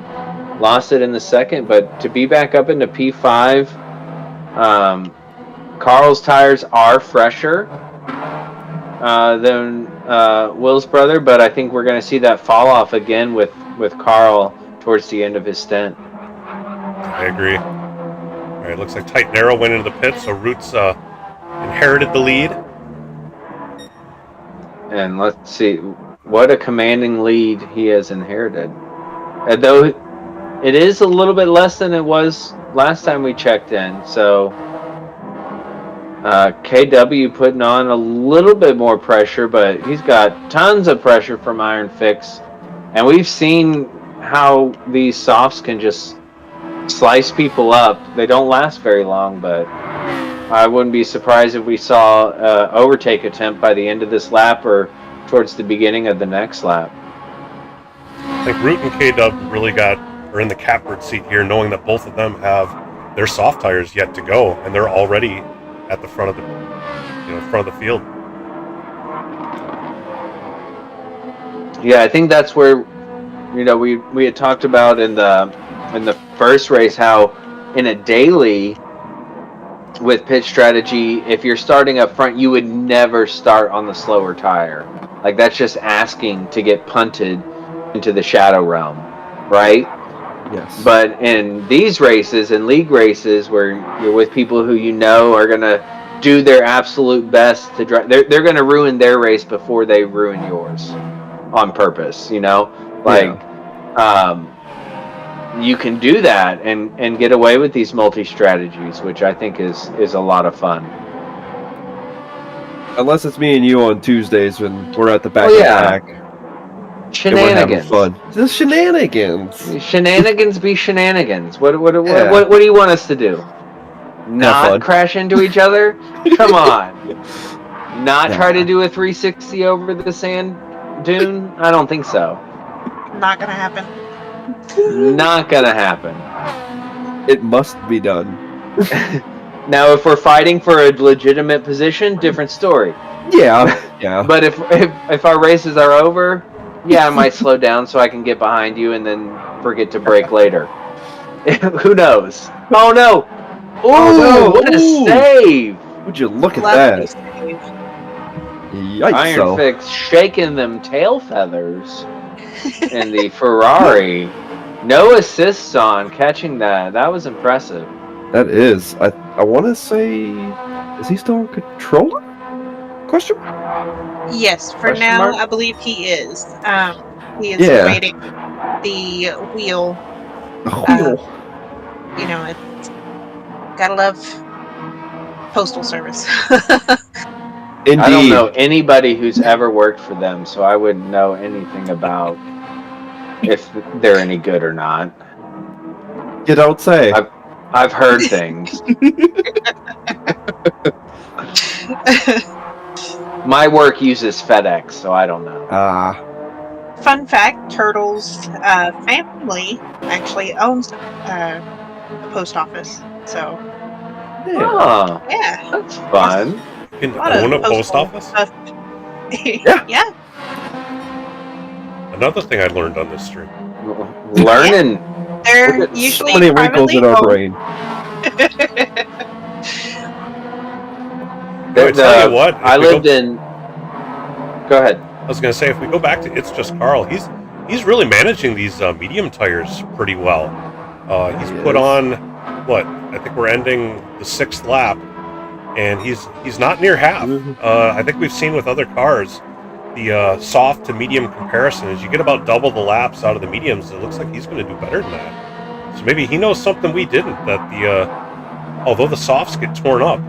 lost it in the second. But to be back up into P5, Carl's tires are fresher than Will's brother, but I think we're going to see that fall off again with Carl towards the end of his stint. I agree. All right, looks like Tight Narrow went into the pit, so Roots inherited the lead. And let's see, what a commanding lead he has inherited. Though it is a little bit less than it was last time we checked in, so KW putting on a little bit more pressure, but he's got tons of pressure from Iron Fix, and we've seen how these softs can just slice people up. They don't last very long, but I wouldn't be surprised if we saw an overtake attempt by the end of this lap or towards the beginning of the next lap. I think Root and KW really are in the catbird seat here, knowing that both of them have their soft tires yet to go, and they're already at the front of the front of the field. Yeah, I think that's where we had talked about in the first race how in a daily with pitch strategy, if you're starting up front, you would never start on the slower tire. Like, that's just asking to get punted into the shadow realm, right? Yes. But in these races, in league races, where you're with people who are going to do their absolute best to drive, they're going to ruin their race before they ruin yours on purpose, you can do that and get away with these multi-strategies, which I think is a lot of fun. Unless it's me and you on Tuesdays when we're at the back Oh, of yeah. the pack. Shenanigans. And we're having fun. The shenanigans. Shenanigans be shenanigans. What do you want us to do? Not crash into each other? Come on. Not try to do a 360 over the sand dune? I don't think so. Not gonna happen. Not gonna happen. It must be done. Now, if we're fighting for a legitimate position, different story. Yeah. But if our races are over, I might slow down so I can get behind you and then forget to brake later. Who knows? Oh no! Ooh, no. What a save! Would you look at Lovely that? save. Yikes! Iron Fix shaking them tail feathers in the Ferrari. No assists on catching that. That was impressive. That is. I want to say, is he still in controller? Question? Yes, for Question now, mark? I believe he is. He is Yeah. awaiting the wheel. It's gotta love postal service. Indeed. I don't know anybody who's ever worked for them, so I wouldn't know anything about if they're any good or not. You don't say. I've heard things. My work uses FedEx, so I don't know. Fun fact: Turtle's family actually owns the post office. So Oh, yeah, that's fun. You can a lot of own a post postal office? stuff. Yeah. Yeah. Another thing I learned on this stream. Learning. They're Look at usually so many wrinkles in our privately brain. I tell you what, if I we go- lived in. Go ahead. I was going to say, if we go back to It's Just Carl, he's really managing these medium tires pretty well. He's put on, I think we're ending the 6th lap, and he's not near half. I think we've seen with other cars, the soft to medium comparison is you get about double the laps out of the mediums. It looks like he's going to do better than that. So maybe he knows something we didn't, that although the softs get torn up,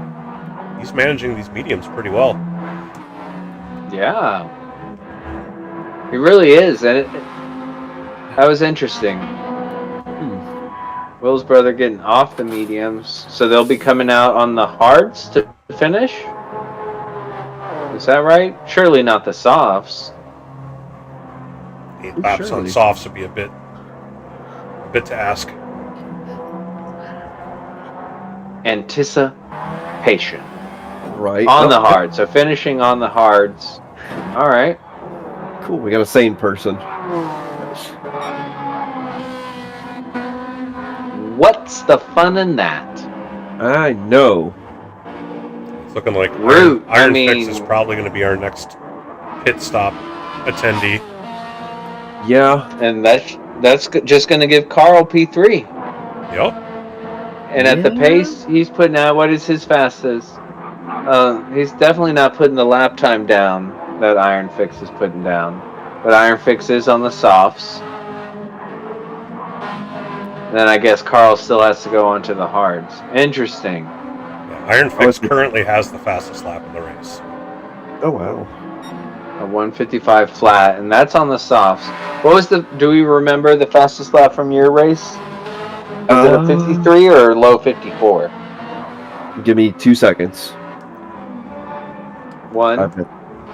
he's managing these mediums pretty well. Yeah. He really is, and that was interesting. Will's brother getting off the mediums, so they'll be coming out on the hards to finish? Is that right? Surely not the softs. 8 laps on Surely. softs would be a bit to ask. Anticipation. Right. On the hard, so finishing on the hards. All right. Cool. We got a sane person. What's the fun in that? I know. It's looking like Root, Iron I mean- Fix is probably going to be our next pit stop attendee. Yeah. And that's just going to give Carl P3. Yep. And at the Yeah. pace he's putting out, what is his fastest? He's definitely not putting the lap time down that Iron Fix is putting down. But Iron Fix is on the softs. Then I guess Carl still has to go on to the hards. Interesting. Yeah, Iron Fix currently has the fastest lap in the race. Oh wow. A 155 flat, and that's on the softs. What was do we remember the fastest lap from your race? Was it a 53 or a low 54? Give me 2 seconds. One.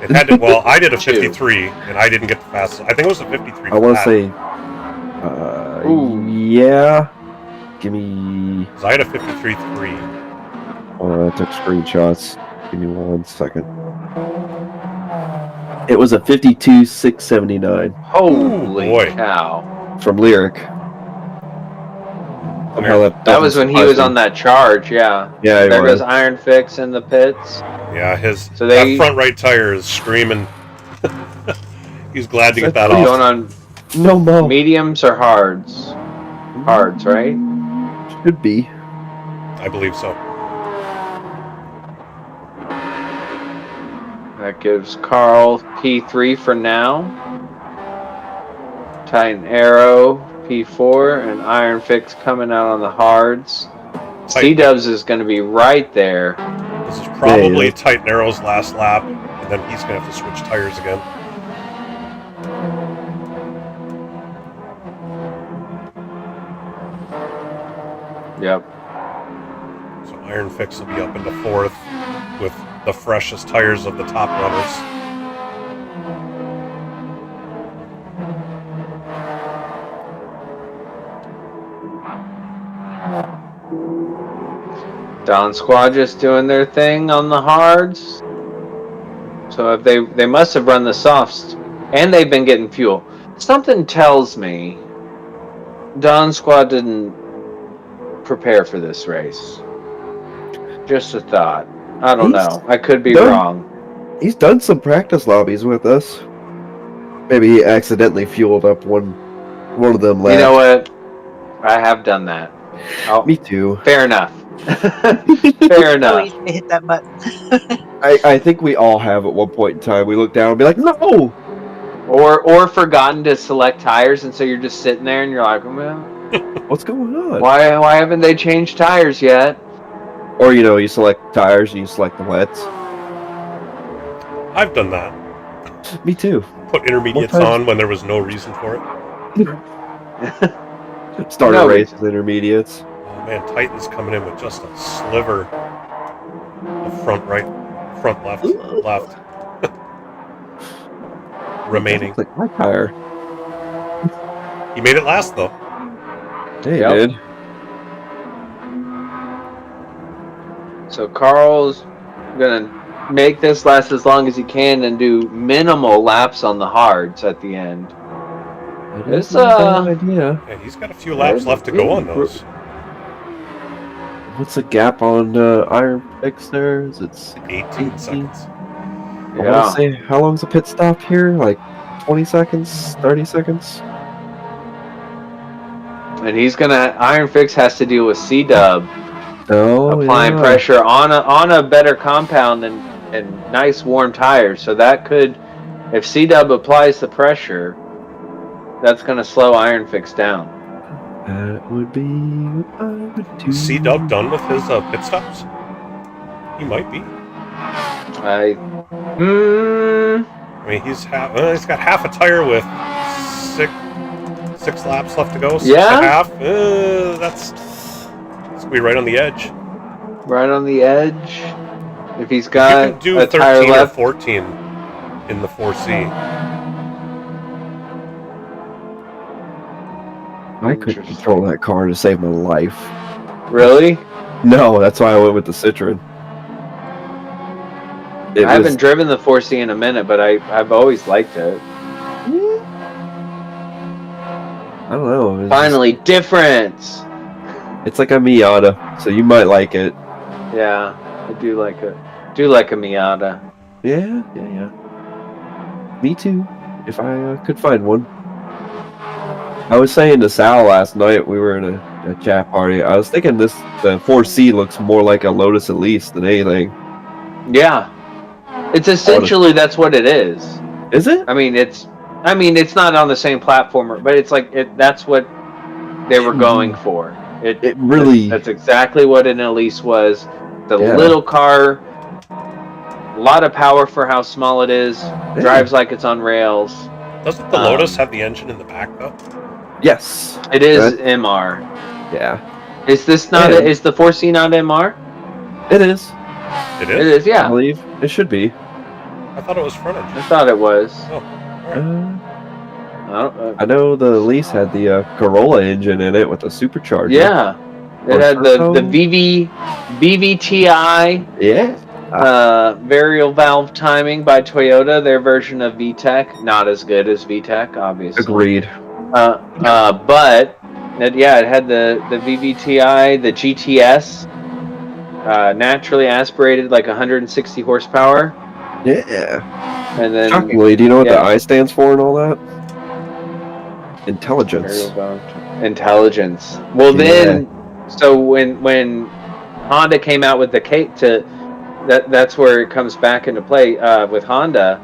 It had to, well, I did a Two. 53, and I didn't get the fastest. I think it was a 53 I want to flat. say. Ooh. Yeah. Give me. 'Cause I had a 53.3. I took screenshots. Give me 1 second. It was a 52.679 Holy boy. cow. from Lyric. Somehow That was when he was on that charge, yeah. Yeah, he There was. goes Iron Fix in the pits. Yeah, So they- that front right tire is screaming. He's glad to get that Going off. on No mo. mediums or hards? Hards, right? Should be. I believe so. That gives Carl P3 for now. Titan Arrow P4 and Iron Fix coming out on the hards. C-Dubs is going to be right there. This is probably Yeah. Titan Arrow's last lap, and then he's going to have to switch tires again. Yep. So Iron Fix will be up into 4th with the freshest tires of the top runners. Don Squad just doing their thing on the hards. So if they must have run the softs, and they've been getting fuel. Something tells me Don Squad didn't prepare for this race. Just a thought. I don't know. I could be done. wrong. He's done some practice lobbies with us. Maybe he accidentally fueled up one of them laps. You know what? I have done that. Oh, Me too. fair enough. Fair enough. Always hit that button. I think we all have at one point in time. We look down and be like, no! Or forgotten to select tires, and so you're just sitting there and you're like, well, What's going on? why haven't they changed tires yet? Or, you select tires and you select the wets. I've done that. Me too. Put intermediates What time? on when there was no reason for it. Started No. races, intermediates. Oh man, Titan's coming in with just a sliver of front right, front left, left. remaining. It's like my tire. He made it last though. Yeah, he Yep. did. So Carl's gonna make this last as long as he can and do minimal laps on the hards at the end. It's It's a bad idea. Yeah, he's got a few laps left to go on those. What's the gap on Iron Fix there? Is it 18 seconds. I want to say, how long's the pit stop here? Like 20 seconds? 30 seconds? And he's gonna Iron Fix has to deal with C-Dub Oh, applying yeah. pressure on a better compound and nice warm tires. So that could, if C-Dub applies the pressure, that's gonna slow Iron Fix down. That would be what I would do. Is C-Dub done with his pit stops? He might be. Hmm. I mean, he's got half a tire with six laps left to go. Six Yeah? and a half. That's gonna be right on the edge. Right on the edge. If he's You got can do a tire 13 or left, 14 in the 4C. I couldn't control that car to save my life. really? No, that's why I went with the Citroen. I haven't driven the 4C in a minute, but I've always liked it. I don't know. It's Finally, difference. it's like a Miata, so you might like it. Yeah, I do like it. Do like a Miata. Yeah. Me too, if I could find one. I was saying to Sal last night, we were in a chat party, I was thinking the 4C looks more like a Lotus Elise than anything. Yeah, it's essentially that's what it is. Is it? I mean, it's not on the same platform, but it's like that's what they were going for. It really... That's exactly what an Elise was. The Yeah. little car, a lot of power for how small it is. Drives like it's on rails. Doesn't the Lotus have the engine in the back though? Yes. It is MR. Yeah. Is this not? Yeah. Is the 4C not MR? It is. It It is? is. Yeah, I believe it should be. I thought it was front engine. I thought it was. Oh, alright. I know the Elise had the Corolla engine in it with a supercharger. Yeah, it Or had turbo? the BVTI Yeah. variable valve timing by Toyota. Their version of VTEC, not as good as VTEC, obviously. Agreed. But it had the VVTI, the GTS, naturally aspirated like 160 horsepower, Yeah. and then Shockingly, do you know what yeah. the I stands for and all that? Intelligence. variable valve intelligence. Well, then, so when Honda came out with the K that's where it comes back into play with Honda,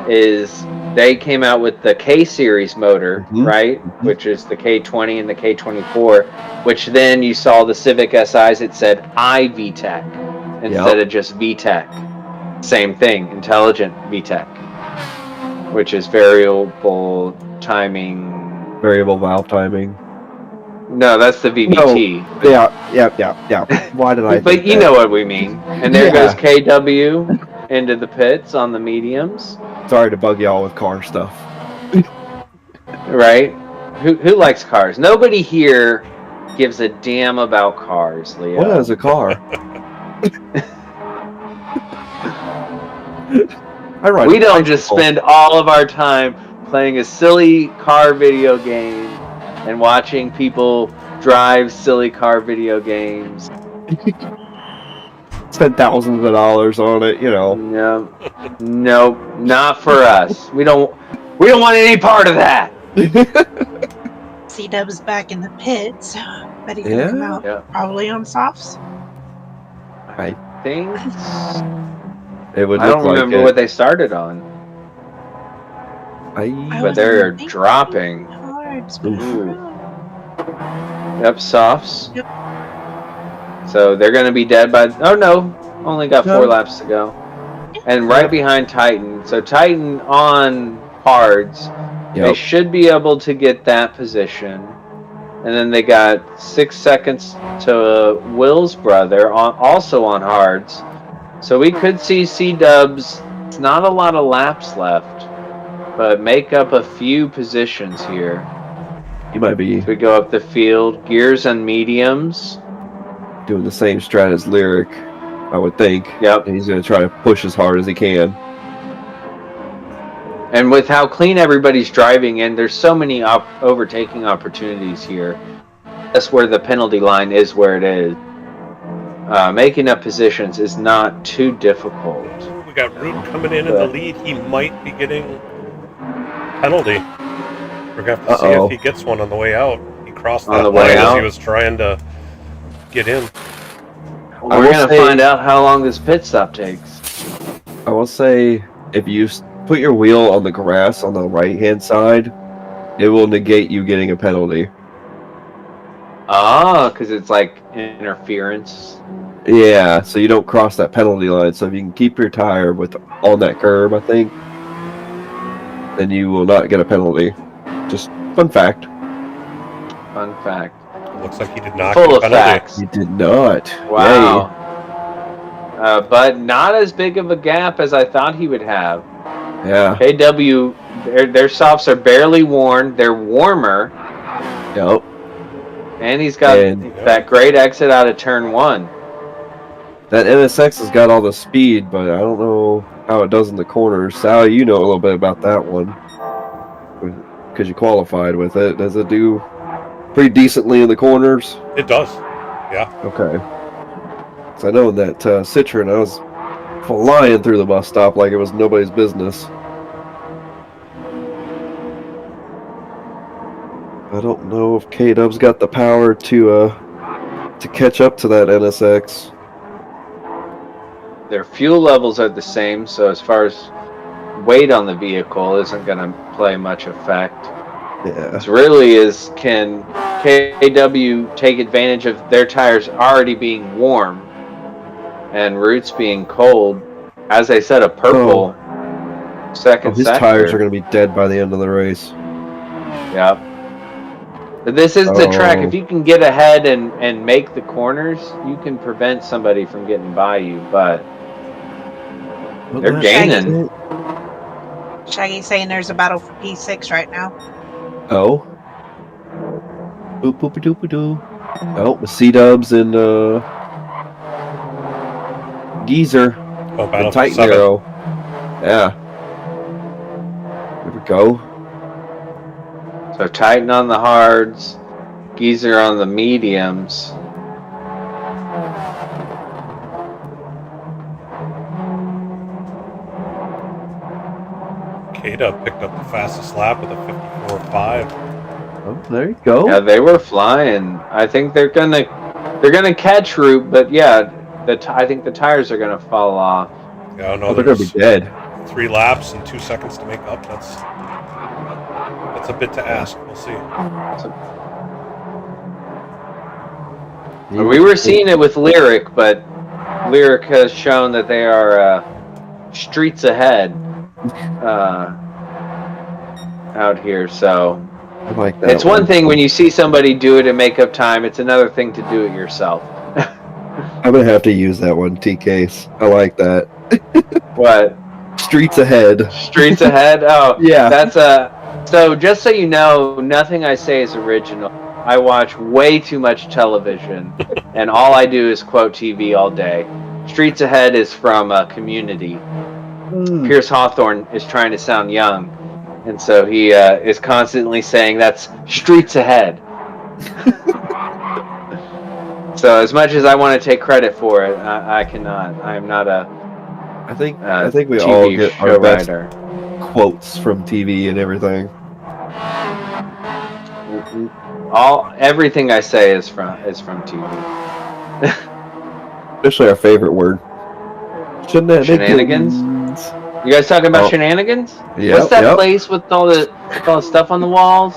is they came out with the K series motor, right? Which is the K20 and the K24, which then you saw the Civic SIs, it said iVTEC instead of just VTEC. Same thing, intelligent VTEC, which is variable timing. Variable valve timing. No, that's the VVT. Yeah. Why did I? But you know what we mean. And there goes KW into the pits on the mediums. Sorry to bug y'all with car stuff. Right? Who likes cars? Nobody here gives a damn about cars, Leo. What is a car? We don't just spend all of our time playing a silly car video game and watching people drive silly car video games. Spend thousands of dollars on it, you know. No, not for us. We don't want any part of that. C-Dub's back in the pit, so I bet he's gonna come out probably on softs. I think it would. I don't remember what they started on. But they're dropping. Yep, softs. Yep. So they're going to be dead by... Oh, no. Only got 4 laps to go. And right behind Titan. So Titan on hards. They should be able to get that position. And then they got 6 seconds to Will's brother, also on hards. So we could see C-Dubs. It's not a lot of laps left. but make up a few positions here. He might be As we go up the field, gears and mediums. doing the same strat as Lyric, I would think. Yep. And he's going to try to push as hard as he can. And with how clean everybody's driving in, there's so many overtaking opportunities here. That's where the penalty line is where it is. Making up positions is not too difficult. We got Root coming in the lead. He might be getting penalty. We're going to have to see if he gets one on the way out. He crossed that line as he was trying to get in. Well, we're going to find out how long this pit stop takes. I will say, if you put your wheel on the grass on the right-hand side, it will negate you getting a penalty. Ah, because it's like interference. Yeah, so you don't cross that penalty line. So if you can keep your tire on that curb, I think, then you will not get a penalty. Just fun fact. Fun fact. Looks like he did not Full get a of penalty. Facts. He did not. Wow. But not as big of a gap as I thought he would have. Yeah. KW, their softs are barely worn. They're warmer. Yep. And he's got that great exit out of turn 1. That NSX has got all the speed, but I don't know how it does in the corners. Sally, you know a little bit about that one. Because you qualified with it. Does it do pretty decently in the corners? It does. Yeah. Okay. So I know in that Citroen, I was flying through the bus stop like it was nobody's business. I don't know if K-Dub's got the power to catch up to that NSX. Their fuel levels are the same, so as far as weight on the vehicle isn't going to play much effect. Yeah. It really is, can KW take advantage of their tires already being warm and Roots being cold? As I said, a purple second his sector. tires are going to be dead by the end of the race. Yep. But this is the track. If you can get ahead and make the corners, you can prevent somebody from getting by you, but they're gaining. Shaggy's saying there's a battle for P6 right now. Oh. Boop boop doop doo. Oh, with C-Dubs and Geezer. Oh, battle and Titan for 7. Arrow. Yeah. There we go. So Titan on the hards, Geezer on the mediums. K-Dub picked up the fastest lap with a 54.5. Oh, there you go. Yeah, they were flying. I think they're gonna catch Root, but yeah, I think the tires are gonna fall off. Yeah, no, they're gonna be dead. 3 laps and 2 seconds to make up. That's a bit to ask. We'll see. We were seeing it with Lyric, but Lyric has shown that they are streets ahead out here. So I like that. it's one thing when you see somebody do it and make up time. It's another thing to do it yourself. I'm gonna have to use that one, T-Case. I like that. What? Streets ahead. Streets ahead? Oh, yeah. That's So just so you know, nothing I say is original. I watch way too much television, and all I do is quote TV all day. Streets Ahead is from Community. Pierce Hawthorne is trying to sound young, and so he is constantly saying that's Streets Ahead. So as much as I want to take credit for it, I cannot. I am not a I think we TV all get our best writer. quotes from TV and everything. Everything I say is from TV. Especially our favorite word. Shenanigans? You guys talking about shenanigans? Yeah. What's that place with all the stuff on the walls?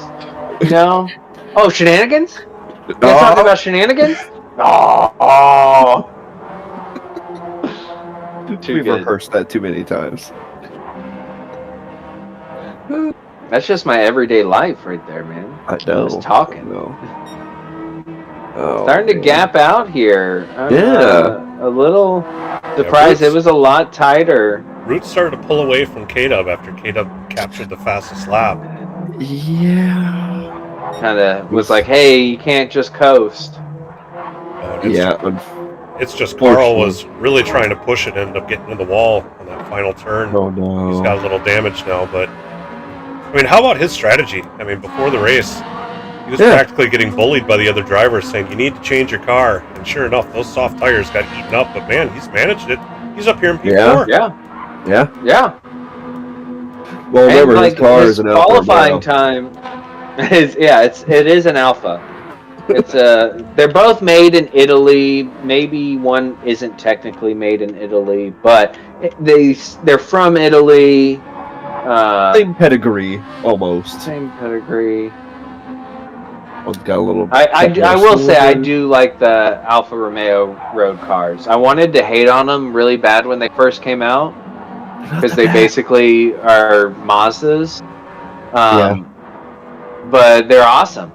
You know? Oh, shenanigans? You guys talking about shenanigans? Oh. We've rehearsed that too many times. That's just my everyday life right there, man. I know. Just talking. Oh, Starting to gap out here. I'm, Yeah. a little surprised. It was a lot tighter Root started to pull away from K-Dub after K-Dub captured the fastest lap. Yeah. Kind of was like, hey, you can't just coast. Oh, and it's just Carl was really trying to push it, ended up getting in the wall on that final turn. Oh no. He's got a little damage now, but I mean, how about his strategy? I mean, before the race, he was practically getting bullied by the other drivers, saying you need to change your car. And sure enough, those soft tires got eaten up. But man, he's managed it. He's up here in P4. Yeah. Well, remember, and, his car is an Alfa qualifying Romeo. time is it is an Alpha. It's they're both made in Italy. Maybe one isn't technically made in Italy, but they're from Italy. Same pedigree, almost. Same pedigree. One's got a little. I will say I do like the Alfa Romeo road cars. I wanted to hate on them really bad when they first came out because they basically are Mazdas. But they're awesome.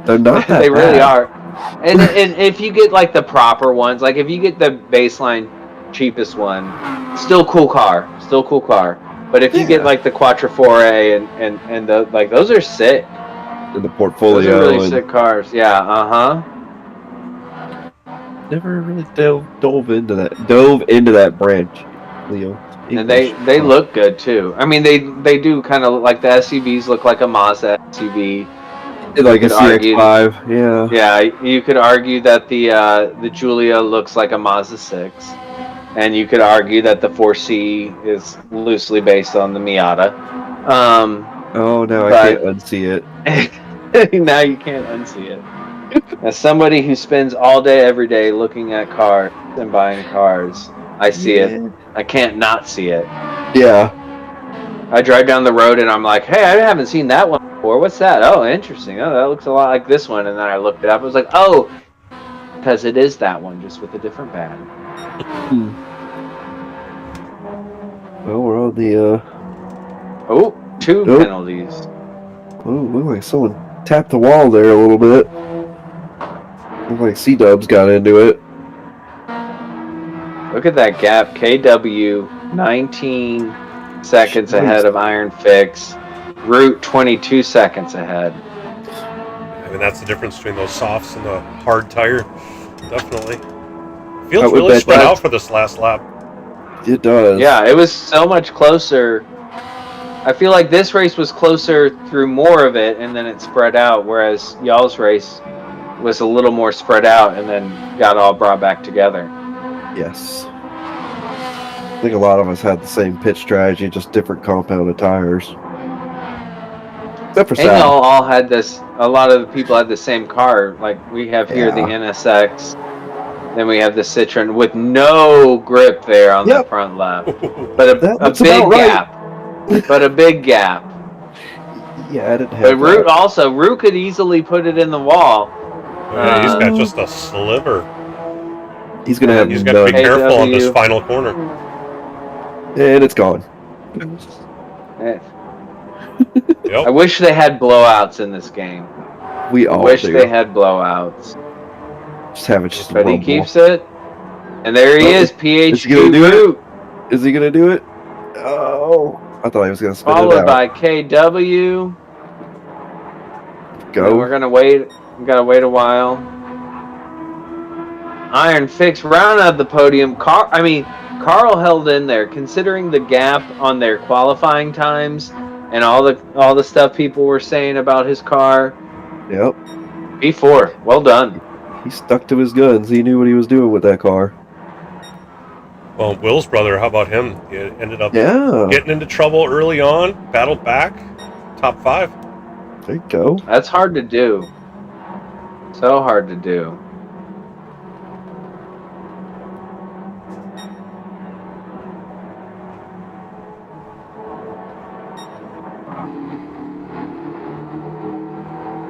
They're not that They really bad. are. And if you get like the proper ones, like if you get the baseline cheapest one, still cool car. But if you get like the Quattrofore and the like, those are sick. In the portfolio. Those are really sick cars. Yeah. Never really dove into that branch, Leo. And they look good too. I mean, they do kind of look like the SUVs look like a Mazda SUV. Like a CX-5, yeah. Yeah, you could argue that the Giulia looks like a Mazda 6, and you could argue that the 4C is loosely based on the Miata. Oh no, I can't unsee it. Now you can't unsee it. As somebody who spends all day every day looking at cars and buying cars, I see it. I can't not see it. Yeah. I drive down the road and I'm like, hey, I haven't seen that one before. What's that? Oh, interesting. Oh, that looks a lot like this one. And then I looked it up. I was like, oh, because it is that one, just with a different bag. Well, we're on the two penalties. Oh, look like someone tapped the wall there a little bit. Look like C-Dubs got into it. Look at that gap. KW 19 seconds ahead of Iron Fix. Root 22 seconds ahead. I mean, that's the difference between those softs and the hard tire. Definitely. Feels really spread out for this last lap. It does. Yeah, it was so much closer. I feel like this race was closer through more of it, and then it spread out, whereas y'all's race was a little more spread out and then got all brought back together. Yes. I think a lot of us had the same pitch strategy, just different compounded tires. Except for And y'all all had this, a lot of the people had the same car. Like we have here the NSX, then we have the Citroen with no grip there on the front left. But a big gap. But a big gap. Yeah, I didn't have But Root could easily put it in the wall. Yeah, he's got just a sliver. He's gonna have. He's got to be careful on this final corner. And it's gone. Yep. I wish they had blowouts in this game. We all wish do. they had blowouts. Just have it just But rumble. he keeps it. And there he is, PHG Is he gonna do Root. it? Is he gonna do it? Oh, I thought he was gonna spin it Followed out. by KW. Go. And we're gonna wait. We gotta wait a while. Iron Fix round out the podium. Carl held in there, considering the gap on their qualifying times and all the stuff people were saying about his car. Yep. P4, well done. He stuck to his guns. He knew what he was doing with that car. Well, Will's brother, how about him? He ended up Yeah. getting into trouble early on, battled back, top 5. There you go. That's hard to do. So hard to do.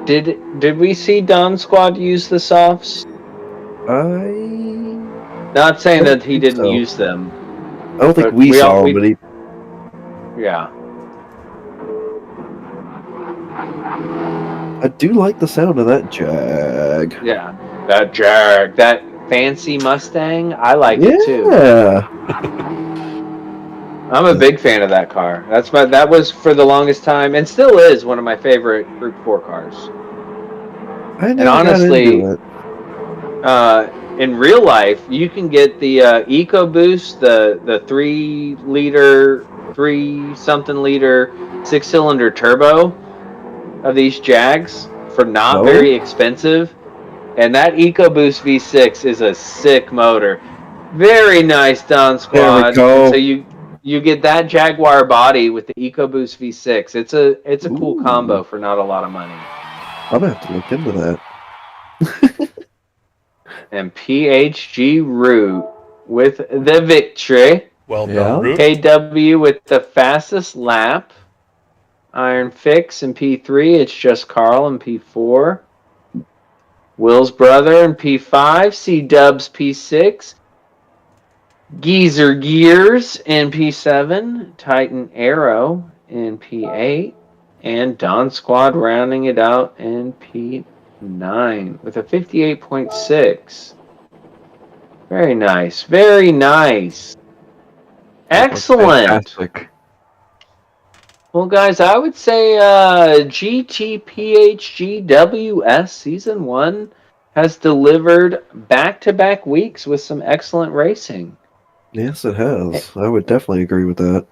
Did we see Don Squad use the softs? Not saying that he didn't use them. I don't think we saw him, but he. Yeah. I do like the sound of that Jag. Yeah. That Jag. That fancy Mustang. I like it too. Yeah. I'm a big fan of that car. That was for the longest time, and still is one of my favorite Group 4 cars. I And never honestly, got into it. in real life, you can get the EcoBoost, the 3-liter, 3-something-liter 6-cylinder turbo of these Jags for not No? very expensive. And that EcoBoost V6 is a sick motor. Very nice, Don Squad. There we go. And so you get that Jaguar body with the EcoBoost V6. It's a cool Ooh. combo for not a lot of money. I'm gonna have to look into that. And PHG Root with the victory. Well Yeah. done, Root. KW with the fastest lap. Iron Fix in P3. It's just Carl in P4. Will's brother in P5. C-Dubs P6. Geezer Gears in P7. Titan Arrow in P8. And Don Squad rounding it out in P9 with a 58.6. Very nice. Very nice. That was Excellent. fantastic. Well, guys, I would say GTPHGWS Season 1 has delivered back-to-back weeks with some excellent racing. Yes, it has. I would definitely agree with that.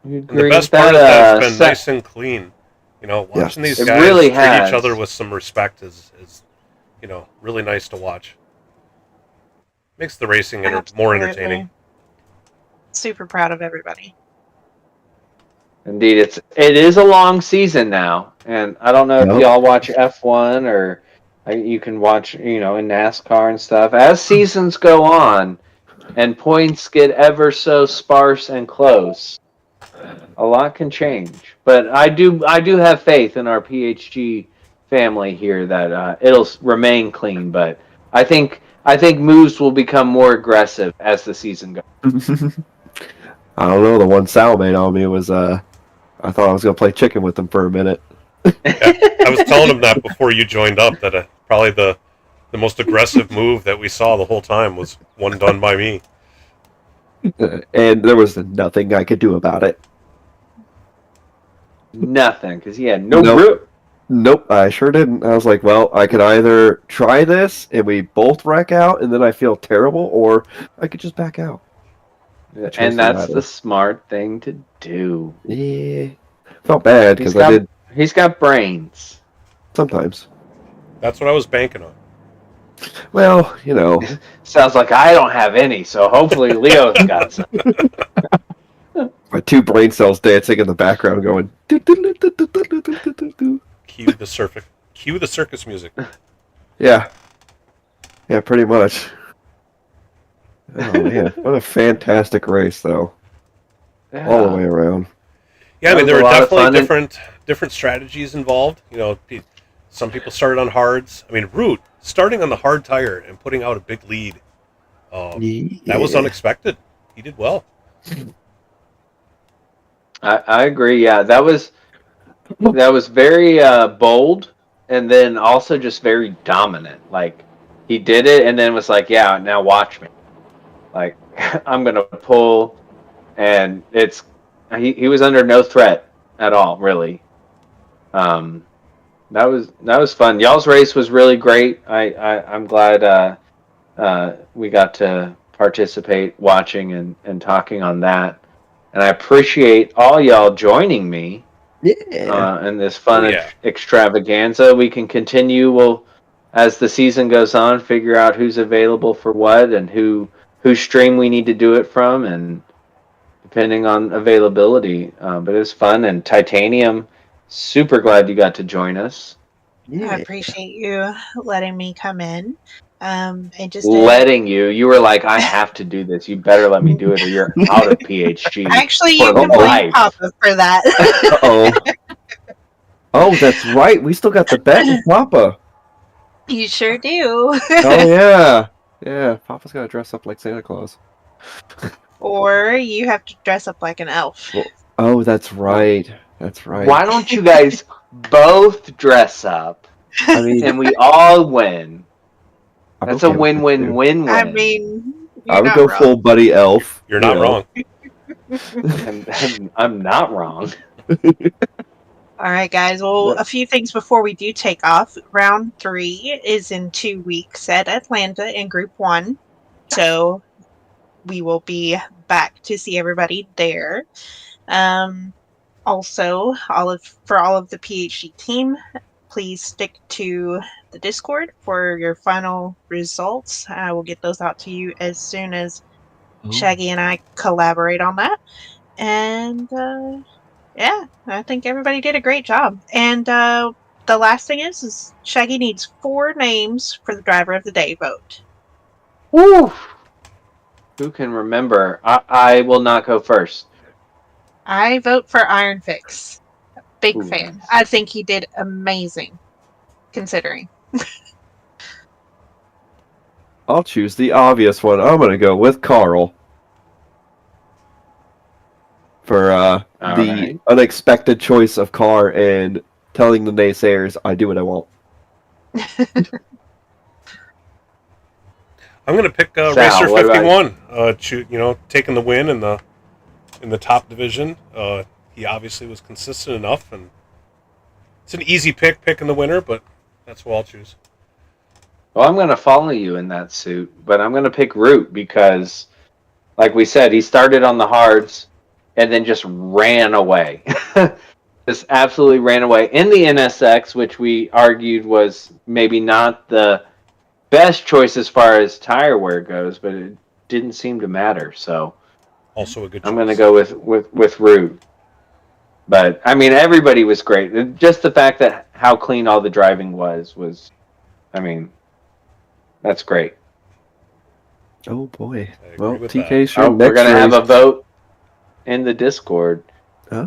You And the agree best with part that? is that it's been nice and clean. You know, watching Yes. these It guys really treat has. each other with some respect is really nice to watch. Makes the racing more Absolutely. entertaining. Super proud of everybody. Indeed, it is a long season now, and I don't know if Yep. y'all watch F1 or you can watch, in NASCAR and stuff. As seasons go on, and points get ever so sparse and close, a lot can change. But I do have faith in our PHG family here that it'll remain clean. But I think moves will become more aggressive as the season goes. I don't know. The one Sal made on me was I thought I was gonna play chicken with him for a minute. Yeah, I was telling him that before you joined up that probably the most aggressive move that we saw the whole time was one done by me. And there was nothing I could do about it. Nothing, because he had no Nope. grip. Nope, I sure didn't. I was like, well, I could either try this and we both wreck out and then I feel terrible, or I could just back out. Chose And the that's latter. the smart thing to do. Yeah. Felt bad because I did He's got brains. sometimes. That's what I was banking on. Well, Sounds like I don't have any, so hopefully Leo's got some. my two brain cells dancing in the background going. Cue the circus music. Yeah. Yeah, pretty much. Oh man, what a fantastic race though. All the way around. Yeah, I mean, That there was are a lot of definitely fun. different strategies involved. Some people started on hards. I mean, Root starting on the hard tire and putting out a big lead. That was unexpected. He did well. I agree. Yeah, that was very bold, and then also just very dominant. Like he did it, and then was like, "Yeah, now watch me." Like I'm gonna pull, and he was under no threat at all, really. That was fun. Y'all's race was really great. I'm glad we got to participate, watching and talking on that. And I appreciate all y'all joining me in this fun extravaganza. We can continue. As the season goes on, figure out who's available for what and whose stream we need to do it from, and depending on availability. But it was fun, and Titanium, super glad you got to join us. I appreciate you letting me come in. And just Letting you were like, I have to do this. You better let me do it, or you're out of PHG. actually, you for can blame life. Papa for that. Uh-oh. Oh, that's right. We still got the bet with Papa. You sure do. Oh yeah. Yeah, Papa's gotta dress up like Santa Claus. Or you have to dress up like an elf. Oh, that's right. That's right. Why don't you guys both dress up I mean, and we all win? I'm That's okay a with that, too. win-win-win-win. I mean, I you're would not go wrong. full Buddy Elf. You're not wrong. I'm not wrong. All right, guys. Well, a few things before we do take off. Round 3 is in 2 weeks at Atlanta in Group 1. So we will be back to see everybody there. Also, for all of the PHG team, please stick to the Discord for your final results. I will get those out to you as soon as Shaggy and I collaborate on that. And yeah, I think everybody did a great job. And the last thing is Shaggy needs 4 names for the driver of the day vote. Woo! Who can remember? I will not go first. I vote for Iron Fix. Big Ooh, fan. nice. I think he did amazing, considering. I'll choose the obvious one. I'm gonna go with Carl for the right. unexpected choice of car and telling the naysayers I do what I want. I'm gonna pick Sal, Racer what about 51. Taking the win in the top division. He obviously was consistent enough, and it's an easy picking the winner, but that's who I'll choose. Well, I'm going to follow you in that suit, but I'm going to pick Root because, like we said, he started on the hards and then just ran away. Just absolutely ran away in the NSX, which we argued was maybe not the best choice as far as tire wear goes, but it didn't seem to matter. So Also a good choice. I'm going to go with Root. But I mean, everybody was great. Just the fact that how clean all the driving was, I mean, that's great. Oh boy. I agree Well, with TK, that. sure. We're going to have a vote in the Discord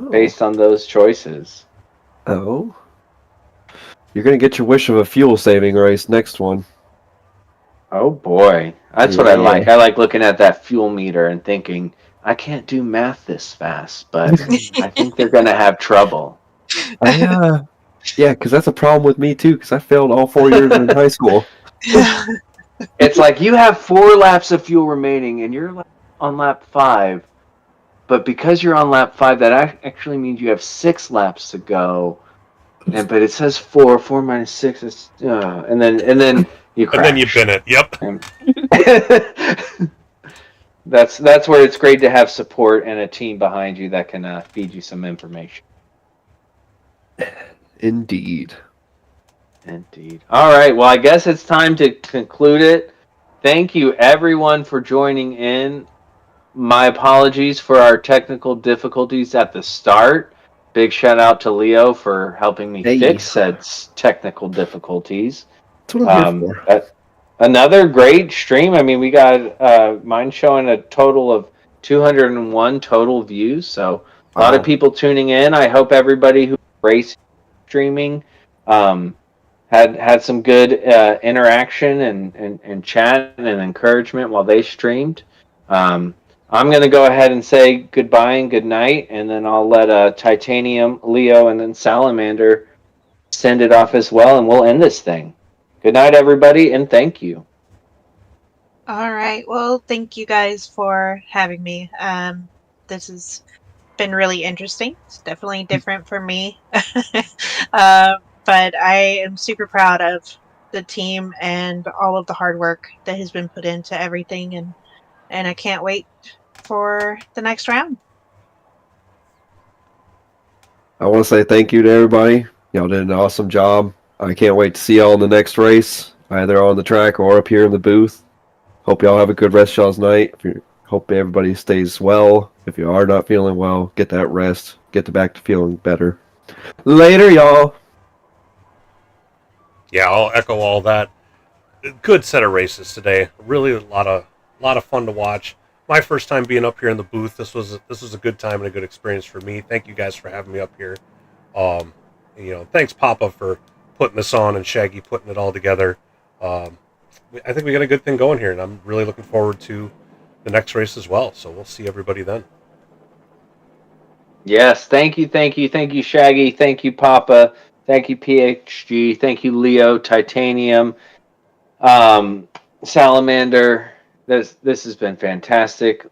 based on those choices. Oh. You're gonna get your wish of a fuel saving race next one. Oh boy. That's what I like. I like looking at that fuel meter and thinking, I can't do math this fast, but I think they're going to have trouble. Yeah, because that's a problem with me too, because I failed all 4 years in high school. It's like you have 4 laps of fuel remaining and you're on lap 5, but because you're on lap 5, that actually means you have 6 laps to go. But it says 4 minus 6 is, and then you crash. And then you bin it. Yep. That's where it's great to have support and a team behind you that can feed you some information. Indeed. All right. Well, I guess it's time to conclude it. Thank you, everyone, for joining in. My apologies for our technical difficulties at the start. Big shout out to Leo for helping me fix said technical difficulties. That's what I'm here for. Another great stream. I mean, we got mine showing a total of 201 total views. So a lot of people tuning in. I hope everybody who's racing streaming had some good interaction and chat and encouragement while they streamed. I'm going to go ahead and say goodbye and good night, and then I'll let Titanium, Leo, and then Salamander send it off as well, and we'll end this thing. Good night, everybody, and thank you. All right. Well, thank you guys for having me. This has been really interesting. It's definitely different for me. But I am super proud of the team and all of the hard work that has been put into everything, and I can't wait for the next round. I want to say thank you to everybody. Y'all did an awesome job. I can't wait to see y'all in the next race, either on the track or up here in the booth. Hope y'all have a good rest of y'all's night. Hope everybody stays well. If you are not feeling well, get that rest. Get back to feeling better. Later, y'all. Yeah, I'll echo all that. Good set of races today. Really a lot of fun to watch. My first time being up here in the booth. This was a good time and a good experience for me. Thank you guys for having me up here. Thanks Papa for putting this on and Shaggy putting it all together. I think we got a good thing going here, and I'm really looking forward to the next race as well. So we'll see everybody then. Yes, thank you, Shaggy. Thank you, Papa. Thank you, PHG. Thank you, Leo, Titanium, Salamander. This has been fantastic.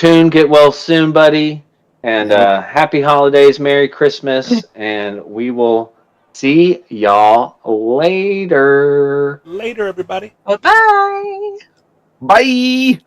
Toon, get well soon, buddy. And happy holidays, Merry Christmas, and we will see y'all later. Later, everybody. Bye-bye. Bye.